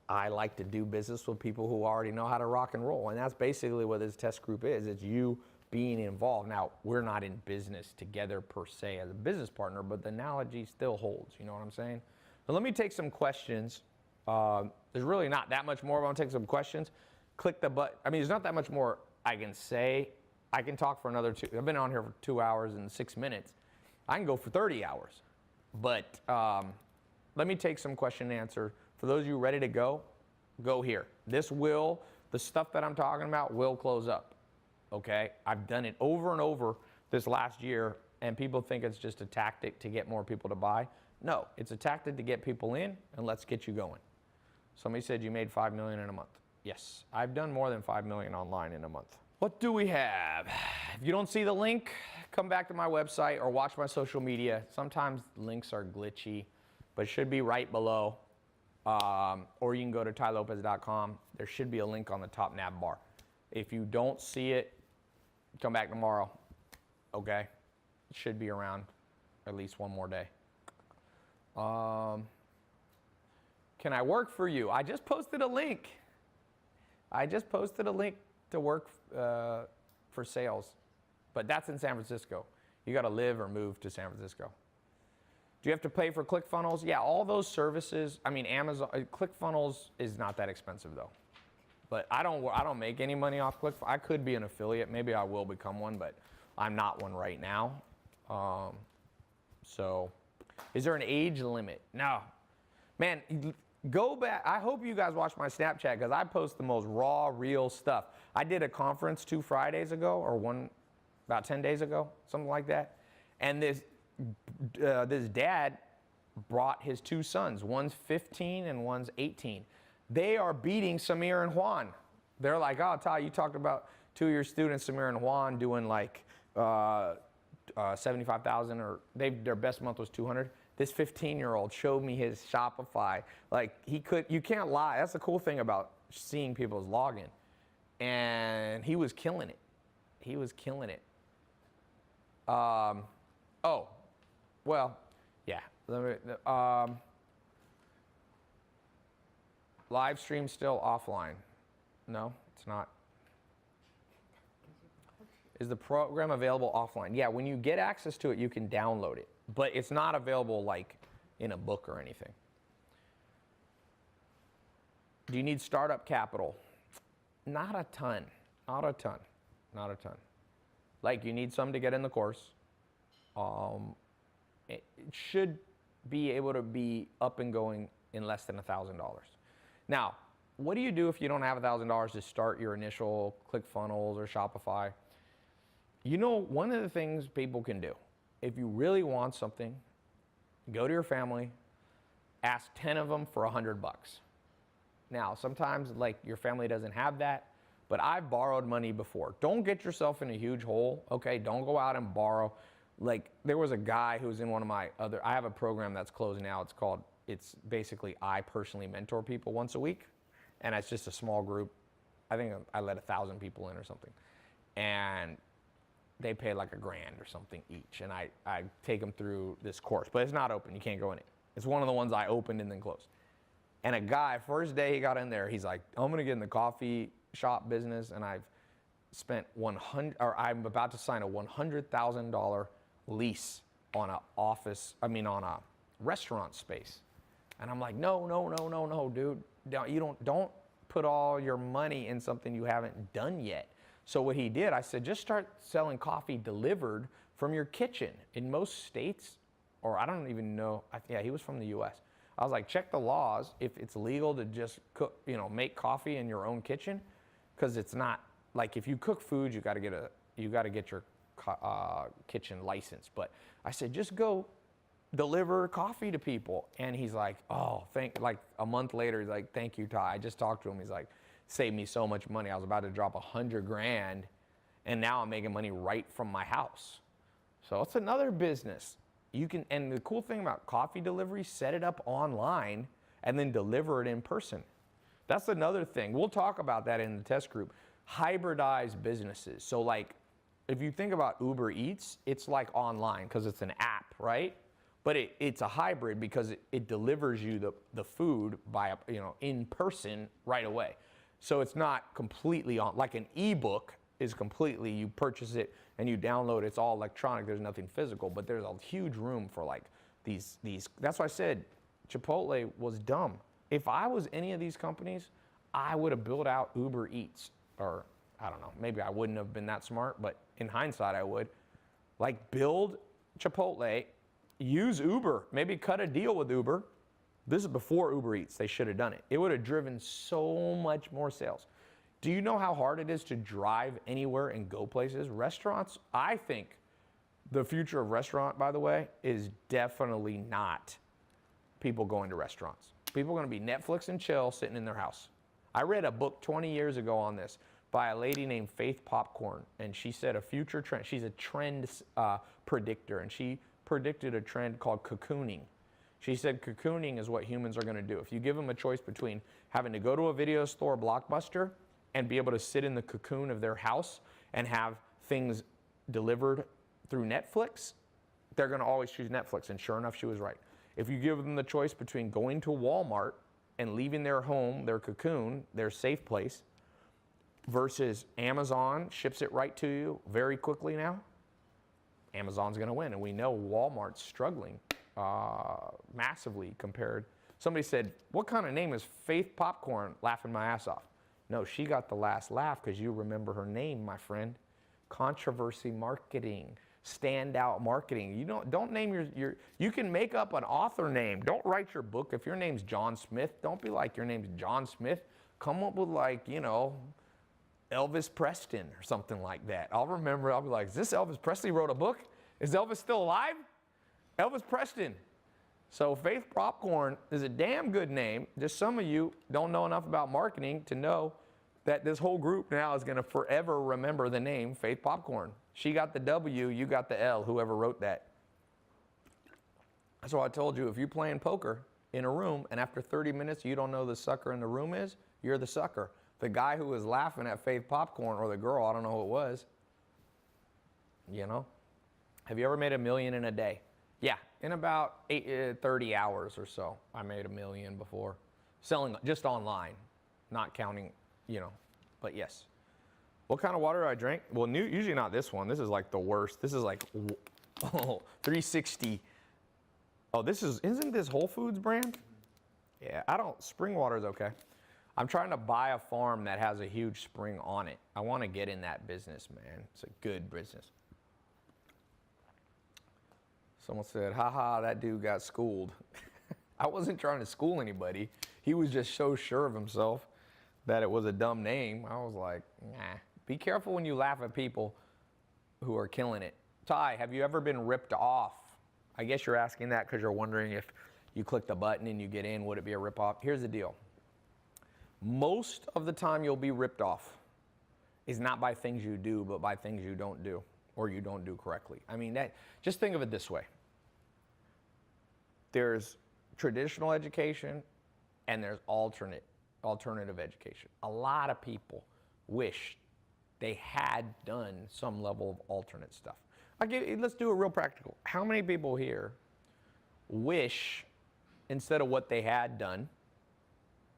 I like to do business with people who already know how to rock and roll. And that's basically what this test group is. It's you being involved. Now, we're not in business together per se as a business partner, but the analogy still holds. You know what I'm saying? So let me take some questions. There's really not that much more. I'm going to take some questions. Click the button. I mean, there's not that much more I can talk for another I've been on here for 2 hours and 6 minutes. I can go for 30 hours. But let me take some question and answer. For those of you ready to go here. The stuff that I'm talking about will close up, okay? I've done it over and over this last year, and people think it's just a tactic to get more people to buy. No, it's a tactic to get people in, and let's get you going. Somebody said you made $5 million in a month. Yes, I've done more than $5 million online in a month. What do we have? If you don't see the link, come back to my website or watch my social media. Sometimes links are glitchy, but it should be right below. Or you can go to tailopez.com. There should be a link on the top nav bar. If you don't see it, come back tomorrow, okay? It should be around at least one more day. Can I work for you? I just posted a link. To work for sales, but that's in San Francisco. You got to live or move to San Francisco. Do you have to pay for ClickFunnels? Yeah, all those services. I mean, Amazon, ClickFunnels is not that expensive though. But I don't make any money off ClickFunnels. I could be an affiliate. Maybe I will become one, but I'm not one right now. So, is there an age limit? No, man. Go back. I hope you guys watch my Snapchat because I post the most raw, real stuff. I did a conference 2 Fridays ago, or about 10 days ago, something like that. And this dad brought his 2 sons. One's 15 and one's 18. They are beating Samir and Juan. They're like, oh, Ty, you talked about 2 of your students, Samir and Juan, doing like 75,000, or their best month was 200. This 15-year-old showed me his Shopify. Like you can't lie. That's the cool thing about seeing people's login. And he was killing it. Oh, well, yeah. Live stream still offline? No, it's not. Is the program available offline? Yeah, when you get access to it, you can download it. But it's not available like in a book or anything. Do you need startup capital? Not a ton. Like you need some to get in the course. It should be able to be up and going in less than $1,000. Now, what do you do if you don't have $1,000 to start your initial ClickFunnels or Shopify? You know, one of the things people can do, if you really want something, go to your family, ask 10 of them for $100. Now, sometimes like your family doesn't have that, but I've borrowed money before. Don't get yourself in a huge hole, okay? Don't go out and borrow. Like there was a guy who was in one of my I have a program that's closing now. It's basically I personally mentor people once a week, and it's just a small group. I think I let 1,000 people in or something. And they pay like $1,000 or something each, and I take them through this course, but it's not open. You can't go in it. It's one of the ones I opened and then closed. And a guy, first day he got in there, he's like, I'm gonna get in the coffee shop business, and I'm about to sign a $100,000 lease on a restaurant space. And I'm like, no, dude. Don't put all your money in something you haven't done yet. So what he did, I said, just start selling coffee delivered from your kitchen. In most states, or I don't even know, yeah, he was from the US. I was like, check the laws if it's legal to just cook, make coffee in your own kitchen, because it's not like if you cook food, you got to get your kitchen license. But I said, just go deliver coffee to people. And he's like, like a month later, he's like, thank you, Ty. I just talked to him. He's like, saved me so much money. I was about to drop $100,000, and now I'm making money right from my house. So it's another business. And the cool thing about coffee delivery, set it up online and then deliver it in person. That's another thing. We'll talk about that in the test group. Hybridized businesses. So like, if you think about Uber Eats, it's like online because it's an app, right? But it's a hybrid because it delivers you the food by in person right away. So it's not completely like an ebook is completely, you purchase it and you download it, it's all electronic, there's nothing physical, but there's a huge room for like these, that's why I said Chipotle was dumb. If I was any of these companies, I would have built out Uber Eats or I don't know, maybe I wouldn't have been that smart, but in hindsight I would. Like build Chipotle, use Uber, maybe cut a deal with Uber. This is before Uber Eats, they should have done it. It would have driven so much more sales. Do you know how hard it is to drive anywhere and go places? Restaurants, I think the future of restaurant, by the way, is definitely not people going to restaurants. People are going to be Netflix and chill, sitting in their house. I read a book 20 years ago on this by a lady named Faith Popcorn, and she said a future trend, she's a trend predictor, and she predicted a trend called cocooning. She said cocooning is what humans are going to do. If you give them a choice between having to go to a video store, Blockbuster, and be able to sit in the cocoon of their house and have things delivered through Netflix, they're going to always choose Netflix. And sure enough, she was right. If you give them the choice between going to Walmart and leaving their home, their cocoon, their safe place, versus Amazon ships it right to you very quickly now, Amazon's going to win. And we know Walmart's struggling massively compared. Somebody said, what kind of name is Faith Popcorn? Laughing my ass off. No, she got the last laugh because you remember her name, my friend. Controversy marketing, standout marketing. You don't name you can make up an author name. Don't write your book. If your name's John Smith, don't be like your name's John Smith. Come up with like, you know, Elvis Preston or something like that. I'll be like, is this Elvis Presley wrote a book? Is Elvis still alive? Elvis Preston. So Faith Popcorn is a damn good name. Just some of you don't know enough about marketing to know that this whole group now is going to forever remember the name Faith Popcorn. She got the W, you got the L, whoever wrote that. That's why I told you, if you're playing poker in a room and after 30 minutes you don't know who the sucker in the room is, you're the sucker. The guy who was laughing at Faith Popcorn, or the girl, I don't know who it was, you know. Have you ever made $1 million in a day? Yeah, in about 30 hours or so, I made $1 million before. Selling just online, not counting, you know, but yes. What kind of water do I drink? Well, usually not this one. This is like the worst. This is like 360. Oh, isn't this Whole Foods brand? Yeah, spring water is okay. I'm trying to buy a farm that has a huge spring on it. I want to get in that business, man. It's a good business. Someone said, haha, that dude got schooled. I wasn't trying to school anybody. He was just so sure of himself that it was a dumb name. I was like, nah. Be careful when you laugh at people who are killing it. Ty, have you ever been ripped off? I guess you're asking that because you're wondering if you click the button and you get in, would it be a rip off? Here's the deal. Most of the time you'll be ripped off is not by things you do, but by things you don't do or you don't do correctly. I mean, just think of it this way. There's traditional education and there's alternative education. A lot of people wish they had done some level of alternate stuff. Let's do it real practical. How many people here wish, instead of what they had done,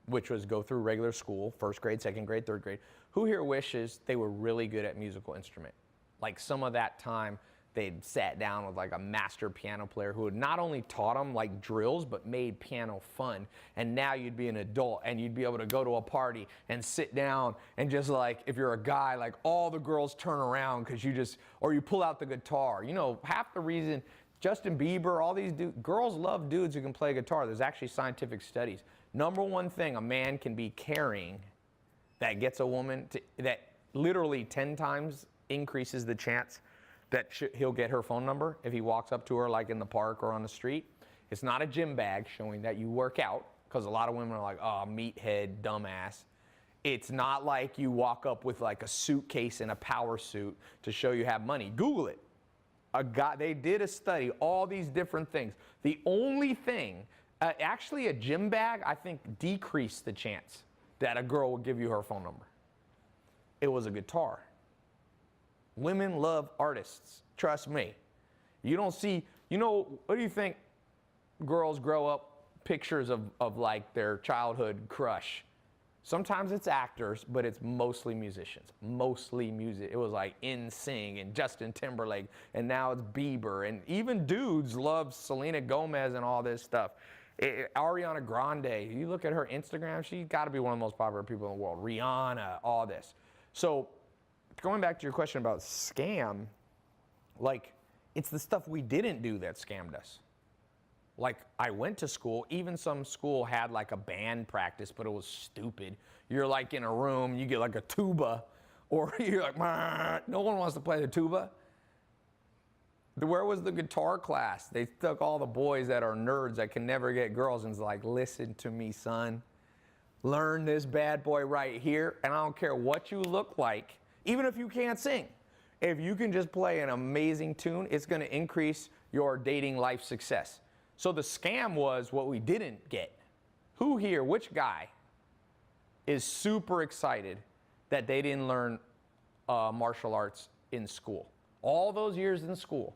which was go through regular school, first grade, second grade, third grade, who here wishes they were really good at musical instrument? Like some of that time they'd sat down with like a master piano player who had not only taught them like drills, but made piano fun. And now you'd be an adult and you'd be able to go to a party and sit down and just like, if you're a guy, like all the girls turn around because or you pull out the guitar. You know, half the reason Justin Bieber, all these girls love dudes who can play guitar. There's actually scientific studies. Number one thing a man can be carrying that gets a woman that literally 10 times increases the chance that he'll get her phone number if he walks up to her like in the park or on the street. It's not a gym bag showing that you work out, because a lot of women are like, oh, meathead, dumbass. It's not like you walk up with like a suitcase and a power suit to show you have money. Google it. They did a study, all these different things. The only thing, actually a gym bag, I think decreased the chance that a girl will give you her phone number. It was a guitar. Women love artists, trust me. You don't see, what do you think girls grow up pictures of like their childhood crush? Sometimes it's actors, but it's mostly musicians, mostly music. It was like NSYNC and Justin Timberlake, and now it's Bieber, and even dudes love Selena Gomez and all this stuff. Ariana Grande, you look at her Instagram, she's got to be one of the most popular people in the world. Rihanna, all this. So going back to your question about scam, like, it's the stuff we didn't do that scammed us. Like, I went to school, even some school had like a band practice, but it was stupid. You're like in a room, you get like a tuba, or you're like, no one wants to play the tuba. Where was the guitar class? They took all the boys that are nerds that can never get girls and was like, listen to me, son. Learn this bad boy right here, and I don't care what you look like, even if you can't sing. If you can just play an amazing tune, it's going to increase your dating life success. So the scam was what we didn't get. Who here, which guy, is super excited that they didn't learn martial arts in school? All those years in school.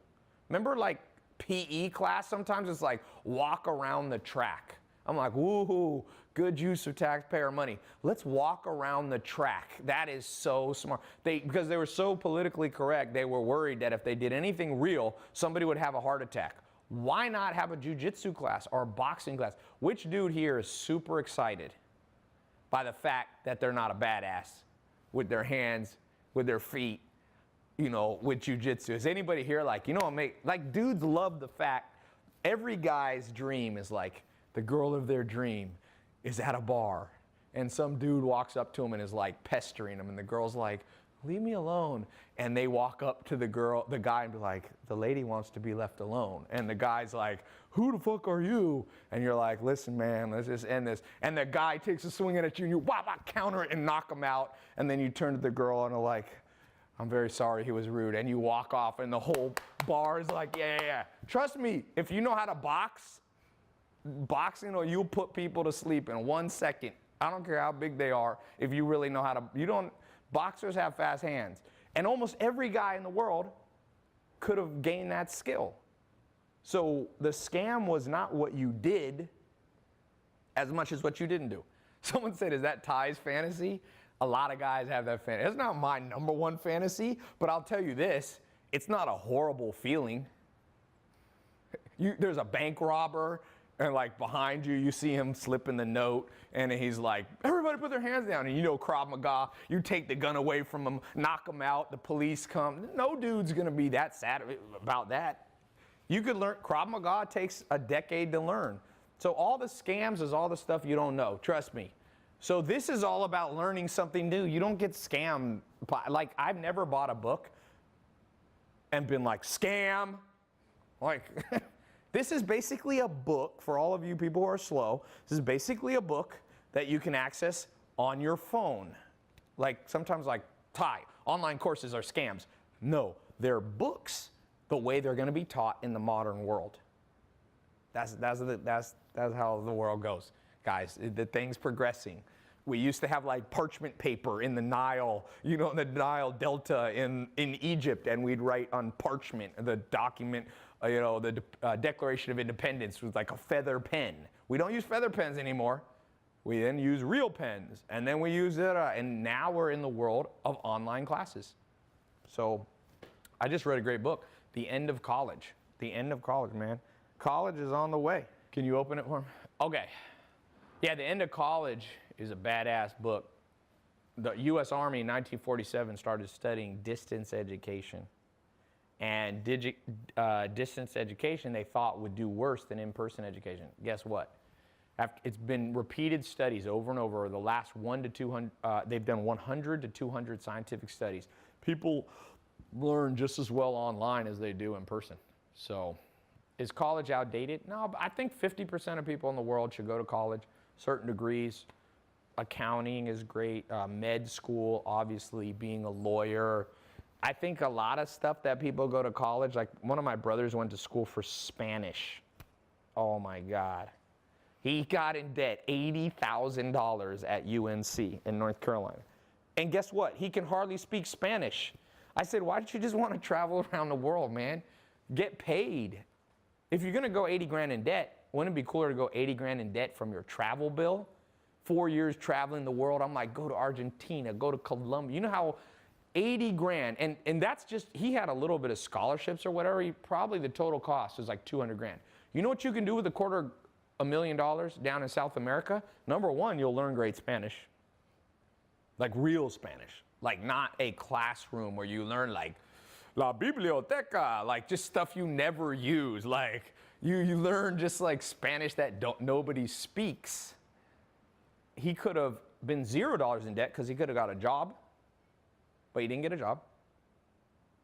Remember, like, PE class, sometimes it's like walk around the track. I'm like, woohoo, good use of taxpayer money. Let's walk around the track. That is so smart. Because they were so politically correct, they were worried that if they did anything real, somebody would have a heart attack. Why not have a jiu-jitsu class or a boxing class? Which dude here is super excited by the fact that they're not a badass with their hands, with their feet, you know, with jiu-jitsu? Is anybody here like, you know, like, dudes love the fact every guy's dream is like, the girl of their dream is at a bar, and some dude walks up to him and is like pestering him, and the girl's like, leave me alone. And they walk up to the guy and be like, the lady wants to be left alone. And the guy's like, who the fuck are you? And you're like, listen, man, let's just end this. And the guy takes a swing at you, and you counter it and knock him out. And then you turn to the girl and are like, I'm very sorry, he was rude. And you walk off, and the whole bar is like, yeah. Trust me, if you know how to boxing, or you'll put people to sleep in 1 second. I don't care how big they are. If you really know how to, boxers have fast hands. And almost every guy in the world could have gained that skill. So the scam was not what you did as much as what you didn't do. Someone said, is that Ty's fantasy? A lot of guys have that fantasy. It's not my number one fantasy, but I'll tell you this, it's not a horrible feeling. There's a bank robber, and like behind you, you see him slipping the note, and he's like, everybody put their hands down. And you know Krav Maga, you take the gun away from him, knock him out, the police come. No dude's gonna be that sad about that. You could learn, Krav Maga takes a decade to learn. So all the scams is all the stuff you don't know, trust me. So this is all about learning something new. You don't get scammed. Like, I've never bought a book and been like, scam. Like, this is basically a book for all of you people who are slow. This is basically a book that you can access on your phone. Like, sometimes like, Ty, online courses are scams. No, they're books the way they're going to be taught in the modern world. That's how the world goes, guys. The thing's progressing. We used to have like parchment paper in the Nile, you know, in the Nile Delta in Egypt, and we'd write on parchment the document, the Declaration of Independence with like a feather pen. We don't use feather pens anymore. We then use real pens, and then we use it, and now we're in the world of online classes. So I just read a great book, The End of College. The End of College, man. College is on the way. Can you open it for me? Okay. Yeah, The End of College is a badass book. The U.S. Army in 1947 started studying distance education. And distance education they thought would do worse than in-person education. Guess what? It's been repeated studies over and over. The last 1 to 200, they've done 100 to 200 scientific studies. People learn just as well online as they do in person. So is college outdated? No, but I think 50% of people in the world should go to college, certain degrees. Accounting is great, med school, obviously being a lawyer. I think a lot of stuff that people go to college, like one of my brothers went to school for Spanish. Oh my God. He got in debt $80,000 at UNC in North Carolina. And guess what? He can hardly speak Spanish. I said, why don't you just want to travel around the world, man? Get paid. If you're going to go 80 grand in debt, wouldn't it be cooler to go 80 grand in debt from your travel bill? 4 years traveling the world. I'm like, go to Argentina, go to Colombia. You know how 80 grand, and that's just, he had a little bit of scholarships or whatever. Probably the total cost is like 200 grand. You know what you can do with $250,000 down in South America? Number one, you'll learn great Spanish. Like real Spanish. Like not a classroom where you learn like la biblioteca, like just stuff you never use. Like you learn just like Spanish that nobody speaks. He could have been $0 in debt because he could have got a job, but he didn't get a job,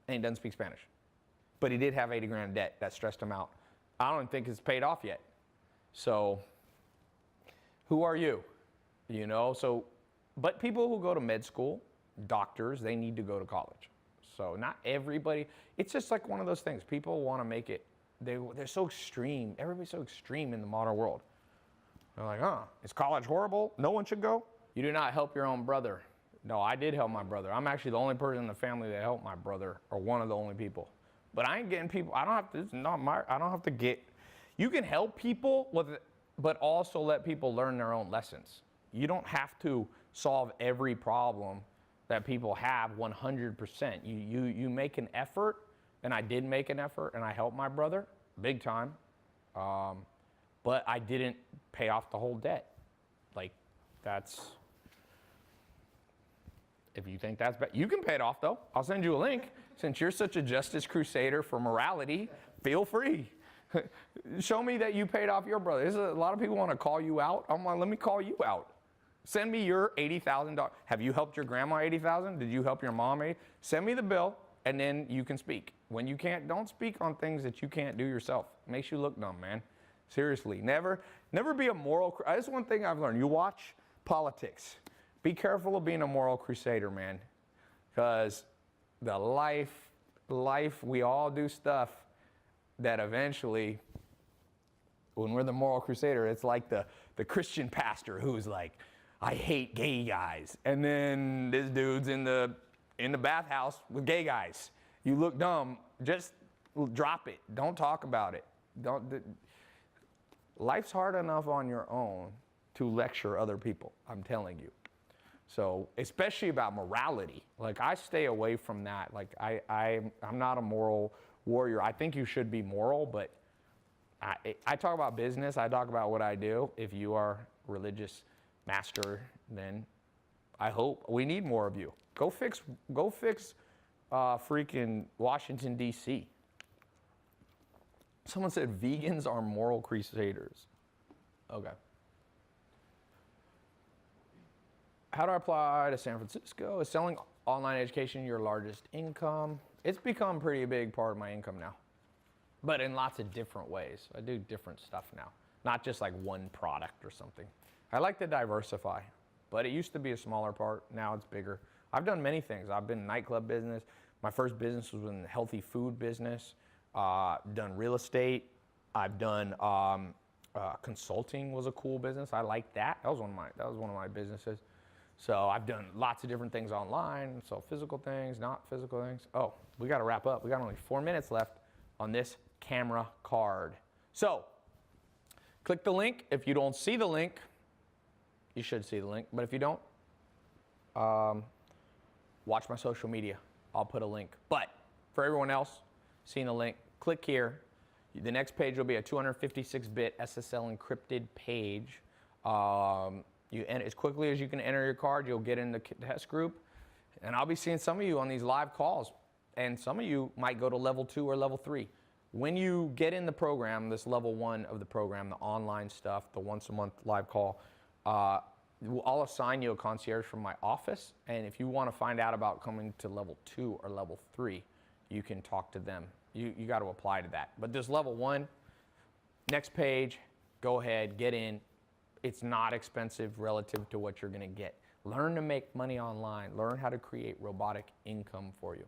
and he doesn't speak Spanish. But he did have 80 grand in debt. That stressed him out. I don't think it's paid off yet. So who are you? You know, so, but people who go to med school, doctors, they need to go to college. So not everybody, it's just like one of those things. People want to make it, they're so extreme. Everybody's so extreme in the modern world. They're like, is college horrible? No one should go? You do not help your own brother. No, I did help my brother. I'm actually the only person in the family that helped my brother, or one of the only people. But I ain't getting people, I don't have to, it's not my, I don't have to get, you can help people with it, but also let people learn their own lessons. You don't have to solve every problem that people have 100%. You make an effort, and I did make an effort, and I helped my brother big time, but I didn't pay off the whole debt. Like, that's, if you think that's bad, you can pay it off though. I'll send you a link. Since you're such a justice crusader for morality, feel free. Show me that you paid off your brother. A lot of people want to call you out. I'm like, let me call you out. Send me your $80,000. Have you helped your grandma $80,000? Did you help your mom $80,000? Send me the bill, and then you can speak. When you can't, don't speak on things that you can't do yourself. It makes you look dumb, man. Seriously, never be a moral. That's one thing I've learned. You watch politics. Be careful of being a moral crusader, man, because the life, we all do stuff that eventually, when we're the moral crusader, it's like the Christian pastor who's like, I hate gay guys. And then this dude's in the bathhouse with gay guys. You look dumb, just drop it. Don't talk about it. Life's hard enough on your own to lecture other people, I'm telling you. So, especially about morality. Like, I stay away from that. Like, I'm not a moral warrior. I think you should be moral, but I talk about business. I talk about what I do. If you are religious master, then I hope we need more of you. Go fix freaking Washington, D.C. Someone said vegans are moral crusaders. Okay. How do I apply to San Francisco? Is selling online education your largest income? It's become a pretty big part of my income now, but in lots of different ways. I do different stuff now, not just like one product or something. I like to diversify, but it used to be a smaller part. Now it's bigger. I've done many things. I've been in nightclub business. My first business was in the healthy food business. Done real estate. I've done consulting was a cool business. I liked that. That was one of my businesses. So I've done lots of different things online. So physical things, not physical things. Oh, we got to wrap up. We got only 4 minutes left on this camera card. So click the link. If you don't see the link, you should see the link. But if you don't, watch my social media. I'll put a link. But for everyone else, seeing the link, click here. The next page will be a 256-bit SSL encrypted page. As quickly as you can enter your card, you'll get in the test group. And I'll be seeing some of you on these live calls. And some of you might go to level 2 or level 3. When you get in the program, this level 1 of the program, the online stuff, the once a month live call, I'll assign you a concierge from my office. And if you want to find out about coming to level 2 or level 3, you can talk to them. You got to apply to that. But this level 1, next page, go ahead, get in. It's not expensive relative to what you're going to get. Learn to make money online. Learn how to create robotic income for you.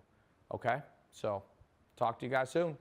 Okay? So, talk to you guys soon.